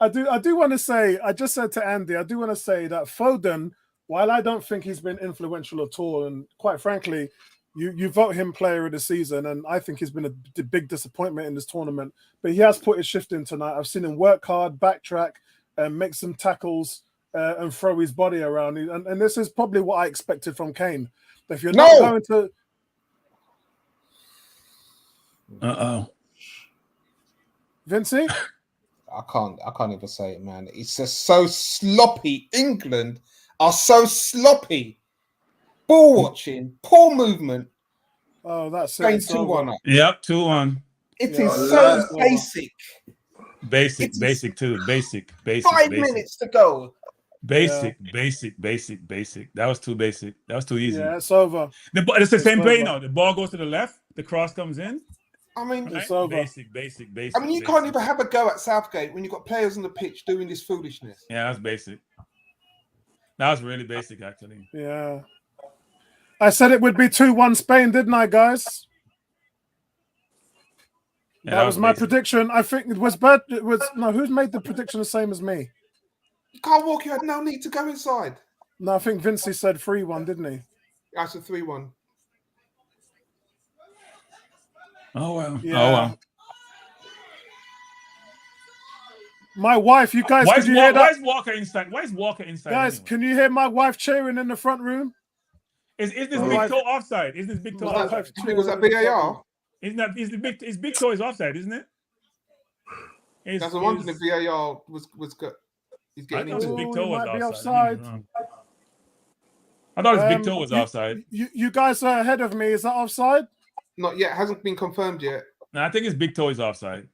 I do want to say, I just said to Andy, I do want to say that Foden, while I don't think he's been influential at all, and quite frankly, you vote him player of the season, and I think he's been a big disappointment in this tournament, but he has put his shift in tonight. I've seen him work hard, backtrack, and make some tackles and throw his body around. And this is probably what I expected from Kane. If you're not going to... Vincey? I can't even say it, man. It's just so sloppy. England are so sloppy. Ball watching, poor movement. Oh, that's it. 2-1. Yep, 2-1. It is so basic. Basic too. Basic. 5 minutes to go. Basic. That was too basic. That was too easy. Yeah, it's over. It's the same play now. The ball goes to the left. The cross comes in. I mean, it's over. Basic. I mean, you can't even have a go at Southgate when you've got players on the pitch doing this foolishness. Yeah, that's basic. That was really basic, actually. Yeah. I said it would be 2-1 Spain, didn't I, guys? Yeah, that was my prediction. I think it was bad. Who's made the prediction the same as me? Kyle Walker had no need to go inside. No, I think Vincey said 3-1, didn't he? That's a 3-1. Oh well. Yeah. Oh well. My wife, you guys, Why could you hear that? Why is Walker inside? Why is Walker inside? Guys, anyway? can you hear my wife cheering in the front room? Is this big toe offside? Is this big toe offside? Was that VAR? Is big toe is offside, isn't it? That's the one thing the VAR was good. He's getting into big toe was might offside. Be offside. I thought his big toe was offside. You guys are ahead of me. Is that offside? Not yet. Hasn't been confirmed yet. No, I think his big toe is offside.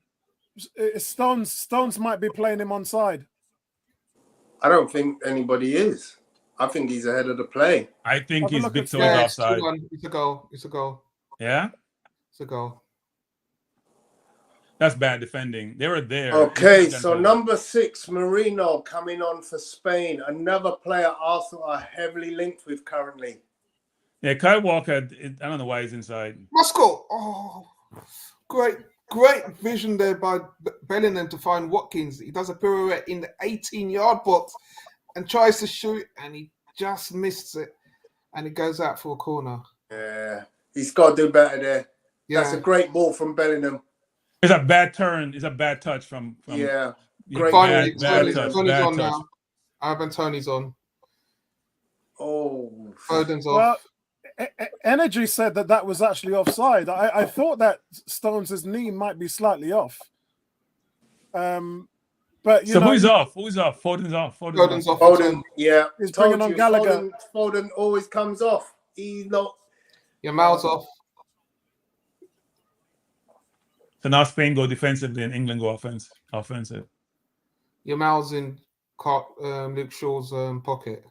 Stones might be playing him onside. I don't think anybody is. I think he's ahead of the play. I think his big toe Yeah, is offside. It's a goal. It's a goal. Yeah? It's a goal. That's bad defending. They were there. Okay, so number 6, Marino, coming on for Spain. Another player Arsenal are heavily linked with currently. Yeah, Kyle Walker, I don't know why he's inside. Muscle. Oh, great vision there by Bellingham to find Watkins. He does a pirouette in the 18-yard box and tries to shoot, and he just missed it, and it goes out for a corner. Yeah, he's got to do better there. Yeah. That's a great ball from Bellingham. It's a bad turn. It's a bad touch from yeah. Great. Finally, Tony's on now. Ivan Tony's on. Oh, Foden's off. Well, Energy said that was actually offside. I thought that Stones' knee might be slightly off. But so who's off? Who's off? Foden's off. Foden's off. Foden, yeah. He's bringing on Gallagher. Foden always comes off. He's not. Your mouth's off. So now Spain go defensively and England go offensive. Your mouth's in Luke Shaw's pocket.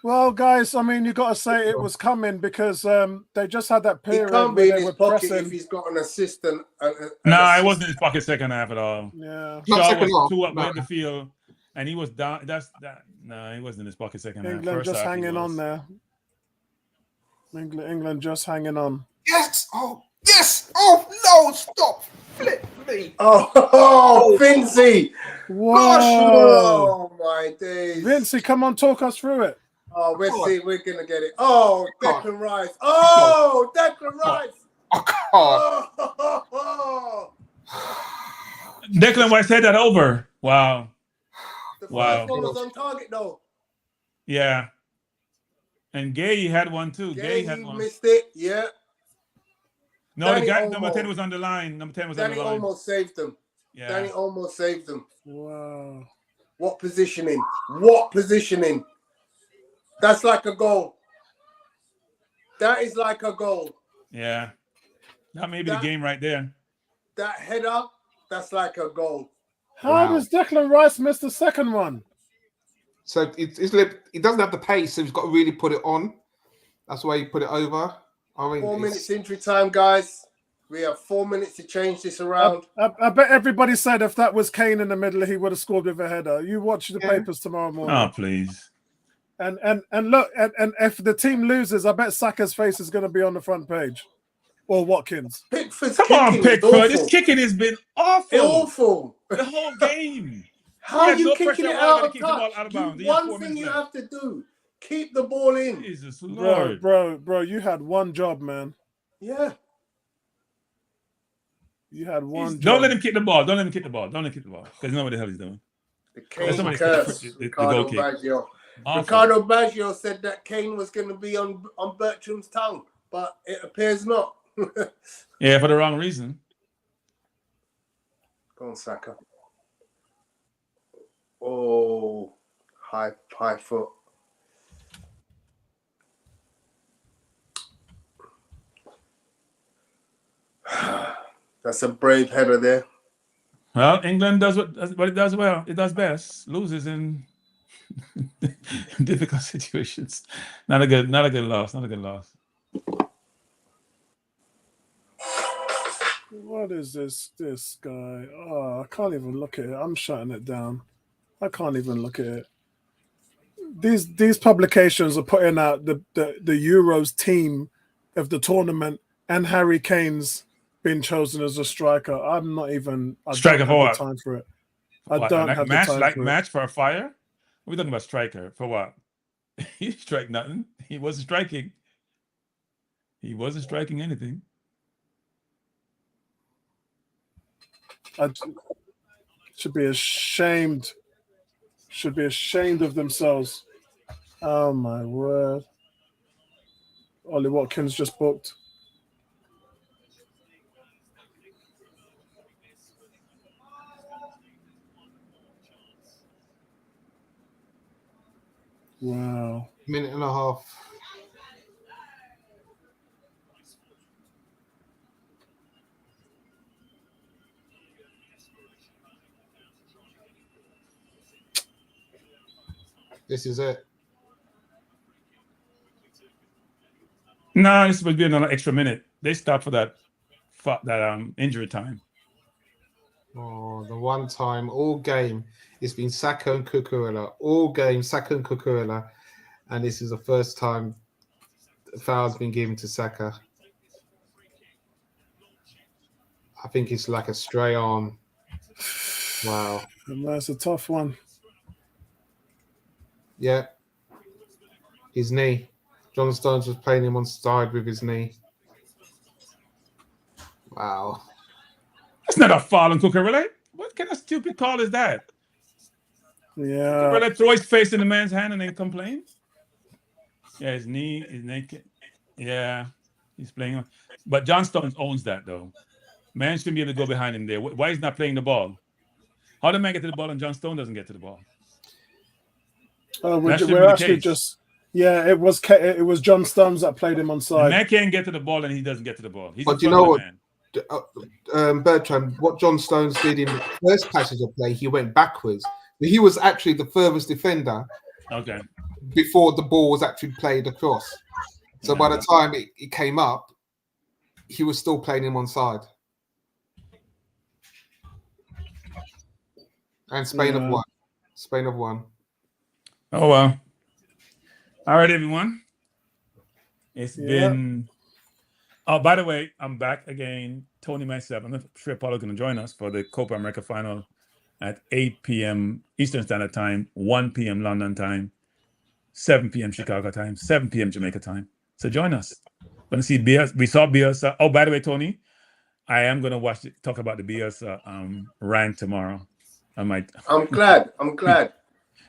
Well, guys, I mean, you got to say it was coming because they just had that period. He can't be in where his they were pocket pressing. if he's got an assistant. No, it wasn't in his pocket second half at all. Yeah, Shaw was 2 up in the field, and he was down. No, he wasn't in his pocket second half. England just hanging on there. England just hanging on. Yes! Oh, yes! Oh, no! Stop! Flip me! Oh, Vincey! Whoa! Gosh, oh, my days. Vincey, come on, talk us through it. Oh, we're going to get it. Oh, Declan Rice. Oh, Declan Rice. Oh, Declan Rice had that over. Wow. The first one was on target, though. Yeah. And Gay had one, too. Gay had one. missed it, yeah. No, Danny the guy Olmo. number 10 was on the line. Number 10 was on Danny the line. almost saved them. Yeah. Danny almost saved them. Wow. What positioning? What positioning? That's like a goal. That is like a goal. Yeah. That may be That- the game right there. That header, that's like a goal. How does Declan Rice miss the second one? So he doesn't have the pace, so he's got to really put it on. That's why he put it over. I mean, 4 minutes injury time, guys. We have 4 minutes to change this around. I bet everybody said if that was Kane in the middle, he would have scored with a header. You watch the papers tomorrow morning. Oh, please. And look, and if the team loses, I bet Saka's face is going to be on the front page. Or Watkins. Pickford's Come on, kicking is Pickford. awful. This kicking has been awful. Awful. The whole game. How are He you had no kicking pressure it at all, out but of he kicked the ball touch? out of bounds. He had One 4 thing minutes you left. have to do, keep the ball in. Jesus Lord. Bro, you had one job, man. Yeah. You had one job. Don't let him kick the ball. Don't let him kick the ball. Don't let him kick the ball. Because you know what the hell he's doing. The Kane somebody curse. the Ricardo goal kick. Baggio. Awful. Ricardo Baggio said that Kane was going to be on Bertram's tongue, but it appears not. Yeah, for the wrong reason. Go on, Saka. Oh, high foot. That's a brave header there. Well, England does what it does well. It does best. Loses in difficult situations. Not a good loss. Not a good loss. What is this guy? Oh, I can't even look at it. I'm shutting it down. I can't even look at it. These publications are putting out the Euros team of the tournament, and Harry Kane's been chosen as a striker. I'm not even. I Striker don't for have what? the time for it. What, I don't like have match, the time like for match for a fire. We're talking about striker for what? He strike nothing. He wasn't striking. He wasn't striking anything. it. Should be ashamed. Should be ashamed of themselves. Oh my word! Ollie Watkins just booked. Wow. Minute and a half. This is it. No, this would be another extra minute. They stopped for that injury time. Oh, the one time all game it's been Saka and Cucurella. All game Saka and Cucurella, and this is the first time the foul's been given to Saka. I think it's like a stray arm. Wow. That's a tough one. Yeah. His knee. John Stones was playing him on side with his knee. Wow. That's not a foul on Cucurella. What kind of stupid call is that? Yeah. Cucurella throw his face in the man's hand and then complain. Yeah, his naked. Yeah, he's playing on. But John Stones owns that though. Man shouldn't be able to go behind him there. Why is he not playing the ball? How did man get to the ball and John Stone doesn't get to the ball? We're actually just. Yeah, it was John Stones that played him on side. The man can't get to the ball and he doesn't get to the ball. He's But you know what, Bertrand, what John Stones did in the first passage of play, he went backwards. He was actually the furthest defender. Okay. Before the ball was actually played across. So by the time it came up, he was still playing him on side. And Spain have won. Spain have won. Oh, well. All right, everyone. It's been... Oh, by the way, I'm back again. Tony, myself. I'm not sure Paulo going to join us for the Copa America final at 8 p.m. Eastern Standard Time, 1 p.m. London time, 7 p.m. Chicago time, 7 p.m. Jamaica time. So join us. Going to see Bielsa. We saw Bielsa. Oh, by the way, Tony, I am going to talk about the Bielsa rant tomorrow. I'm glad.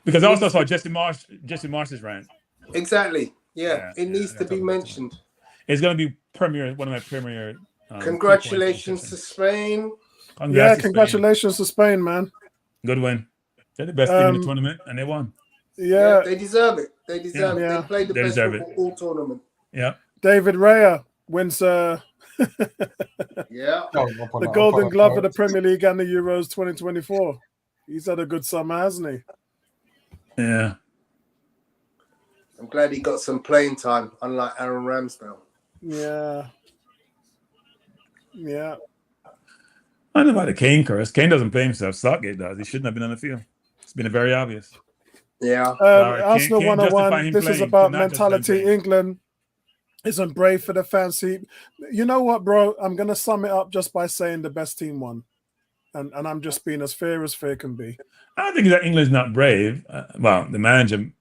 Because I also saw Jesse Marsh's rant. Exactly. Yeah, it needs to be mentioned. It's going to be one of my premier Congratulations to Spain. Congrats to congratulations to Spain, man. Good win. They're the best team in the tournament, and they won. Yeah, they deserve it. They deserve it. Yeah. They played the best football all tournament. Yeah. David Raya wins Yeah. the Golden Glove of the Premier League and the Euros 2024. He's had a good summer, hasn't he? Yeah. I'm glad he got some playing time, unlike Aaron Ramsdale. Yeah. Yeah. I don't know about the Kane curse. Kane doesn't play himself. Southgate does. He shouldn't have been on the field. It's been very obvious. Yeah. Arsenal Kane 101. This is about not just mentality. playing. England isn't brave for the fancy. You know what, bro? I'm going to sum it up just by saying the best team won. And I'm just being as fair can be. I don't think that England's not brave. Well, the manager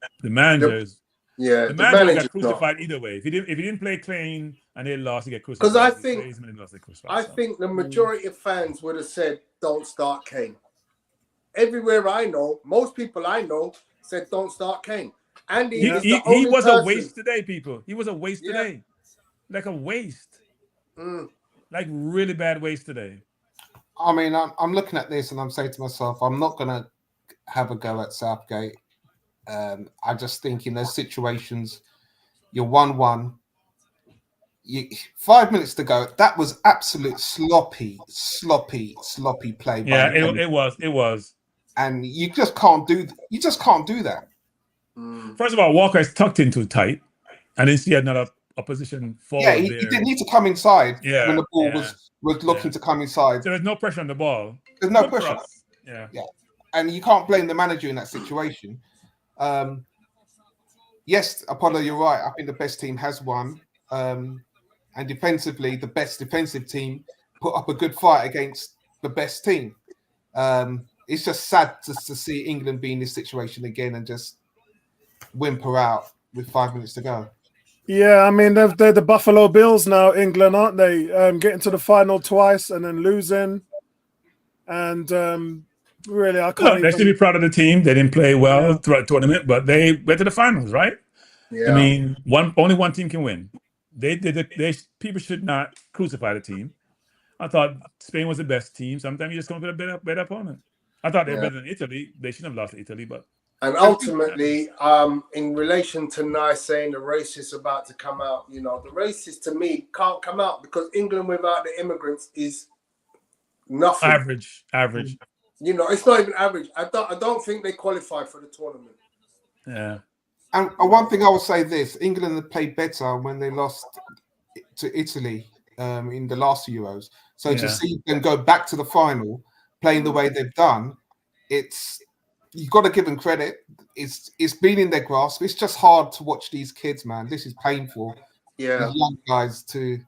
is. Yeah, the manager got crucified either way. If he didn't play clean and they lost, he get crucified. Because I think the majority of fans would have said, "Don't start Kane." Everywhere I know, most people I know said, "Don't start Kane." And he was a waste today, people. He was a waste today, like a waste, like really bad waste today. I mean, I'm looking at this and I'm saying to myself, I'm not gonna have a go at Southgate. I just think in those situations, you're 1-1. 5 minutes to go. That was absolute sloppy play. Yeah, it was. And you just can't do that. First of all, Walker is tucked in too tight. I didn't see another opposition forward. Yeah, he didn't need to come inside when the ball was looking to come inside. So there's no pressure on the ball. There's no pressure. Yeah. And you can't blame the manager in that situation. Yes, Apollo, you're right. I think the best team has won. And defensively, the best defensive team put up a good fight against the best team. It's just sad to see England be in this situation again and just whimper out with 5 minutes to go. Yeah, I mean, they're the Buffalo Bills now, England, aren't they? Getting to the final twice and then losing. And really, I can't They should be proud of the team. They didn't play well throughout the tournament, but they went to the finals, right? Yeah. I mean, only one team can win. People should not crucify the team. I thought Spain was the best team. Sometimes you just come up with a better opponent. I thought they were better than Italy. They shouldn't have lost to Italy, but. And ultimately, in relation to Nice saying the racists about to come out, the racists to me can't come out because England without the immigrants is nothing. Average. It's not even average. I don't think they qualify for the tournament. Yeah. And one thing I will say this: England have played better when they lost to Italy in the last Euros. So to see them go back to the final, playing the way they've done, you've got to give them credit. It's been in their grasp. It's just hard to watch these kids, man. This is painful. Yeah, these young guys to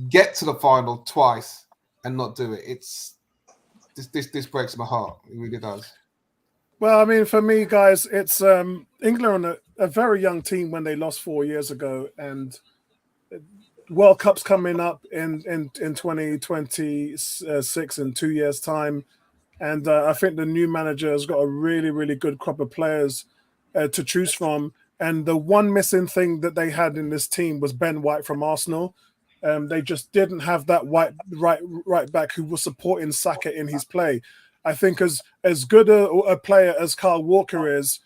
get to the final twice and not do it. This breaks my heart. It really does. Well, I mean, for me, guys, it's England are a very young team when they lost 4 years ago, and World Cup's coming up in 2026 in 2 years' time. And I think the new manager has got a really, really good crop of players to choose from. And the one missing thing that they had in this team was Ben White from Arsenal. They just didn't have that right back who was supporting Saka in his play. I think as good a player as Kyle Walker is,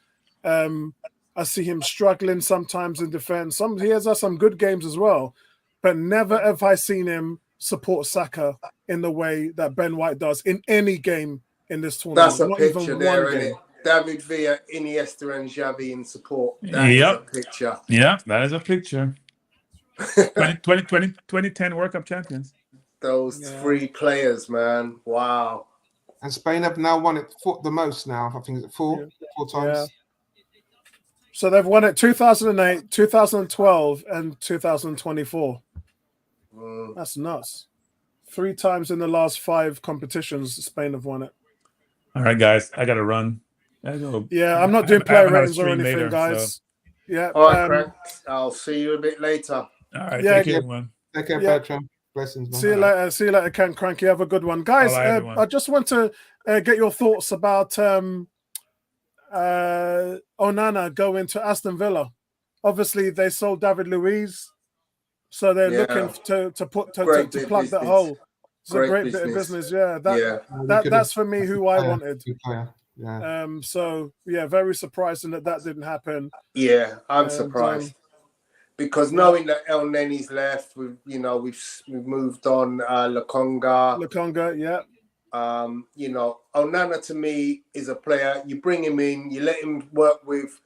I see him struggling sometimes in defense. He has some good games as well, but never have I seen him support Saka in the way that Ben White does in any game in this tournament. That's a picture there, isn't it? David Villa, Iniesta, and Xavi in support. That is a picture. Yeah, that is a picture. 2010 World Cup champions. Those three players, man. Wow. And Spain have now won it the most now. I think it's four times. Yeah. So they've won it 2008, 2012, and 2024. That's nuts. 3 times in the last 5 competitions, Spain have won it. All right, guys, I got to run. Yeah, I'm not doing player ratings or anything, later, guys. So. Yeah. All right, Frank. I'll see you a bit later. All right, take care, everyone. Take care, Bertram. Blessings, man. See you later. See you later, Kranky. Have a good one. Guys, I just want to get your thoughts about Onana going to Aston Villa. Obviously, they sold David Luiz. So they're Yeah. looking to Great to bit plug of that business. hole. It's a Great great bit of business. Yeah, that's for me who I wanted. Yeah. So yeah, very surprising that didn't happen. Yeah, I'm And, surprised because yeah. knowing that El Neni's left, we've moved on. Lukonga, yeah. Onana to me is a player. You bring him in, you let him work with,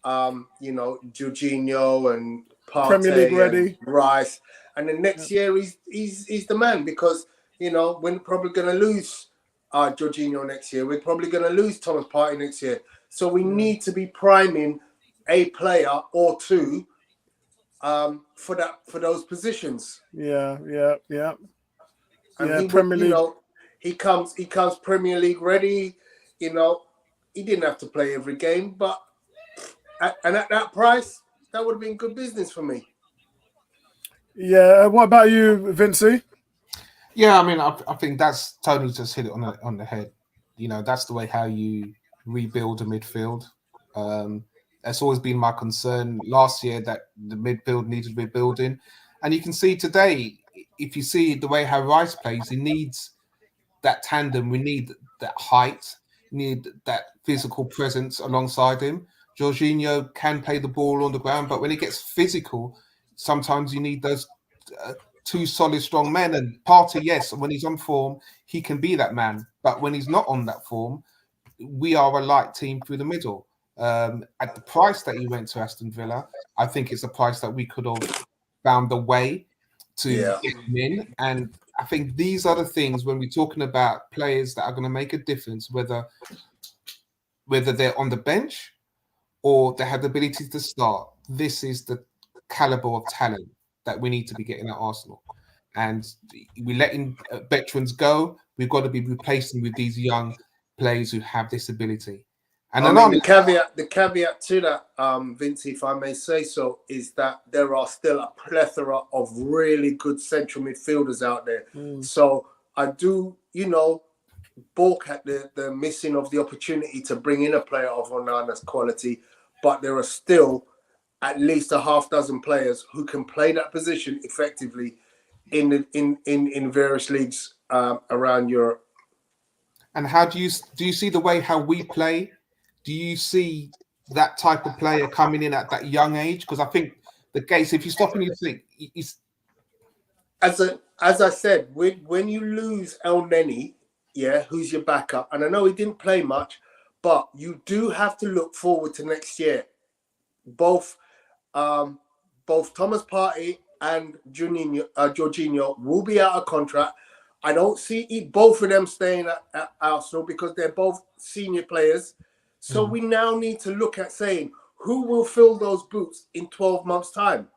Jorginho and Premier League Partey ready. and Rice, and then next year he's the man because we're probably going to lose Jorginho next year. We're probably going to lose Thomas Partey next year. So we need to be priming a player or two for those positions. Yeah. And Premier League. He comes Premier League ready. He didn't have to play every game, but at that price, that would have been good business for me. Yeah. What about you, Vincey? Yeah, I mean, I think that's Tony just hit it on the head. That's the way how you rebuild a midfield. That's always been my concern. Last year, that the midfield needed rebuilding, and you can see today, if you see the way how Rice plays, he needs that tandem. We need that height, need that physical presence alongside him. Jorginho can play the ball on the ground, but when it gets physical, sometimes you need those two solid, strong men. And Partey, yes, when he's on form, he can be that man. But when he's not on that form, we are a light team through the middle. At the price that he went to Aston Villa, I think it's a price that we could have found a way to get him in. And I think these are the things when we're talking about players that are going to make a difference, whether they're on the bench or they have the ability to start. This is the caliber of talent that we need to be getting at Arsenal. And we're letting veterans go. We've got to be replacing with these young players who have this ability. And the caveat to that, Vince, if I may say so, is that there are still a plethora of really good central midfielders out there. So I do, balk at the missing of the opportunity to bring in a player of Onana's quality, but there are still at least a half dozen players who can play that position effectively in various leagues around Europe. And how do you see the way how we play? Do you see that type of player coming in at that young age? Because I think the case, if you stop and you think, as I said, when you lose El Neni, who's your backup, and I know he didn't play much, but you do have to look forward to next year. Both Thomas Partey and Jorginho will be out of contract. I don't see both of them staying at Arsenal because they're both senior players. So we now need to look at saying who will fill those boots in 12 months' time.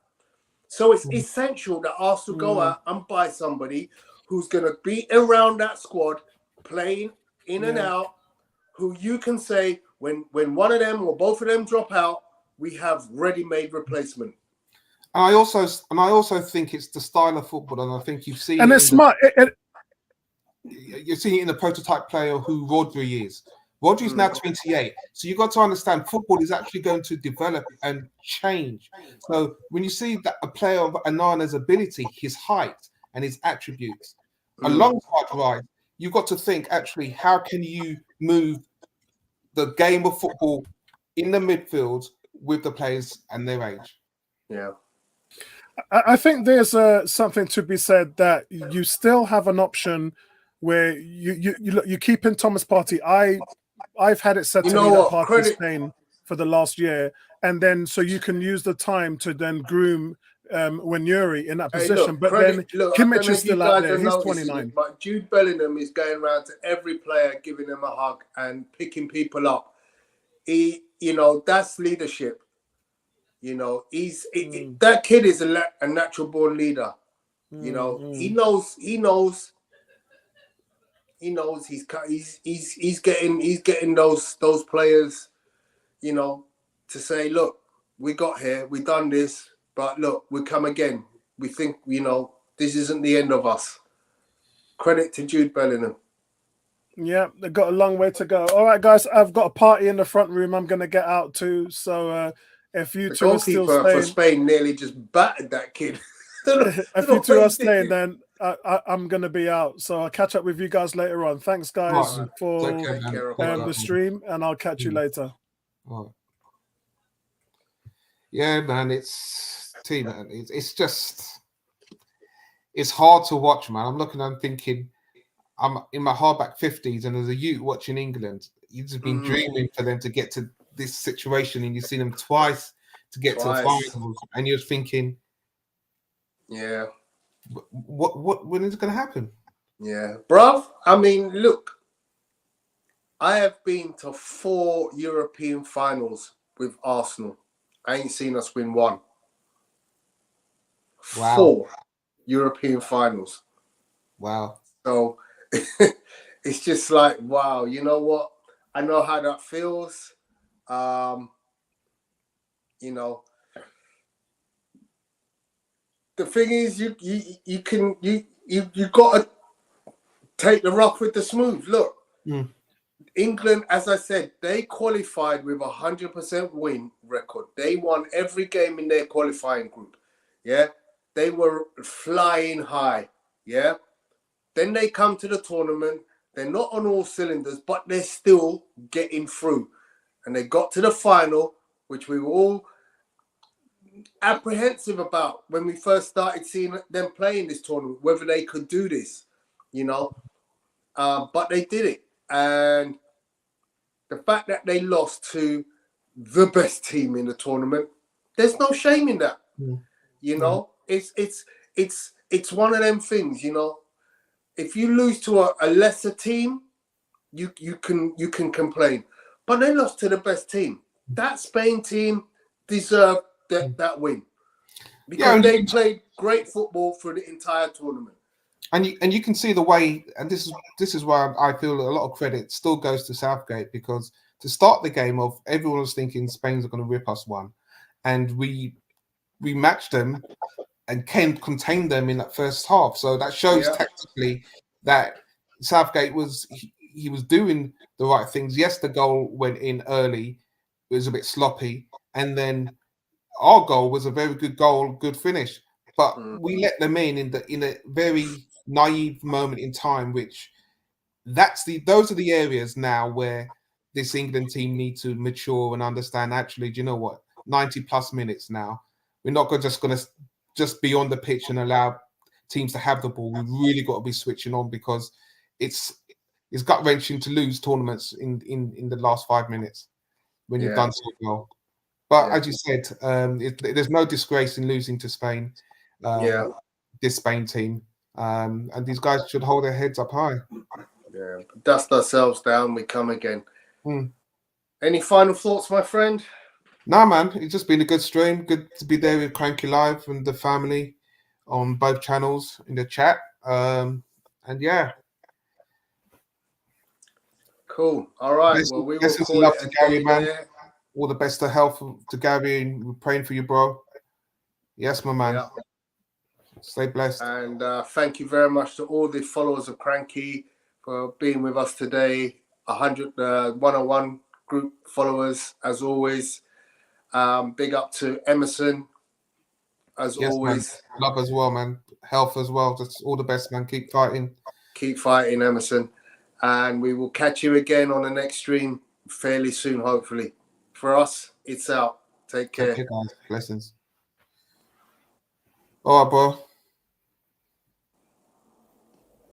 So it's essential that Arsenal go out and buy somebody who's going to be around that squad, playing in and out, who you can say when one of them or both of them drop out, we have ready-made replacement. And I also think it's the style of football, and I think you've seen. And it's smart. You're seeing it in the prototype player who Rodri is. Rodri's now 28. So you've got to understand football is actually going to develop and change. So when you see that a player of Onana's ability, his height and his attributes, alongside Rice, you've got to think actually, how can you move the game of football in the midfield with the players and their age? Yeah. I think there's something to be said that you still have an where you keep in Thomas Partey. I've had it said to me that Partey's staying for the last year, and then so you can use the time to then groom Wanuri in that position. Then Kimmich is still out there. He's 29. But Jude Bellingham is going around to every player, giving them a hug and picking people up. That's leadership. That kid is a natural born leader. He knows he's getting those players, to say, look, we got here, we done this, but look, we come again. We think, this isn't the end of us. Credit to Jude Bellingham. Yeah, they've got a long way to go. All right, guys, I've got a party in the front room I'm going to get out to. So if you two are still staying... staying... for Spain nearly just battered that kid. If you two are staying, then I'm going to be out. So I'll catch up with you guys later on. Thanks, guys, Right. for Take care, man. the stream, and I'll catch you later. Right. Yeah, man, it's just it's hard to watch, man. I'm thinking, I'm in my hardback 50s, and as a youth watching England, you've just been dreaming for them to get to this situation, and you've seen them twice to get to the finals, and you're thinking, yeah, when is it going to happen? Yeah, bruv. I mean, look, I have been to 4 European finals with Arsenal. I ain't seen us win one. Wow. 4 European finals. Wow. So it's just like, wow, you know what? I know how that feels. You know, the thing is, you got to take the rough with the smooth. Look, England, as I said, they qualified with 100% win record. They won every game in their qualifying group. Yeah, they were flying high. Yeah, then they come to the tournament. They're not on all cylinders, but they're still getting through. And they got to the final, which we were all apprehensive about when we first started seeing them play in this tournament, whether they could do this, you know. But they did it. And the fact that they lost to the best team in the tournament, there's no shame in that. You know, it's one of them things, you know. If you lose to a lesser team, you can complain. But they lost to the best team. That Spain team deserved that win. Because they played great football through the entire tournament. And you can see the way, and this is why I feel a lot of credit still goes to Southgate, because to start the game off, everyone was thinking Spain's going to rip us one, and we matched them and contained them in that first half. So that shows tactically that Southgate was doing the right things. Yes, the goal went in early; it was a bit sloppy, and then our goal was a very good goal, good finish. But we let them in a very naive moment in time, which those are the areas now where this England team need to mature and understand. Actually, do you know what? 90+ minutes now. We're not going to be on the pitch and allow teams to have the ball. We really got to be switching on, because it's gut wrenching to lose tournaments in the last 5 minutes when you've done so well. But as you said, there's no disgrace in losing to Spain. This Spain team, and these guys should hold their heads up high. Yeah, dust ourselves down, we come again. Any final thoughts, my friend? No, man, it's just been a good stream. Good to be there with Kranky Live and the family on both channels in the chat. And yeah, cool. All right. Well, we will call it a Gary, man. there. All the best of health to Gary, and we're praying for you, bro. Yes, my man. Yeah. Stay blessed. And thank you very much to all the followers of Kranky for being with us today. 100 101 group followers, as always. Big up to Emerson, as always. Man. Love as well, man. Health as well. Just all the best, man. Keep fighting. Keep fighting, Emerson. And we will catch you again on the next stream fairly soon, hopefully. For us, it's out. Take care. Take care, guys. Blessings. All right, bro.